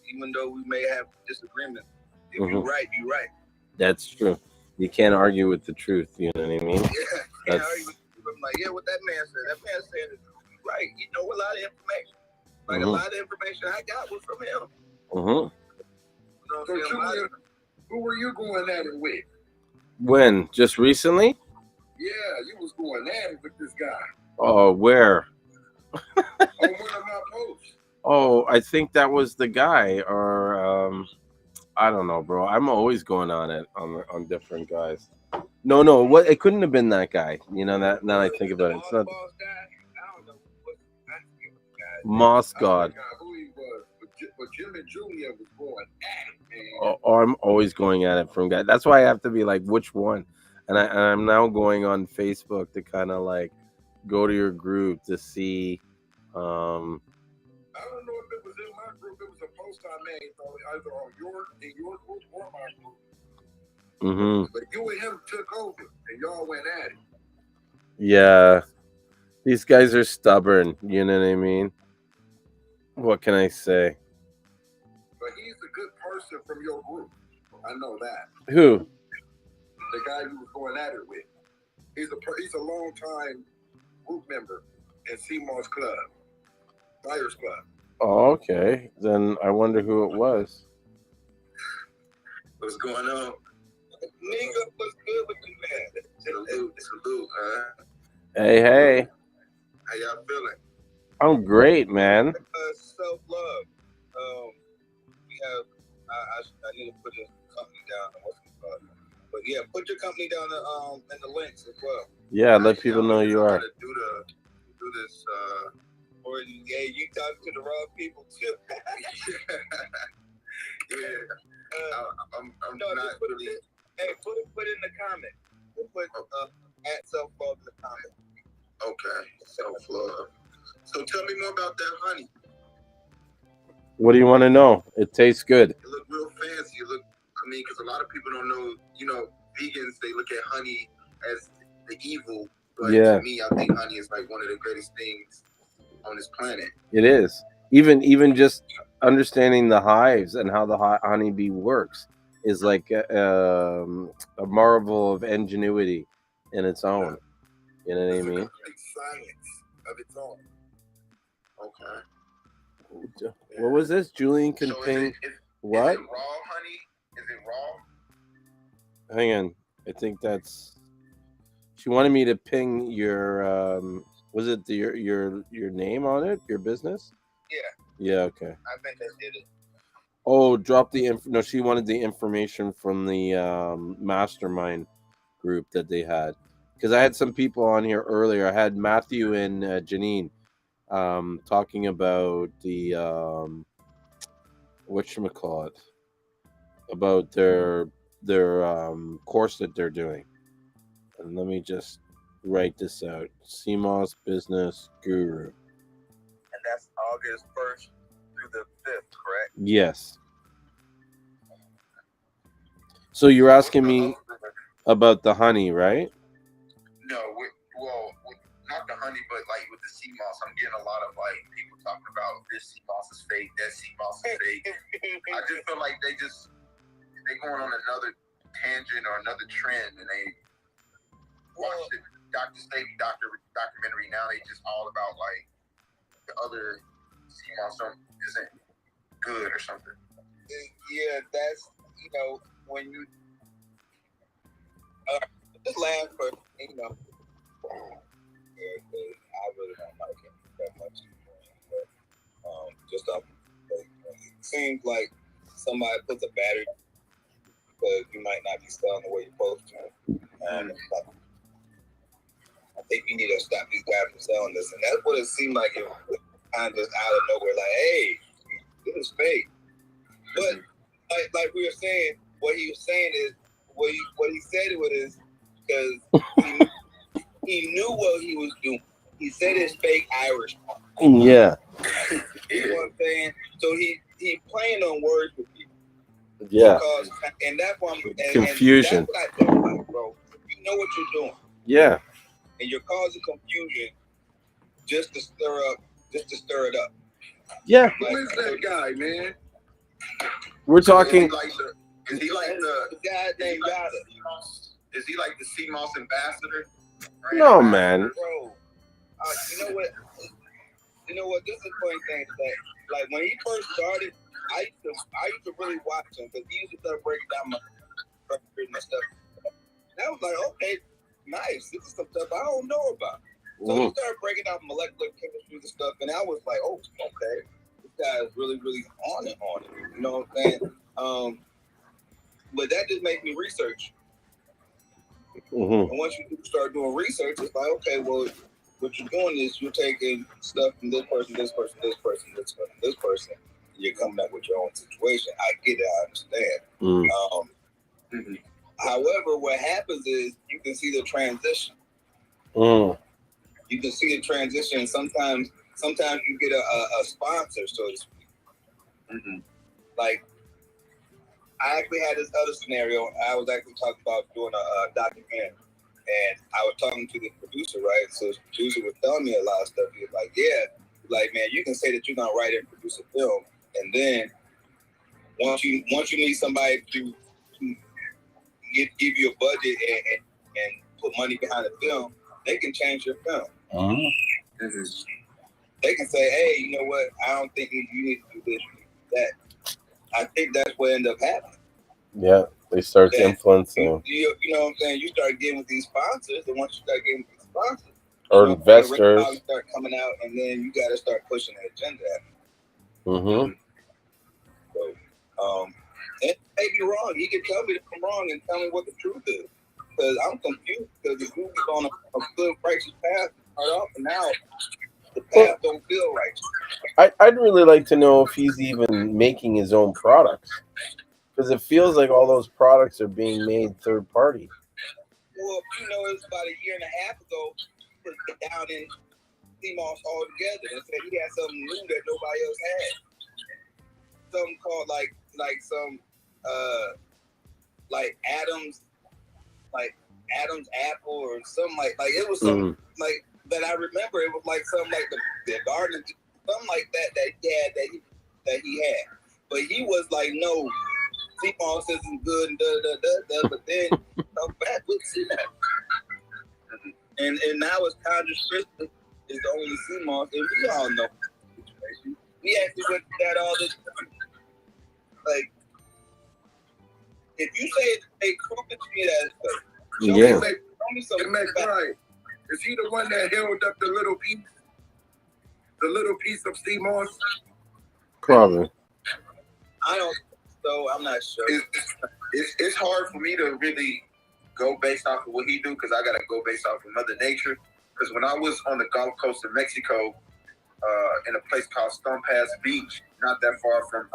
even though we may have disagreements, if you're right, you're right. That's true. You can't argue with the truth. You know what I mean? Yeah. Can't argue with you. I'm like, yeah, what that man said. That man said is right. You know, a lot of information. Like a lot of information I got was from him. You know what I'm saying? Who were you going at it with? When? Just recently? Yeah, you was going at it with this guy. Oh, where? On one of my posts. Oh, I think that was the guy, or I don't know, bro. I'm always going on it on different guys. No, what? It couldn't have been that guy. You know that. Now I think about it, it's not Moss God. Who he was, but Jim and Julien was going at it, man. Or I'm always going at it from guy. That's why I have to be like, which one? And I'm now going on Facebook to kind of like go to your group to see. I don't know if it was in my group. It was a post I made, either on in your group or my group. But you and him took over, and y'all went at it. Yeah, these guys are stubborn. You know what I mean? What can I say? But he's a good person from your group. I know that. Who? The guy you was going at it with. He's a long time group member in Seamoss Club, Buyers Club. Oh, okay. Then I wonder who it was. What's going on? Nigga, what's good with you, man? Salute, Hey. How y'all feeling? I'm great, man. Self-love. We have. I need to put this company down. But yeah, put your company down in the links as well. Yeah, let people know you are. Do this. Or yeah, you talk to the wrong people too. Yeah. I'm not really. Hey, put in the comment. We'll put at self-love in the comment. Okay, self-love. So tell me more about that honey. What do you want to know? It tastes good. It look real fancy. Because a lot of people don't know, vegans, they look at honey as the evil. But to me, I think honey is like one of the greatest things on this planet. It is. Even just understanding the hives and how the honeybee works is like a marvel of ingenuity in its own. You know what I mean? Science of its own. Okay. What was this? Julien can ping. What? Is it raw honey? Is it raw? Hang on. I think that's. She wanted me to ping your. Was it your name on it? Your business? Yeah. Yeah. Okay. I think I did it. Oh, drop the no. She wanted the information from the mastermind group that they had, because I had some people on here earlier. I had Matthew and Janine talking about the whatchamacallit, about their course that they're doing. And let me just write this out. Seamoss Business Guru. And that's August 1st through the 5th, correct? Yes. So you're asking me about the honey, right? No, not the honey, but like with the Seamoss, I'm getting a lot of like people talking about this Seamoss is fake, that Seamoss is fake. I just feel like they going on another tangent or another trend, and they watch the Dr. Stevie documentary. Now they just all about like the other sea moss isn't good or something. Yeah, that's, when you just laugh for, I really don't like it that much anymore. But it seems like somebody puts a battery because you might not be selling the way you're supposed to. And I think you need to stop these guys from selling this. And that's what it seemed like. It was kind of just out of nowhere, like, hey, this is fake. But like we were saying, what he was saying is, what he said it was because he knew what he was doing. He said it's fake Irish. Yeah. You know what I'm saying? So he playing on words with people. Yeah. And that's why confusion. And that's what I don't like, bro. You know what you're doing. Yeah. And you're causing confusion just to stir it up. Yeah. Who is that guy, man? We're talking. Is he like the guy named Yada? Is he like the Seamoss ambassador? Right? No, man. Bro, you know what? This is the funny thing that, like, when he first started, I used to really watch him because he used to start breaking down my and stuff. And I was like, okay, nice. This is some stuff I don't know about. So he started breaking down molecular chemistry and stuff, and I was like, oh, okay, this guy is really, really on it. You know what I'm saying? But that just makes me research. And once you start doing research, it's like, okay, well, what you're doing is you're taking stuff from this person, and you're coming up with your own situation. I get it, I understand. However, what happens is you can see the transition. You can see the transition. Sometimes you get a sponsor, so to speak. Like, I actually had this other scenario. I was actually talking about doing a documentary, and I was talking to the producer, right? So the producer was telling me a lot of stuff. He was like, yeah, like, man, you can say that you're gonna write and produce a film, and then once you need somebody to give you a budget and put money behind the film, they can change your film. They can say, hey, you know what? I don't think you need to do this, that. I think that's what ended up happening. Yeah, they start to influence them. You know what I'm saying? You start getting with these sponsors, and once you start getting with these sponsors, or investors, start coming out, and then you got to start pushing the agenda. So, it may be wrong. He can tell me that I'm wrong and tell me what the truth is, because I'm confused. Because the group is on a good righteous path right off, and now the path don't feel right. I'd really like to know if he's even making his own products, because it feels like all those products are being made third party. Well, it's about a year and a half ago, he was down in Seamoss altogether and said he had something new that nobody else had. Something called like Adam's apple or something like it was something like that. I remember it was like something like the garden, something like that he had. But he was like, no, Seamoss isn't good and but then come back with Seamoss. And now it's Conjure is the only Seamoss, and we all know the situation. We actually went through that all the time. Like, if you say it's fake, prove it to me that it's fake. Show me something. Right. Is he the one that held up the little piece of Seamoss? Probably. I don't. So I'm not sure. It's hard for me to really go based off of what he do, because I gotta go based off of Mother Nature. Because when I was on the Gulf Coast of Mexico, in a place called Stone Pass Beach, not that far from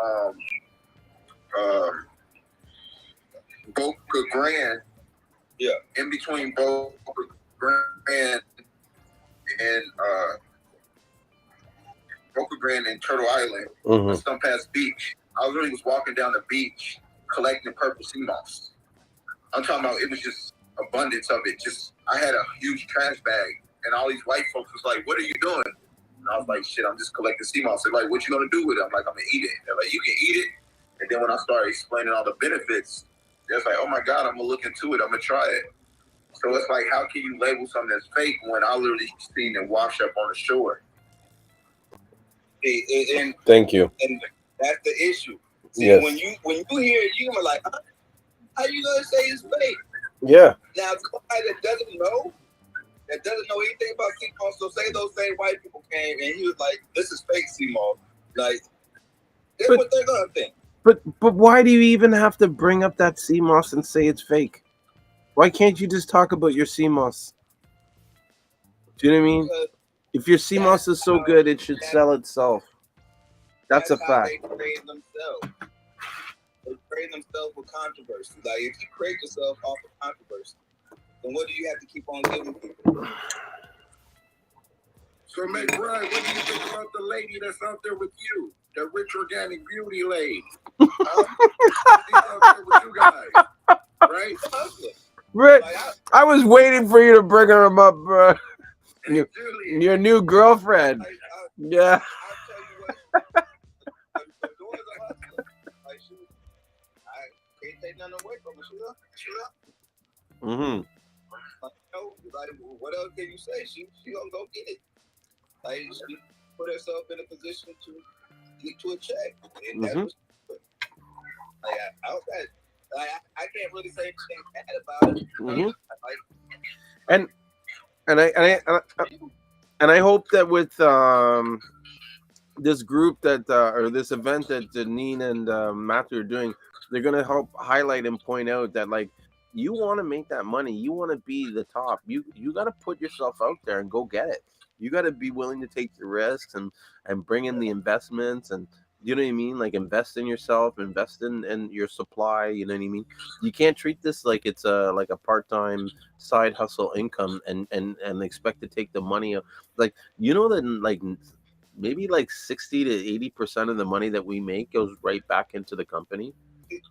Boca Grande. Yeah. In between Boca Grande and Boca Grande and Turtle Island, Stone Pass Beach. I really was walking down the beach collecting purple sea moss. I'm talking about, it was just abundance of it. Just, I had a huge trash bag, and all these white folks was like, "What are you doing?" And I was like, "Shit, I'm just collecting sea moss." They're like, "What you gonna do with it?" I'm like, "I'm gonna eat it." They're like, "You can eat it." And then when I started explaining all the benefits, they're like, "Oh my God, I'm gonna look into it. I'm gonna try it." So it's like, how can you label something that's fake when I literally seen it wash up on the shore? And thank you. And that's the issue. See, yes. when you hear it, you're like, huh? How you gonna say it's fake? Yeah. Now, somebody that doesn't know anything about Seamoss, so say those same white people came and he was like, "This is fake Seamoss." Like, that's what they're gonna think. But why do you even have to bring up that Seamoss and say it's fake? Why can't you just talk about your Seamoss? Do you know what I mean? Because if your Seamoss is so good, it should sell itself. That's a fact. They trade themselves. They trade themselves with controversy. Like, if you create yourself off of controversy, then what do you have to keep on giving people? So, McBride, what do you think about the lady that's out there with you? The rich organic beauty lady. She's out there with you guys. Right? Rick, I was waiting for you to bring her up, bro. Your new girlfriend. Yeah. Can't take nothing away from her. She up. Mm-hmm. Like, what else can you say? She gonna go get it. Like, she put herself in a position to get to a check, and that's what she put. Like, I can't really say anything bad about it. Mm-hmm. And I hope that with this group that or this event that Janine and Matthew are doing, they're gonna help highlight and point out that, like, you want to make that money, you want to be the top, you got to put yourself out there and go get it. You got to be willing to take the risks and bring in the investments, and you know what I mean, like, invest in yourself, invest in your supply. You know what I mean? You can't treat this like it's a part-time side hustle income and expect to take the money of, like, you know, that, like, maybe like 60 to 80% of the money that we make goes right back into the company.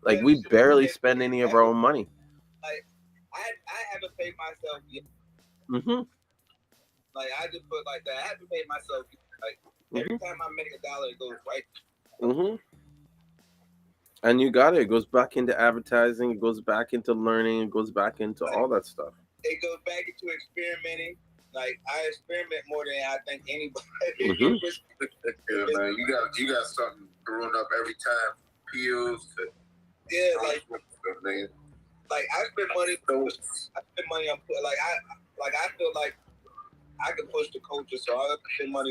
Like, we barely spend any of our own money. Like, I haven't paid myself yet. Mm-hmm. Like, I just put like that. I haven't paid myself yet. Like, every time I make $1, it goes right. Mm-hmm. And you got it. It goes back into advertising. It goes back into learning. It goes back into all that stuff. It goes back into experimenting. Like, I experiment more than I think anybody. Mm-hmm. Yeah, man, you got something growing up every time. Peels. Yeah, like I spend money. I spend money on, like, I feel like I can push the coaches, so I spend my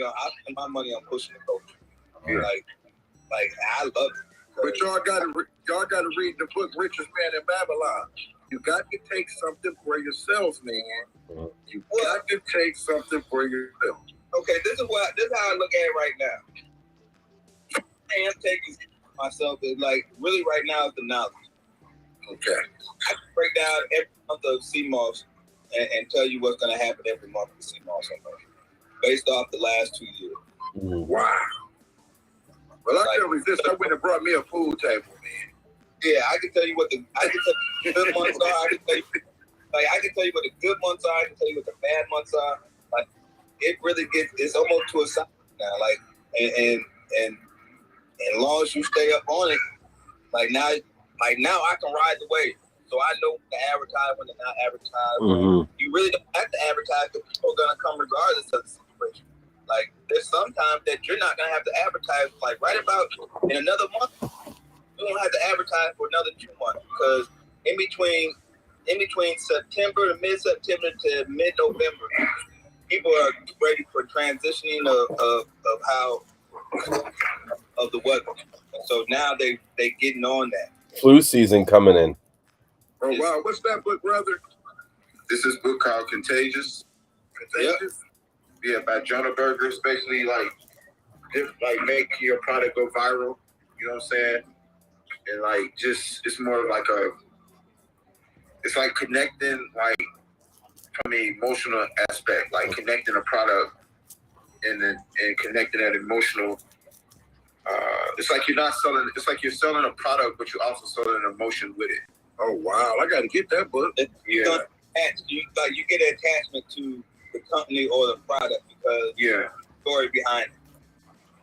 money on pushing the coaches. Yeah. Like I love it. But y'all gotta read the book Richest Man in Babylon. You got to take something for yourself, man. You got to take something for yourself. Okay, this is how I look at it right now. I am taking myself, like, really right now is the knowledge. Okay. I can break down every month of Seamoss and tell you what's going to happen every month with Seamoss based off the last 2 years. Wow. Well, I can resist. I went and brought me a pool table, man. Yeah, I can tell you what the good months are. I can tell you what the good months are. I can tell you what the bad months are. Like, it really it's almost to a science now. Like, and as long as you stay up on it, like now I can ride the wave. So I know when to advertise, when to not advertise. Mm-hmm. You really don't have to advertise because people are gonna come regardless of the situation. Like, there's sometimes that you're not gonna have to advertise. Like, right about in another month, you don't have to advertise for another 2 months, because in between September to mid-September to mid-November, people are ready for transitioning of the weather. So now they getting on that. Flu season coming in. Oh wow, what's that book, brother? This is a book called Contagious. Contagious? Yeah, by Jonah Berger. It's basically like make your product go viral. You know what I'm saying? And like, just, it's more like it's like connecting, like, from the emotional aspect, like connecting a product and connecting that emotional. It's like you're selling a product, but you're also selling an emotion with it. Oh wow, I got to get that book. You get an attachment to the company or the product because the story behind it.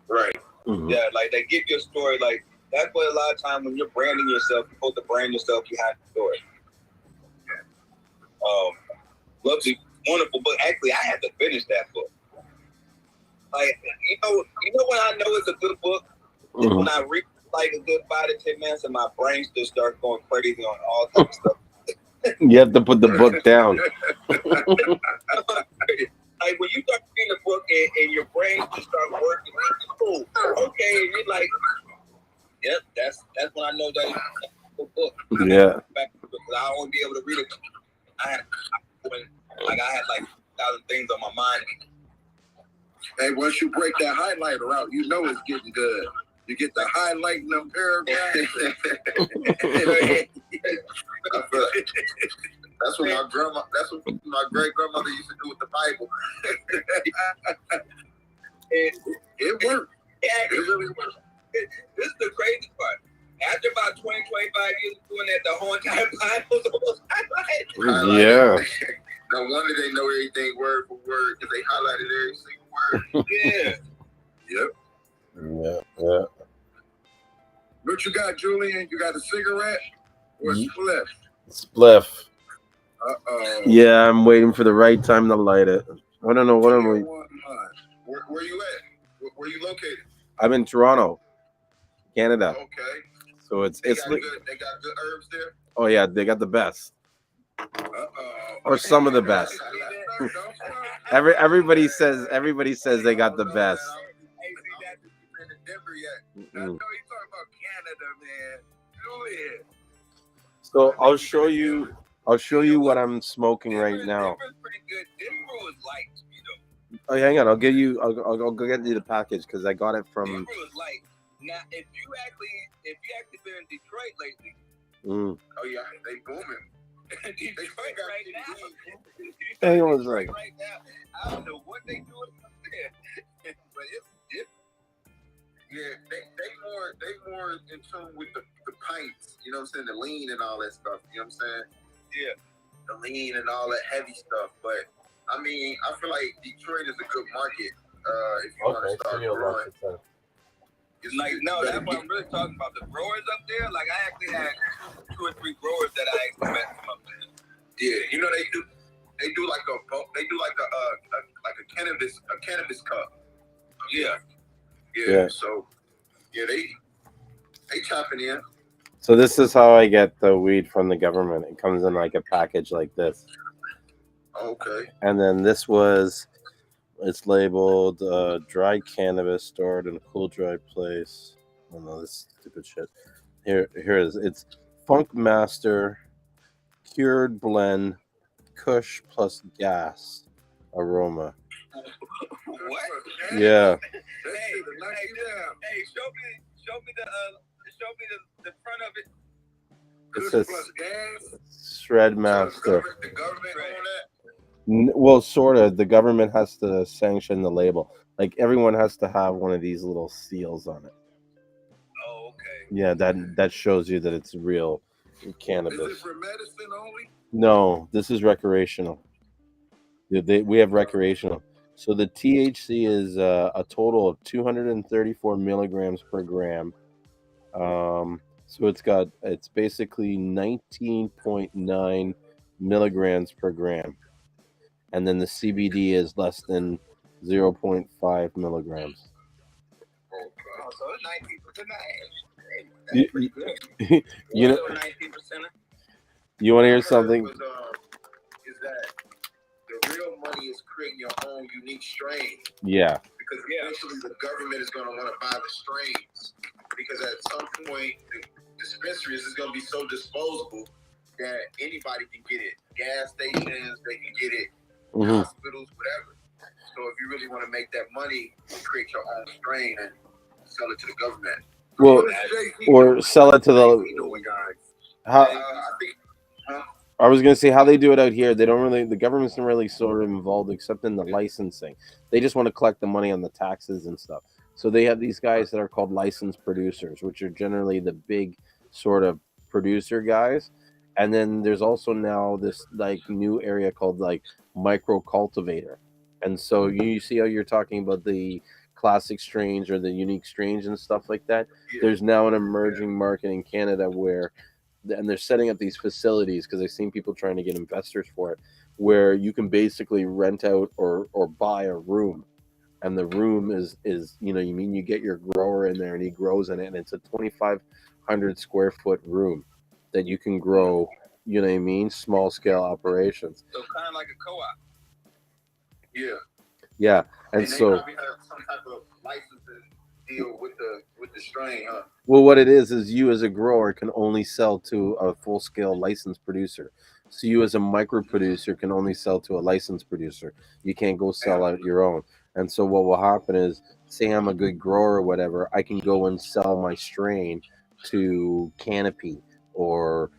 Right. Mm-hmm. Yeah, like, they give you a story. Like, that's what a lot of times when you're branding yourself, you're supposed to brand yourself behind the story. Lovely, wonderful book. Actually, I had to finish that book. Like you know when I know it's a good book is when I read like a good 5 to 10 minutes and my brain just starts going crazy on all types of stuff. You have to put the book down. Like when you start reading a book and your brain just starts working, oh, okay, and you're like, yep, that's when I know that it's a book. Yeah. I won't be able to read it. I had like 1,000 things on my mind. Hey, once you break that highlighter out, you know it's getting good. You get the highlight in them paragraphs. That's what my great grandmother used to do with the Bible. It worked. It really worked. This is the crazy part. After about 20, 25 years of doing that, the whole entire Bible was highlighted. Yeah. No wonder they know everything word for word because they highlighted every single word. Yeah. Yep. Yeah. What you got, Julien? You got a cigarette or a spliff? Spliff. Uh-oh. Yeah, I'm waiting for the right time to light it. I don't know what I'm waiting. Where you at? Where you located? I'm in Toronto, Canada. Okay. So they got good herbs there? Oh yeah, they got the best. Or some of the best. Everybody says they got the best. I know you talking about Canada, man. Julien. So I'll show you what I'm smoking right now. Pretty good. Denver is light, you know. Oh, hang on. I'll go get you the package because I got it from. Denver is light. Now, if you actually been in Detroit lately. Oh yeah, they booming. Detroit right now. Hang on a second. Right now, I don't know what they doing up there, but it's different. Yeah, they more in tune with the pints, you know what I'm saying, the lean and all that stuff, you know what I'm saying? Yeah. The lean and all that heavy stuff. But I mean, I feel like Detroit is a good market if you want to start growing. It's like that's what I'm really talking about. The growers up there, like I actually had 2 or 3 growers that I actually met from up there. Yeah, you know they do like a cannabis cup. Yeah. Yeah. So yeah, they chopping in. So this is how I get the weed from the government. It comes in like a package like this. Okay. And then it's labeled dry cannabis stored in a cool, dry place. Oh no, this stupid shit. Here it is. It's Funk Master cured blend Kush plus gas aroma. What? Yeah. Hey, show me the front of it. It says Shred Master. The government on that? Well, sort of. The government has to sanction the label. Like everyone has to have one of these little seals on it. Oh, okay. Yeah, that shows you that it's real cannabis. Is it for medicine only? No, this is recreational. We have recreational. So the THC is a total of 234 milligrams per gram. So it's basically 19.9 milligrams per gram. And then the CBD is less than 0.5 milligrams. Oh, so it's 19%. You know, 19%. you want to hear something? Is that the real money is creating your own unique strain. Yeah. Because eventually the government is going to want to buy the strains. Because at some point, the dispensaries is going to be so disposable that anybody can get it. Gas stations, they can get it. Hospitals, whatever. So if you really want to make that money, create your own strain and sell it to the government. Well, or sell it to the. I was gonna say how they do it out here. They don't really. The government's not really sort of involved except in the licensing. They just want to collect the money on the taxes and stuff. So they have these guys that are called licensed producers, which are generally the big sort of producer guys. And then there's also now this like new area called like micro cultivator. And so you see how you're talking about the classic strains or the unique strains and stuff like that. There's now an emerging market in Canada where, and they're setting up these facilities because I've seen people trying to get investors for it, where you can basically rent out or buy a room and the room is you get your grower in there and he grows in it, and it's a 2,500 square foot room that you can grow, small scale operations. So kind of like a co-op. Yeah, and so they have some type of licensing deal with the strain, huh? Well, what it is you as a grower can only sell to a full scale licensed producer. So you as a micro producer can only sell to a licensed producer. You can't go sell out your own. And so what will happen is, say I'm a good grower or whatever, I can go and sell my strain to Canopy or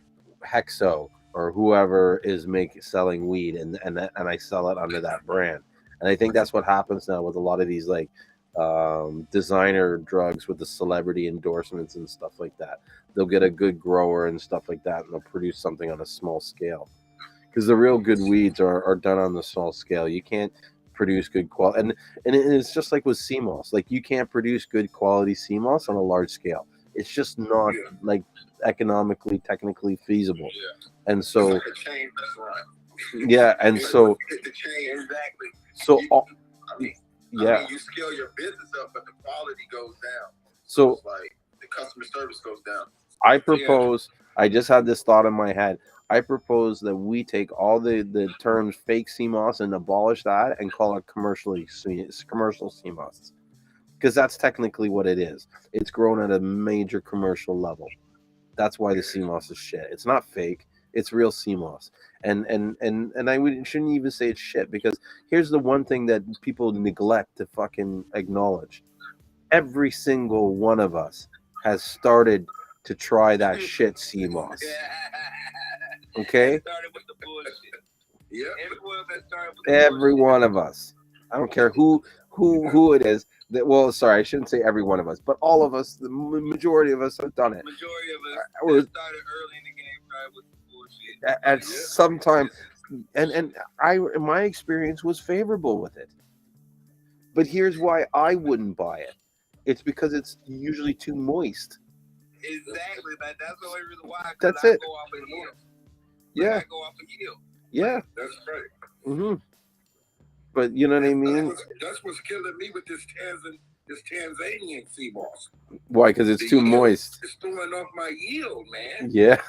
Hexo or whoever is selling weed, and I sell it under that brand. And I think that's what happens now with a lot of these designer drugs with the celebrity endorsements and stuff like that. They'll get a good grower and stuff like that, and they'll produce something on a small scale. Because the real good weeds are done on the small scale. You can't produce good quality, and it's just like with Seamoss. Like, you can't produce good quality Seamoss on a large scale. It's just not like economically, technically feasible. And so, like a chain restaurant. Yeah, and so the chain, exactly. So, yeah, you scale your business up, but the quality goes down. So it's like the customer service goes down. I propose. I just had this thought in my head. I propose that we take all the terms fake Seamoss and abolish that and call it commercial Seamoss, because that's technically what it is. It's grown at a major commercial level. That's why the Seamoss is shit. It's not fake. It's real Seamoss. And I shouldn't even say it's shit, because here's the one thing that people neglect to fucking acknowledge. Every single one of us has started to try that shit Seamoss. Okay? Started with the bullshit. Yeah. Every one of us. I don't care who it is. Well, sorry, I shouldn't say every one of us, but all of us, the majority of us have done it. Majority of us started early in the game, started with the bullshit. At some time, and my experience was favorable with it. But here's why I wouldn't buy it. It's because it's usually too moist. Exactly, that's the only reason why. That's I it. Go off of yield. Yeah. I go off of yield. Yeah. That's right. Mm-hmm. But you know what I mean? That's what's killing me with this Tanzanian Seamoss. Why? Because it's too moist. It's throwing off my yield, man. Yeah.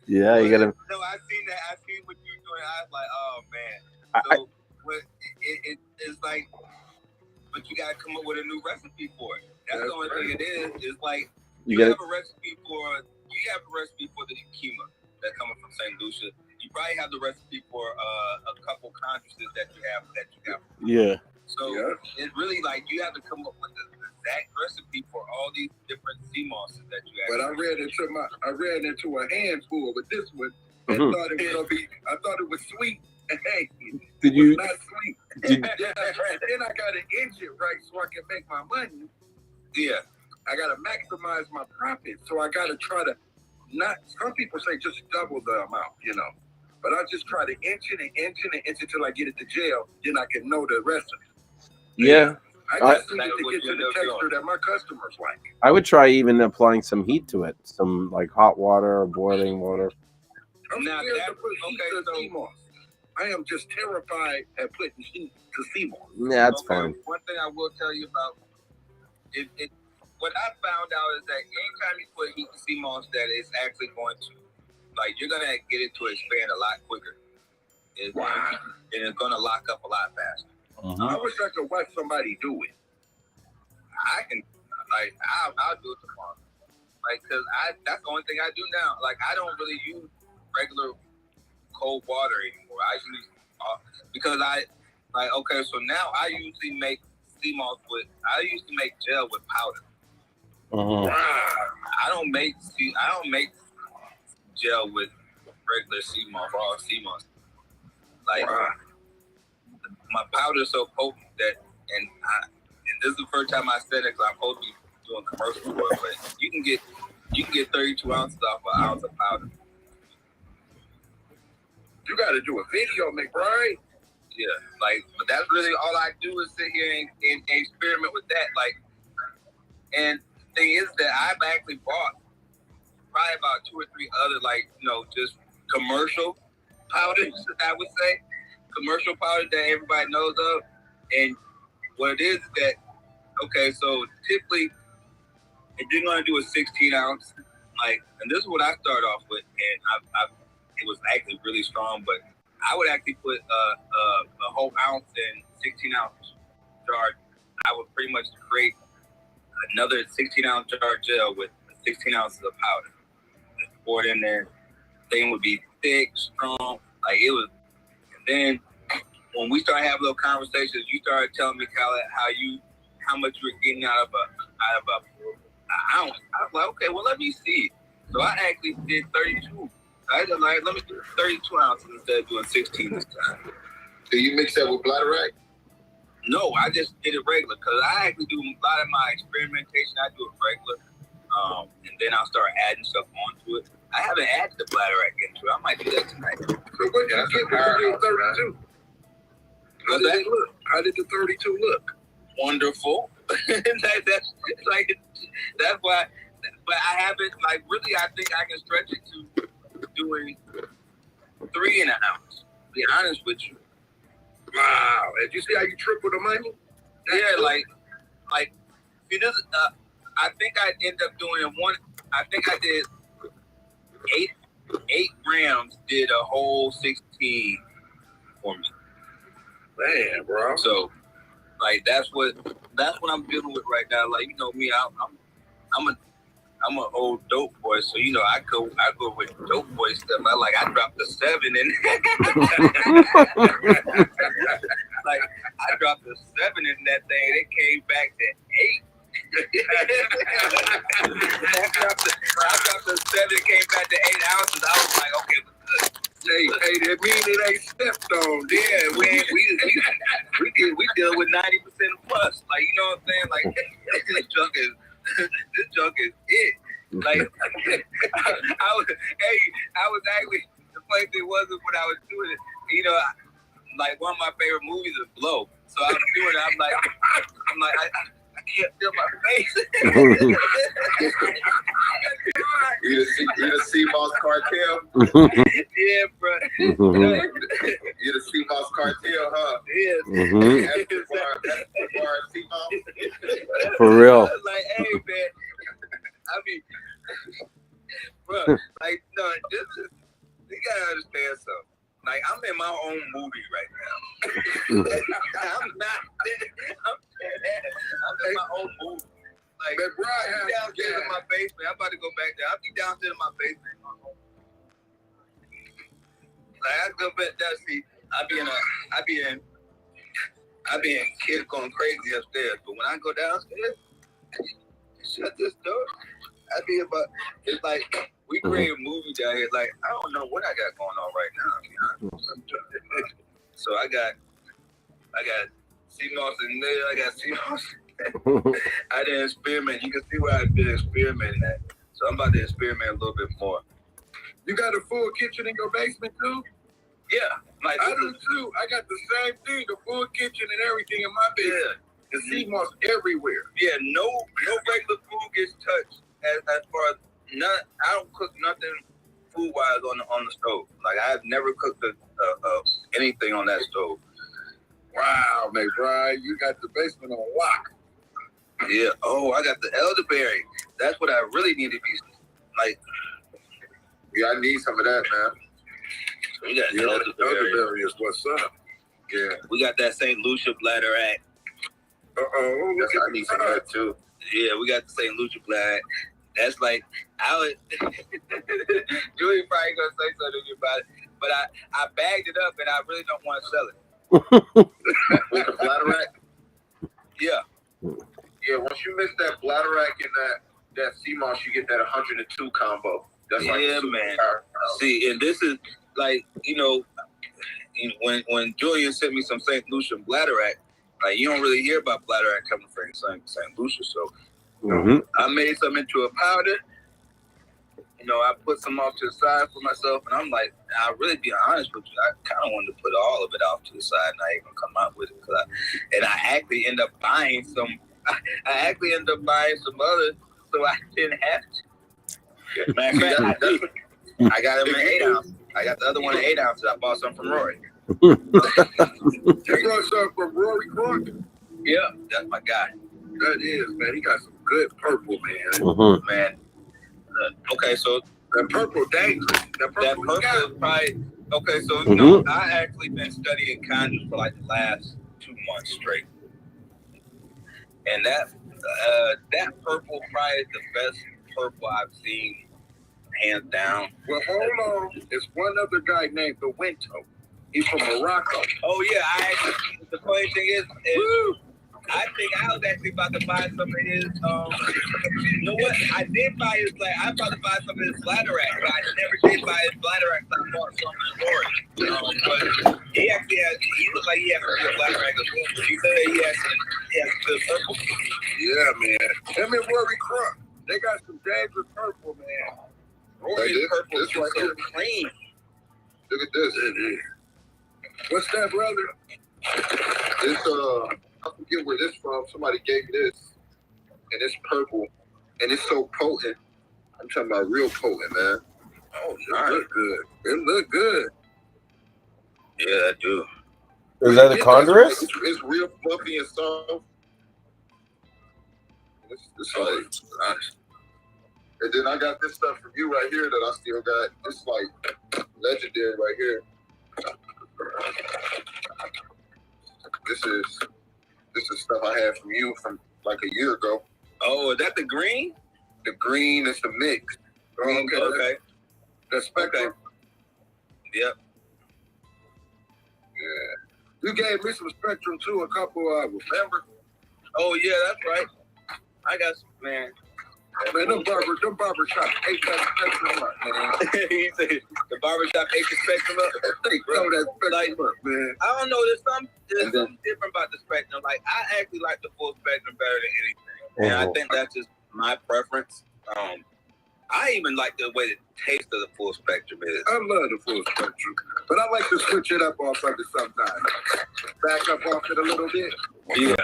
Yeah, you gotta. No, I seen that. I seen what you're doing. I was like, oh man. So it's like, but you gotta come up with a new recipe for it. That's the only thing it is. It's like you have a recipe for the Kima that's coming from St.Lucian. You probably have the recipe for a couple contrastes that you have. Yeah. So it's really like you have to come up with the exact recipe for all these different Seamosses that you have. But I ran into a handful with this one and thought it was gonna be. I thought it was sweet. Hey, it was not sweet. Then I gotta inch it right so I can make my money. Yeah. I gotta maximize my profit, so I gotta try to not. Some people say just double the amount, but I just try to inch it and inch it and inch it till I get it to jail. Then I can know the recipe. Yeah. I just need to get to the texture that my customers like. I would try even applying some heat to it, some like hot water or boiling water. I'm scared to put heat to Seamoss. I am just terrified at putting heat to Seamoss. Yeah, that's fine. One thing I will tell you about it. What I found out is that anytime you put heat to Seamoss, that it's actually going to, you're going to get it to expand a lot quicker. And it's going to lock up a lot faster. I wish I could watch somebody do it. I can, I'll do it tomorrow. Because that's the only thing I do now. I don't really use regular cold water anymore. I use, because so now I usually make Seamoss I used to make gel with powder. I don't make gel with regular Seamoss, raw Seamoss. My powder is so potent that, and this is the first time I said it because I'm supposed to be doing commercial work, but you can get 32 ounces off an ounce of powder. You got to do a video, McBride. Yeah, but that's really all I do is sit here and experiment with that. And the thing is that I've actually bought probably about 2 or 3 other, just commercial powders, I would say. commercial powder that everybody knows of. And what it is that, okay, so typically, if you're going to do a 16 ounce, like, and this is what I start off with, and it was actually really strong, but I would actually put a whole ounce in 16 ounce jar. I would pretty much create another 16 ounce jar gel with 16 ounces of powder. Just pour it in there. Thing would be thick, strong, like it was. And then when we started having little conversations, you started telling me, Khaled, how much you were getting out of an ounce. I was like, okay, well, let me see. So I actually did 32. I was like, let me do 32 ounces instead of doing 16 this time. Do you mix that with bladderwrack? No, I just did it regular because I actually do a lot of my experimentation. I do it regular, and then I'll start adding stuff onto it. I haven't added the bladderwrack into it. I might do that tonight. So what did you get when you did 32? How did the 32 look? Wonderful. That's why. But I haven't, like, really, I think I can stretch it to doing 3 in an ounce, to be honest with you. Wow. And you see how you triple the money? Yeah, like, see, this, I think I end up doing I think I did 8 grams, did a whole 16 for me. Man, bro. So, like, that's what I'm dealing with right now. Like, you know me, I'm an old dope boy, so you know I go with dope boy stuff. I dropped a 7 in. Like I dropped a 7 in that thing. It came back to 8. I dropped a 7. It came back to 8 ounces. I was like, okay, what's good? Hey, that means it ain't stepped on. Yeah, we deal with 90% plus. Like, you know what I'm saying? Like this junk is it. Like I was actually, the funny thing wasn't when I was doing it. You know, like one of my favorite movies is Blow. So I was doing it. I'm like I can't feel my face. You the Seamoss cartel? Yeah, bro. You the Seamoss cartel, huh? Yeah. Seamoss. For real. Like, hey, man. I mean, bro, like, no, this is, you gotta understand something. Like, I'm in my own movie right now. I'm in my own movie. Like, I'm downstairs in my basement. I'm about to go back there. I'll be downstairs in my basement. Like, I go back there, see, I be in kids going crazy upstairs. But when I go downstairs, shut this door. It's like we create a movie down here. Like, I don't know what I got going on right now. So I got Seamoss in there. I got Seamoss. I didn't experiment. You can see where I've been experimenting at. So I'm about to experiment a little bit more. You got a full kitchen in your basement too? Yeah. Like, I do too. I got the same thing, the full kitchen and everything in my basement. Yeah. The Seamoss everywhere. Yeah, no regular food gets touched. As far as I don't cook nothing food wise on the stove. Like, I've never cooked anything on that stove. Wow, McBride, you got the basement on lock. Yeah. Oh, I got the elderberry. That's what I really need to be like. Yeah, I need some of that, man. So we got the elderberry is what's up. Yeah. We got that St.Lucian bladderwrack. Yes, I need some of that too. Yeah, we got the St.Lucian bladderwrack. That's like, Julien probably gonna say something about it, but I bagged it up and I really don't want to sell it. With the bladderwrack? Yeah. Yeah, once you mix that bladderwrack and that Seamoss, you get that 102 combo. That's like man. See, and this is like, you know, when Julien sent me some St.Lucian bladderwrack, like, you don't really hear about bladderwrack coming from St. Lucian, so I made some into a powder. You know, I put some off to the side for myself, and I'm like, I'll really be honest with you, I kind of wanted to put all of it off to the side, and I ain't gonna come out with it. I actually end up buying some. I actually ended up buying some others, so I didn't have to. Matter of fact, I got them in 8 ounces. I got the other one in 8 ounces. I bought some from Rory. You got some from Rory Clark? Yeah, that's my guy. That is, man. He got some good purple, man. Mm-hmm. Man. Okay, so that purple dangerous. That purple is probably okay. So Mm-hmm. you know, I actually been studying condoms for like the last 2 months straight, and that purple probably is the best purple I've seen, hands down. Well, hold on. There's one other guy named the Winto. He's from Morocco. Oh yeah, the funny thing is I think I was actually about to buy some of his. You know what? I did buy his. I was about to buy some of his bladder rack, but I never did buy his bladder rack. I bought some in but he actually has. He looks like he has a good bladder rack as well. He said he has good purple. Yeah, man. Him and Rory Crump, they got some dangerous purple, man. Rory's purple is so clean. Look at this. What's that, brother? It's I forget where this from. Somebody gave me this, and it's purple, and it's so potent. I'm talking about real potent, man. Oh, nice. It look good. It look good. Yeah, I do. Is that a Congress? It's real fluffy and soft. It's like nice. And then I got this stuff from you right here that I still got. It's like legendary right here. This is stuff I had from you from like a year ago. Oh, is that the green? The green is the mix. Green, okay. The spectrum. Okay. Yep. Yeah. You gave me some spectrum too, a couple of them, remember? Oh yeah, that's right. I got some, man. Man, them barbershop ate that spectrum up, man. He said the barbershop ate the spectrum up. They throw that spectrum up, man. I don't know. There's something different about the spectrum. Like I actually like the full spectrum better than anything, and I think that's just my preference. I even like the way the taste of the full spectrum is. I love the full spectrum, but I like to switch it up off of it sometimes. Back up off it a little bit. Yeah.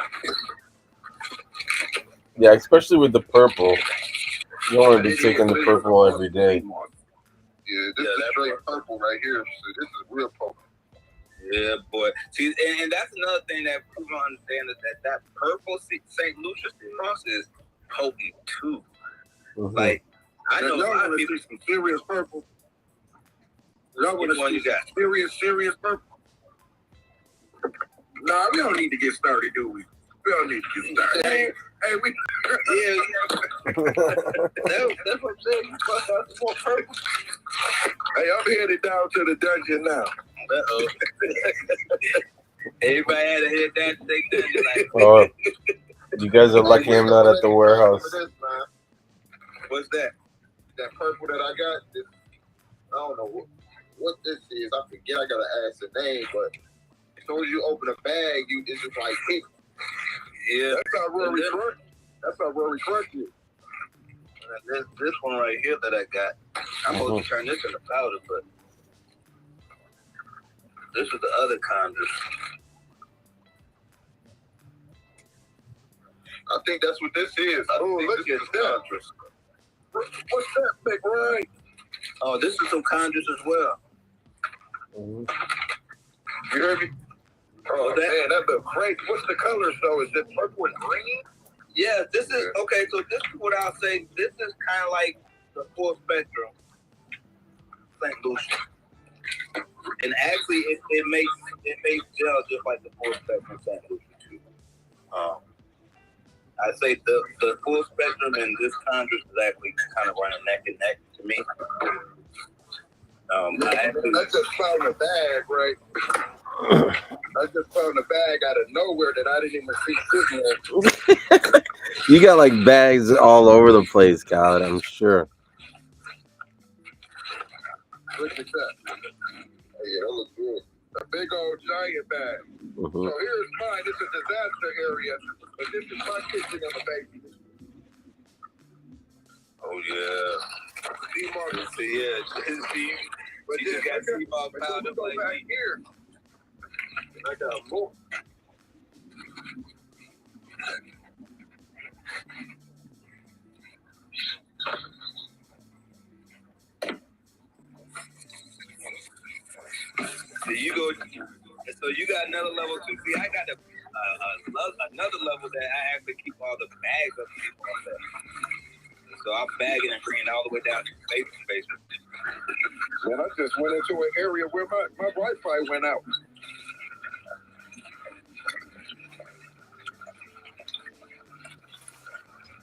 Yeah, especially with the purple. You don't want to be taking the purple every day. Yeah, this is straight purple right here. So this is real purple. Yeah, boy. See, and that's another thing that people don't understand is that purple St. Lucian Seamoss is potent too. Mm-hmm. Like I know a lot of people some serious purple. Y'all want to see serious purple? Nah, we don't need to get started, do we? We don't need to get started. Hey, we. Yeah. That's what I'm saying. You bust out some more purple. Hey, I'm headed down to the dungeon now. Uh-oh. Everybody had to head down to the dungeon. Like, oh, you guys are lucky I'm not at the warehouse. What's that? That purple that I got. This, I don't know what this is. I forget. I gotta ask the name, but as soon as you open a bag, it's just like hit. Yeah, that's how Rory Clark. That's how Rory Clark is. This one right here that I got, I'm supposed to turn this into powder, but this is the other conjure. I think that's what this is. Oh, look at that. What's that, big right? Oh, this is some conjures as well. Mm-hmm. You heard me? Oh, man, that look great. What's the colors, though? Is it purple and green? Yeah, this is, okay, so this is what I'll say. This is kind of like the full spectrum St. Lucian. And actually, it makes gel just like the full spectrum St. Lucian, too. I say the full spectrum and this conjure is actually kind of running neck and neck to me. I just found a bag, right? I just found a bag out of nowhere that I didn't even see sitting there. You got like bags all over the place, Khaled, I'm sure. Look at that. Yeah, that looks good. A big old giant bag. Mm-hmm. So here's mine. It's a disaster area, but this is my kitchen in the basement. Oh, yeah. Seamoss. Yeah. But you got Seamoss powder like back here. I got more. So you go got another level too. See, I got another level that I actually keep all the bags of people on there. So I'm bagging and bringing it all the way down to the basement. Man, I just went into an area where my Wi-Fi went out.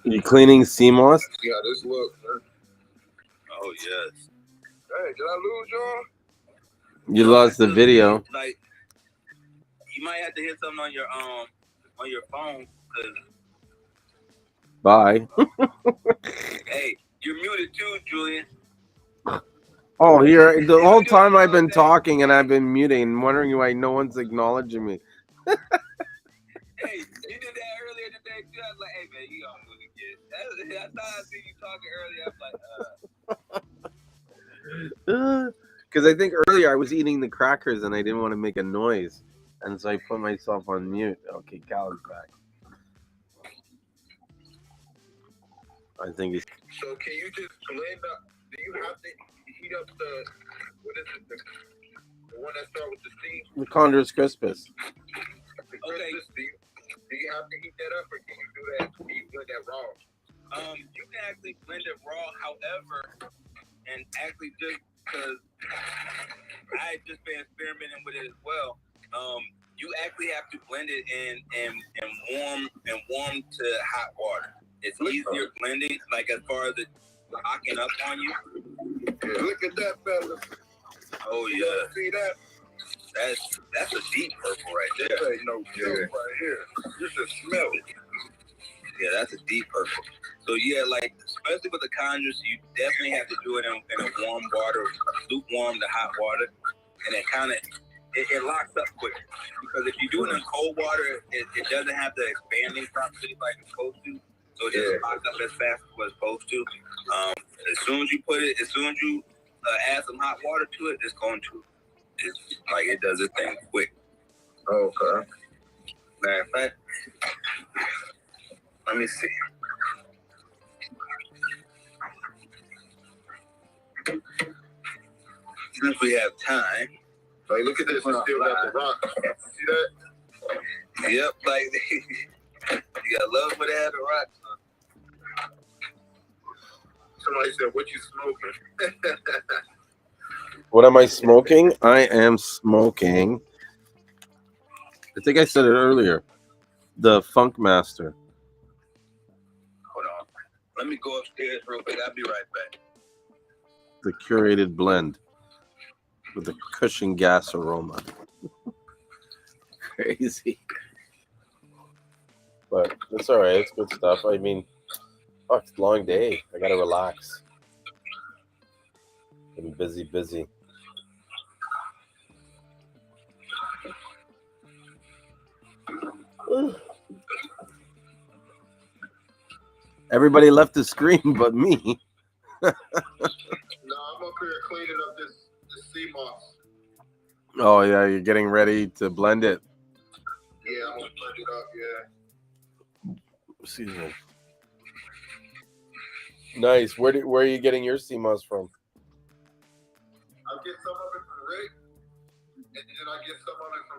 You cleaning Seamoss? Yeah, this look, man. Oh yes. Hey, did I lose y'all? You lost the video. Like, you might have to hit something on your phone. Bye. Hey, you're muted too, Julien. Oh, here the whole time I've been talking and I've been muting and wondering why no one's acknowledging me. Hey, you did that earlier today too. I was like, hey man, you on mute again. I thought I seen you talking earlier. I'm like, Because I think earlier I was eating the crackers and I didn't want to make a noise, and so I put myself on mute. Okay, Cal's back. I think it's. So can you just blend up? Do you have to heat up the what is it? The one that starts with the C? The Condor's Crispus. okay. Do you have to heat that up, or can you do that? Can you blend that raw? You can actually blend it raw. However, and actually just because I just been experimenting with it as well. You actually have to blend it in and warm to hot water. It's easier blending, like as far as it locking up on you. Yeah, look at that, fella. Oh yeah. See that? That's a deep purple right there. That ain't no joke right here. You just smell it. Yeah, that's a deep purple. So yeah, like especially with the conjures, you definitely have to do it in a warm water, lukewarm to hot water, and it kind of it locks up quick. Because if you do it in cold water, it doesn't have the expanding properties like it's supposed to. So it just locks up as fast as it's supposed to. As soon as you add some hot water to it, it's going to. It's like it does its thing quick. Okay. Matter of fact, let me see. Since we have time. Like, look at this. It's still got the rock. See that? Yep, like you gotta love where they have the rocks. Somebody said, "What you smoking?" What am I smoking? I am smoking. I think I said it earlier. The Funk Master. Hold on. Let me go upstairs real quick. I'll be right back. The curated blend with the cushion gas aroma. Crazy. But it's all right. It's good stuff. I mean, it's a long day. I got to relax. I'm busy. Everybody left the screen but me. No, I'm up here cleaning up this Seamoss. Oh yeah, you're getting ready to blend it. Yeah, I'm gonna blend it up. Yeah. Excuse me. Nice. Where are you getting your Seamoss from? I get some of it from Rick, and then I get some of it from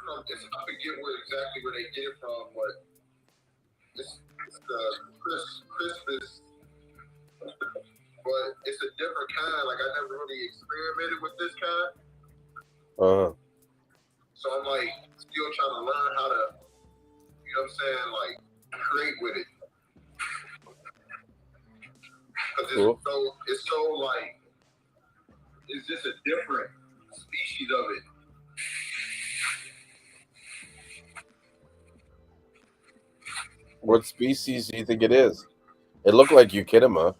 I forget exactly where they get it from, but it's the Crispus, but it's a different kind. Like I never really experimented with this kind. So I'm like still trying to learn how to, you know what I'm saying, like create with it. Because it's so like, it's just a different species of it. What species do you think it is? It looked like Euchidema.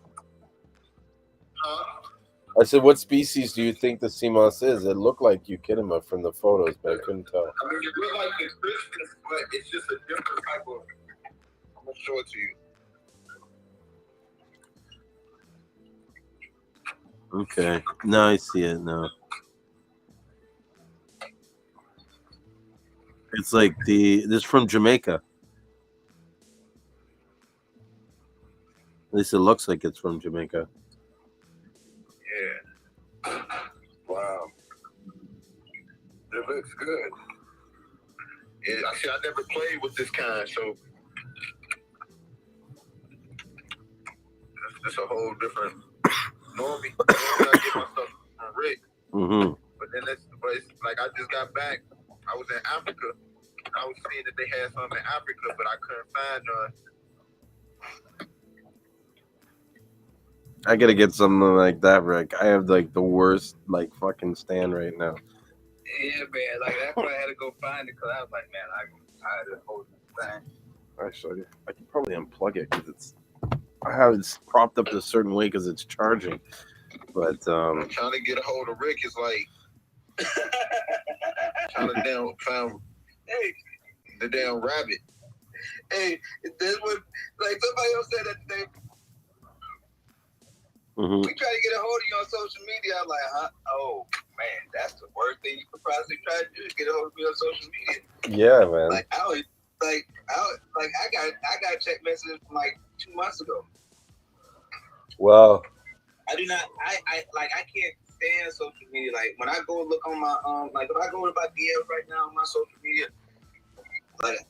Huh? I said, what species do you think the Seamoss is? It looked like Euchidema from the photos, but I couldn't tell. I mean, it looked like the Christmas, but it's just a different type of. I'm gonna show it to you. Okay. Now I see it now. It's like this is from Jamaica. At least it looks like it's from Jamaica. Yeah. Wow. good. Yeah, I never played with this kind, so it's a whole different. Normally I get my stuff from Rick, but then it's like I just got back. I was in Africa. I was seeing that they had some in Africa, but I couldn't find none. I gotta get something like that, Rick. I have like the worst like fucking stand right now. Yeah, man. Like that's why I had to go find it, because I was like, man, I had to hold this thing. Actually, I can probably unplug it because I have it propped up a certain way because it's charging. But trying to get a hold of Rick is like trying to find the damn rabbit. Hey, this was like somebody else said that today. We try to get a hold of you on social media. I'm like, huh? Oh man, that's the worst thing you could possibly try to do is get a hold of me on social media. Yeah, man. Like I got check messages from like 2 months ago. Wow. I do not. I can't stand social media. Like when I go look on my like if I go to my DMs right now on my social media, like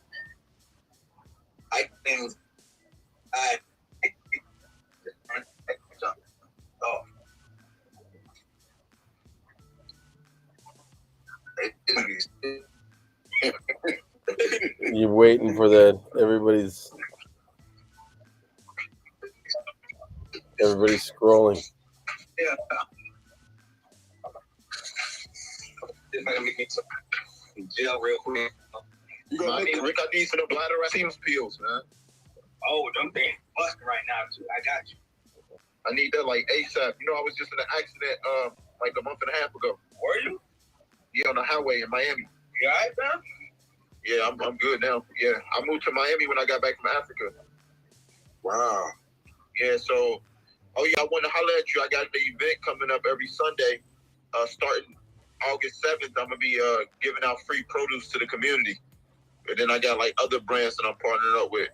I think oh. You're waiting for that. Everybody's scrolling. Yeah. If I can make me some gel real quick. Rick, I need some bladder Seamoss pills, man. Oh, them things busting right now too. I got you. I need that like ASAP. You know, I was just in an accident like a month and a half ago. Were you? Yeah, on the highway in Miami. You all right, man? Yeah, I'm good now. Yeah, I moved to Miami when I got back from Africa. Wow. Yeah, so, oh yeah, I want to holler at you. I got the event coming up every Sunday, starting August 7th. I'm gonna be giving out free produce to the community, and then I got like other brands that I'm partnering up with.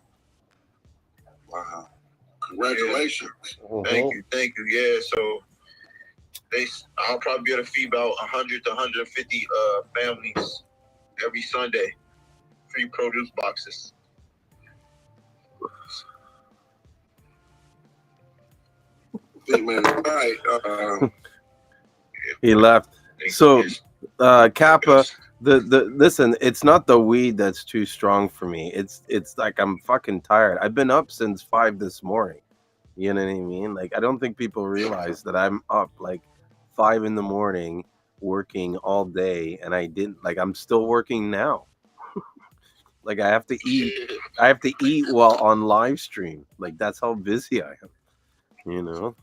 Wow. Congratulations. Yeah. Thank you. Yeah, so I'll probably be able to feed about 100 to 150 families every Sunday. Free produce boxes. Hey, man, all right. He left. So, Kappa, listen, it's not the weed that's too strong for me. It's like I'm fucking tired. I've been up since 5 this morning. You know what I mean? Like, I don't think people realize that I'm up like 5 in the morning working all day, and I'm still working now. Like I have to eat while on live stream. Like that's how busy I am, you know.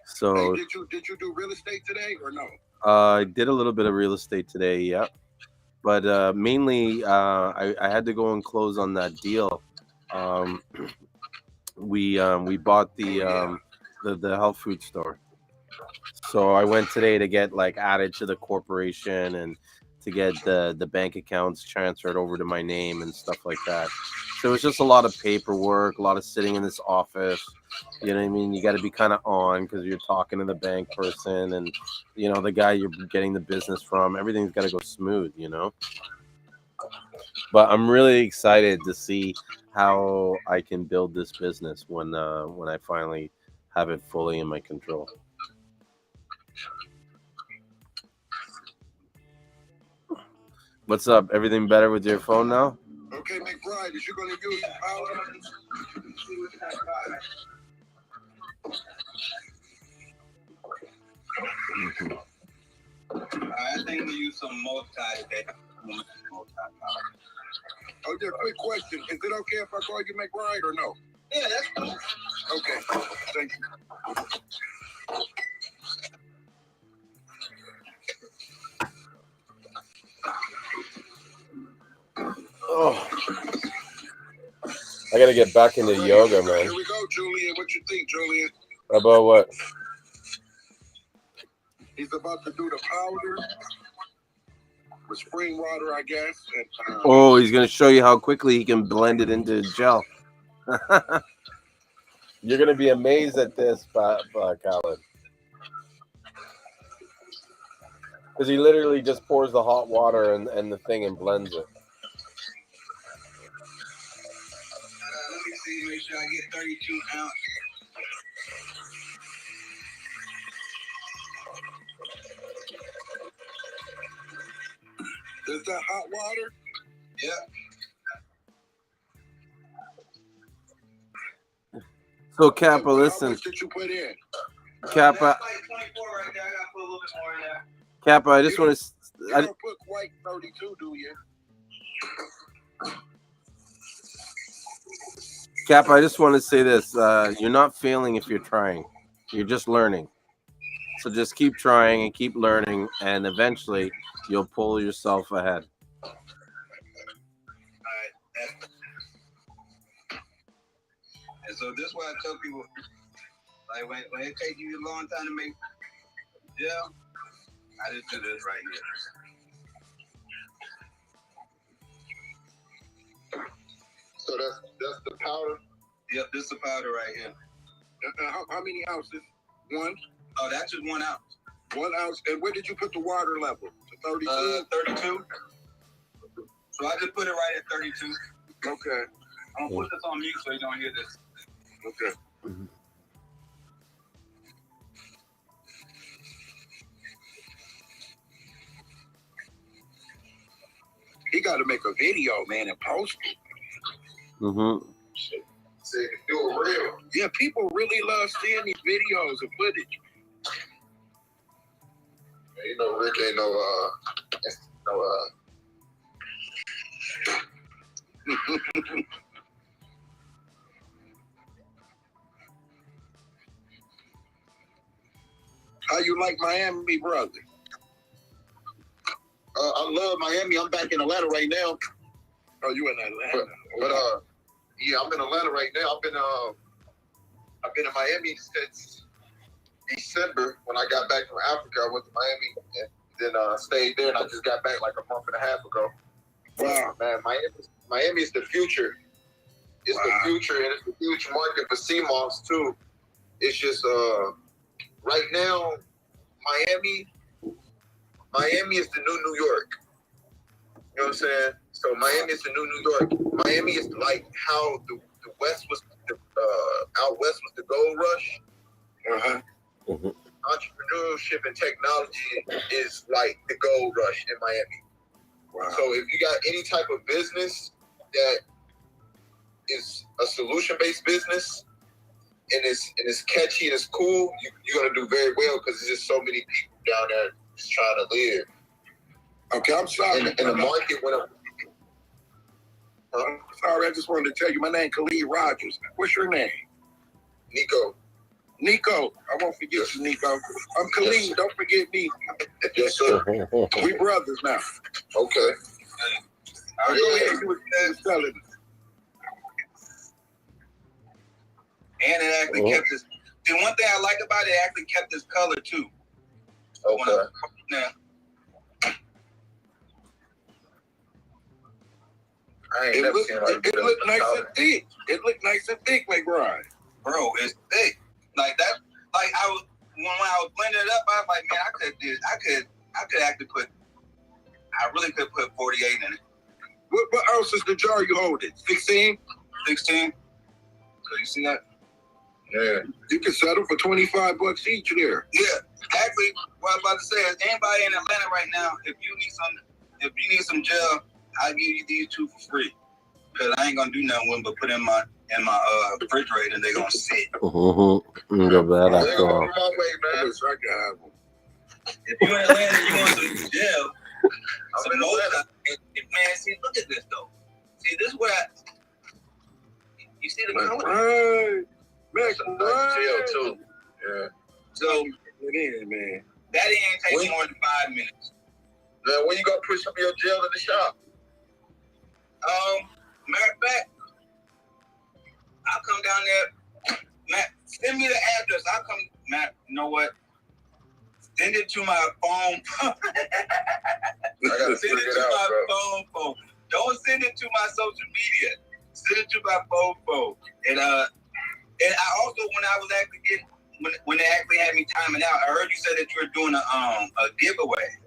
So hey, did you do real estate today or no? I did a little bit of real estate today, yeah. But mainly I had to go and close on that deal. We bought the health food store. So I went today to get like added to the corporation and to get the bank accounts transferred over to my name and stuff like that. So it's just a lot of paperwork, a lot of sitting in this office. You know what I mean? You got to be kind of on because you're talking to the bank person and, you know, the guy you're getting the business from. Everything's got to go smooth, you know? But I'm really excited to see how I can build this business when I finally have it fully in my control. What's up? Everything better with your phone now? Okay, McBride, is you going to use power? I think we use some multi today. Oh, yeah, quick question. Is it okay if I call you McBride or no? Yeah, that's cool. Okay, thank you. Oh, I gotta get back into yoga, man. Here we go, Julien. What you think, Julien? About what? He's about to do the powder with spring water, I guess. And, oh, he's gonna show you how quickly he can blend it into gel. You're gonna be amazed at this, Khaled. Because he literally just pours the hot water and the thing and blends it. Let me see, make sure I get 32 ounce. Is that hot water? Yeah. So Kappa, listen. How much did you put in? Kappa. That's like 24 right there. I gotta put a little bit more in there. Kappa, I just want to. You don't put quite 32, do you? Kappa, I just want to say this. You're not failing if you're trying. You're just learning. So just keep trying and keep learning, and eventually you'll pull yourself ahead. All right. And so this is why I tell people, like when it takes you a long time to make gel, I just do this right here. So that's the powder? Yep, this is the powder right here. How many ounces? One? Oh, that's just 1 ounce. 1 ounce. And where did you put the water level? To 32? 32. So I just put it right at 32. Okay. I'm gonna put this on mute so you don't hear this. Okay. Mm-hmm. He got to make a video, man, and post it. Mm-hmm. So you can do it real. Yeah, people really love seeing these videos and footage. You know, Rick ain't no How you like Miami, brother? I love Miami. I'm back in Atlanta right now. Oh, you in Atlanta? But yeah, I'm in Atlanta right now. I've been in Miami since December. When I got back from Africa, I went to Miami and then stayed there, and I just got back like a month and a half ago. Wow, man, Miami is the future. It's the future, and it's a huge market for Seamoss too. It's just right now, Miami is the new New York. You know what I'm saying? So Miami is the new New York. Miami is like how the West was, out West was the gold rush. Uh-huh. Mm-hmm. Entrepreneurship and technology is like the gold rush in Miami. Wow. So if you got any type of business that is a solution-based business and it's catchy and it's cool, you're gonna do very well because there's just so many people down there just trying to live. Okay, I'm sorry. And the market went up. Sorry, I just wanted to tell you my name, Khalid Rogers. What's your name? Nico. Nico, I won't forget you, Nico. I'm Khalid. Yes. Don't forget me. Yes, sir. We brothers now. Okay. Go ahead. You was telling me. And it actually kept this. And one thing I like about it, it actually kept this color too. Okay. Now. It looked nice and thick. It looked nice and thick, like Ryan. Bro, it's thick. Like that. Like I was when I was blending it up, I was like, man, I could actually put. I really could put 48 in it. What ounce is the jar you hold it? 16? 16. So you see that? Yeah. You can settle for $25 each there. Yeah. Actually, what I'm about to say is anybody in Atlanta right now, if you need some gel, I'll give you these two for free. Cause I ain't gonna do nothing with them but put in my refrigerator and they're gonna sit. Go bad after all. If you're in Atlanta, you want some gel. Man, see, look at this though. See, this is what you see the color? Right. Nice gel too. Yeah. So man. That ain't taking more than 5 minutes. Now, when you gonna put some of your gel in the shop? Matter of fact, I'll come down there. Matt, send me the address. I'll come. Matt, you know what? Send it to my phone. Send it to my phone. Don't send it to my social media. Send it to my phone. And I also, when I was actually when they actually had me timing out, I heard you said that you were doing a giveaway.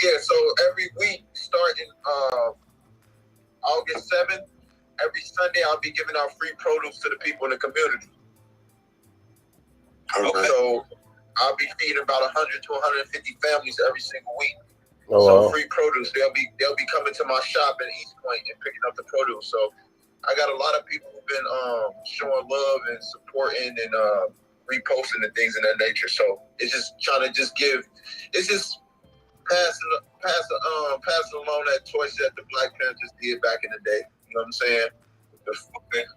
Yeah, so every week starting August 7th, every Sunday I'll be giving out free produce to the people in the community. Okay. So I'll be feeding about 100 to 150 families every single week. Oh, so free produce. They'll be coming to my shop in East Point and picking up the produce. So I got a lot of people who've been showing love and supporting and reposting and things of that nature. So it's just trying to just give. It's just passing along that torch that the Black Panthers did back in the day. You know what I'm saying?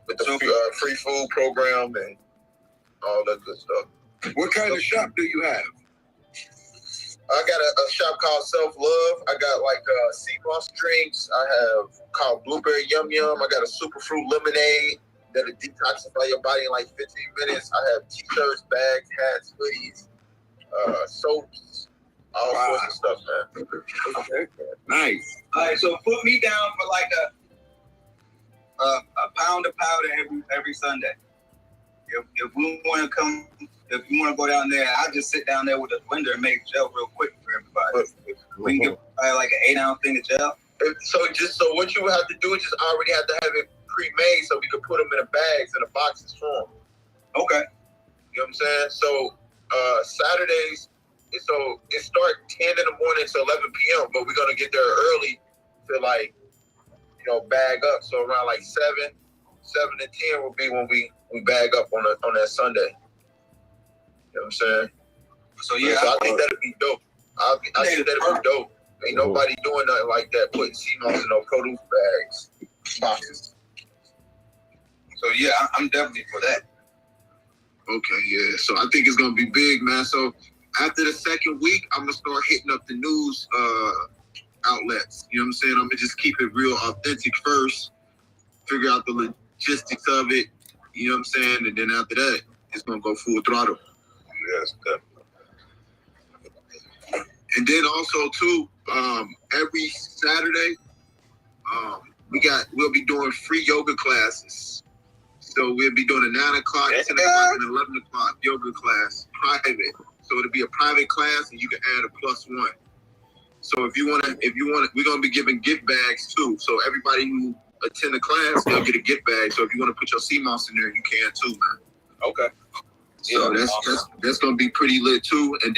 With the free food program and all that good stuff. What kind of shop do you have? I got a shop called Self Love. I got like Seamoss drinks. I have called Blueberry Yum Yum. I got a superfruit lemonade that'll detoxify your body in like 15 minutes. I have t-shirts, bags, hats, hoodies, soaps, all sorts of stuff, man. Okay. Nice. All right, so put me down for like a pound of powder every Sunday. If we want to come, if you want to go down there, I'll just sit down there with a blender and make gel real quick for everybody. We can get like an 8-ounce thing of gel. So what you have to do is just already have to have it pre-made so we can put them in the bags and the boxes for them. Okay. You know what I'm saying? So Saturdays, so it starts 10 in the morning to 11 p.m., but we're going to get there early to bag up. So around like 7 to 10 will be when we bag up on that Sunday. You know what I'm saying? So yeah, so I think that'd be dope. I think that'd be dope. Ain't nobody doing nothing like that, putting Seamoss in no produce bags, boxes. So yeah, I'm definitely for that. Okay, yeah. So I think it's gonna be big, man. So after the second week, I'm gonna start hitting up the news outlets. You know what I'm saying? I'm gonna just keep it real authentic first, figure out the logistics of it. You know what I'm saying? And then after that, it's gonna go full throttle. Yes, definitely. And then also too, every Saturday, we'll be doing free yoga classes. So we'll be doing a 9 o'clock, 10 o'clock, and 11 o'clock yoga class, private. So it'll be a private class, and you can add a +1. So if you want, we're gonna be giving gift bags too. So everybody who attend the class, they'll get a gift bag. So if you want to put your Seamoss in there, you can too, man. Okay. So that's gonna be pretty lit too. And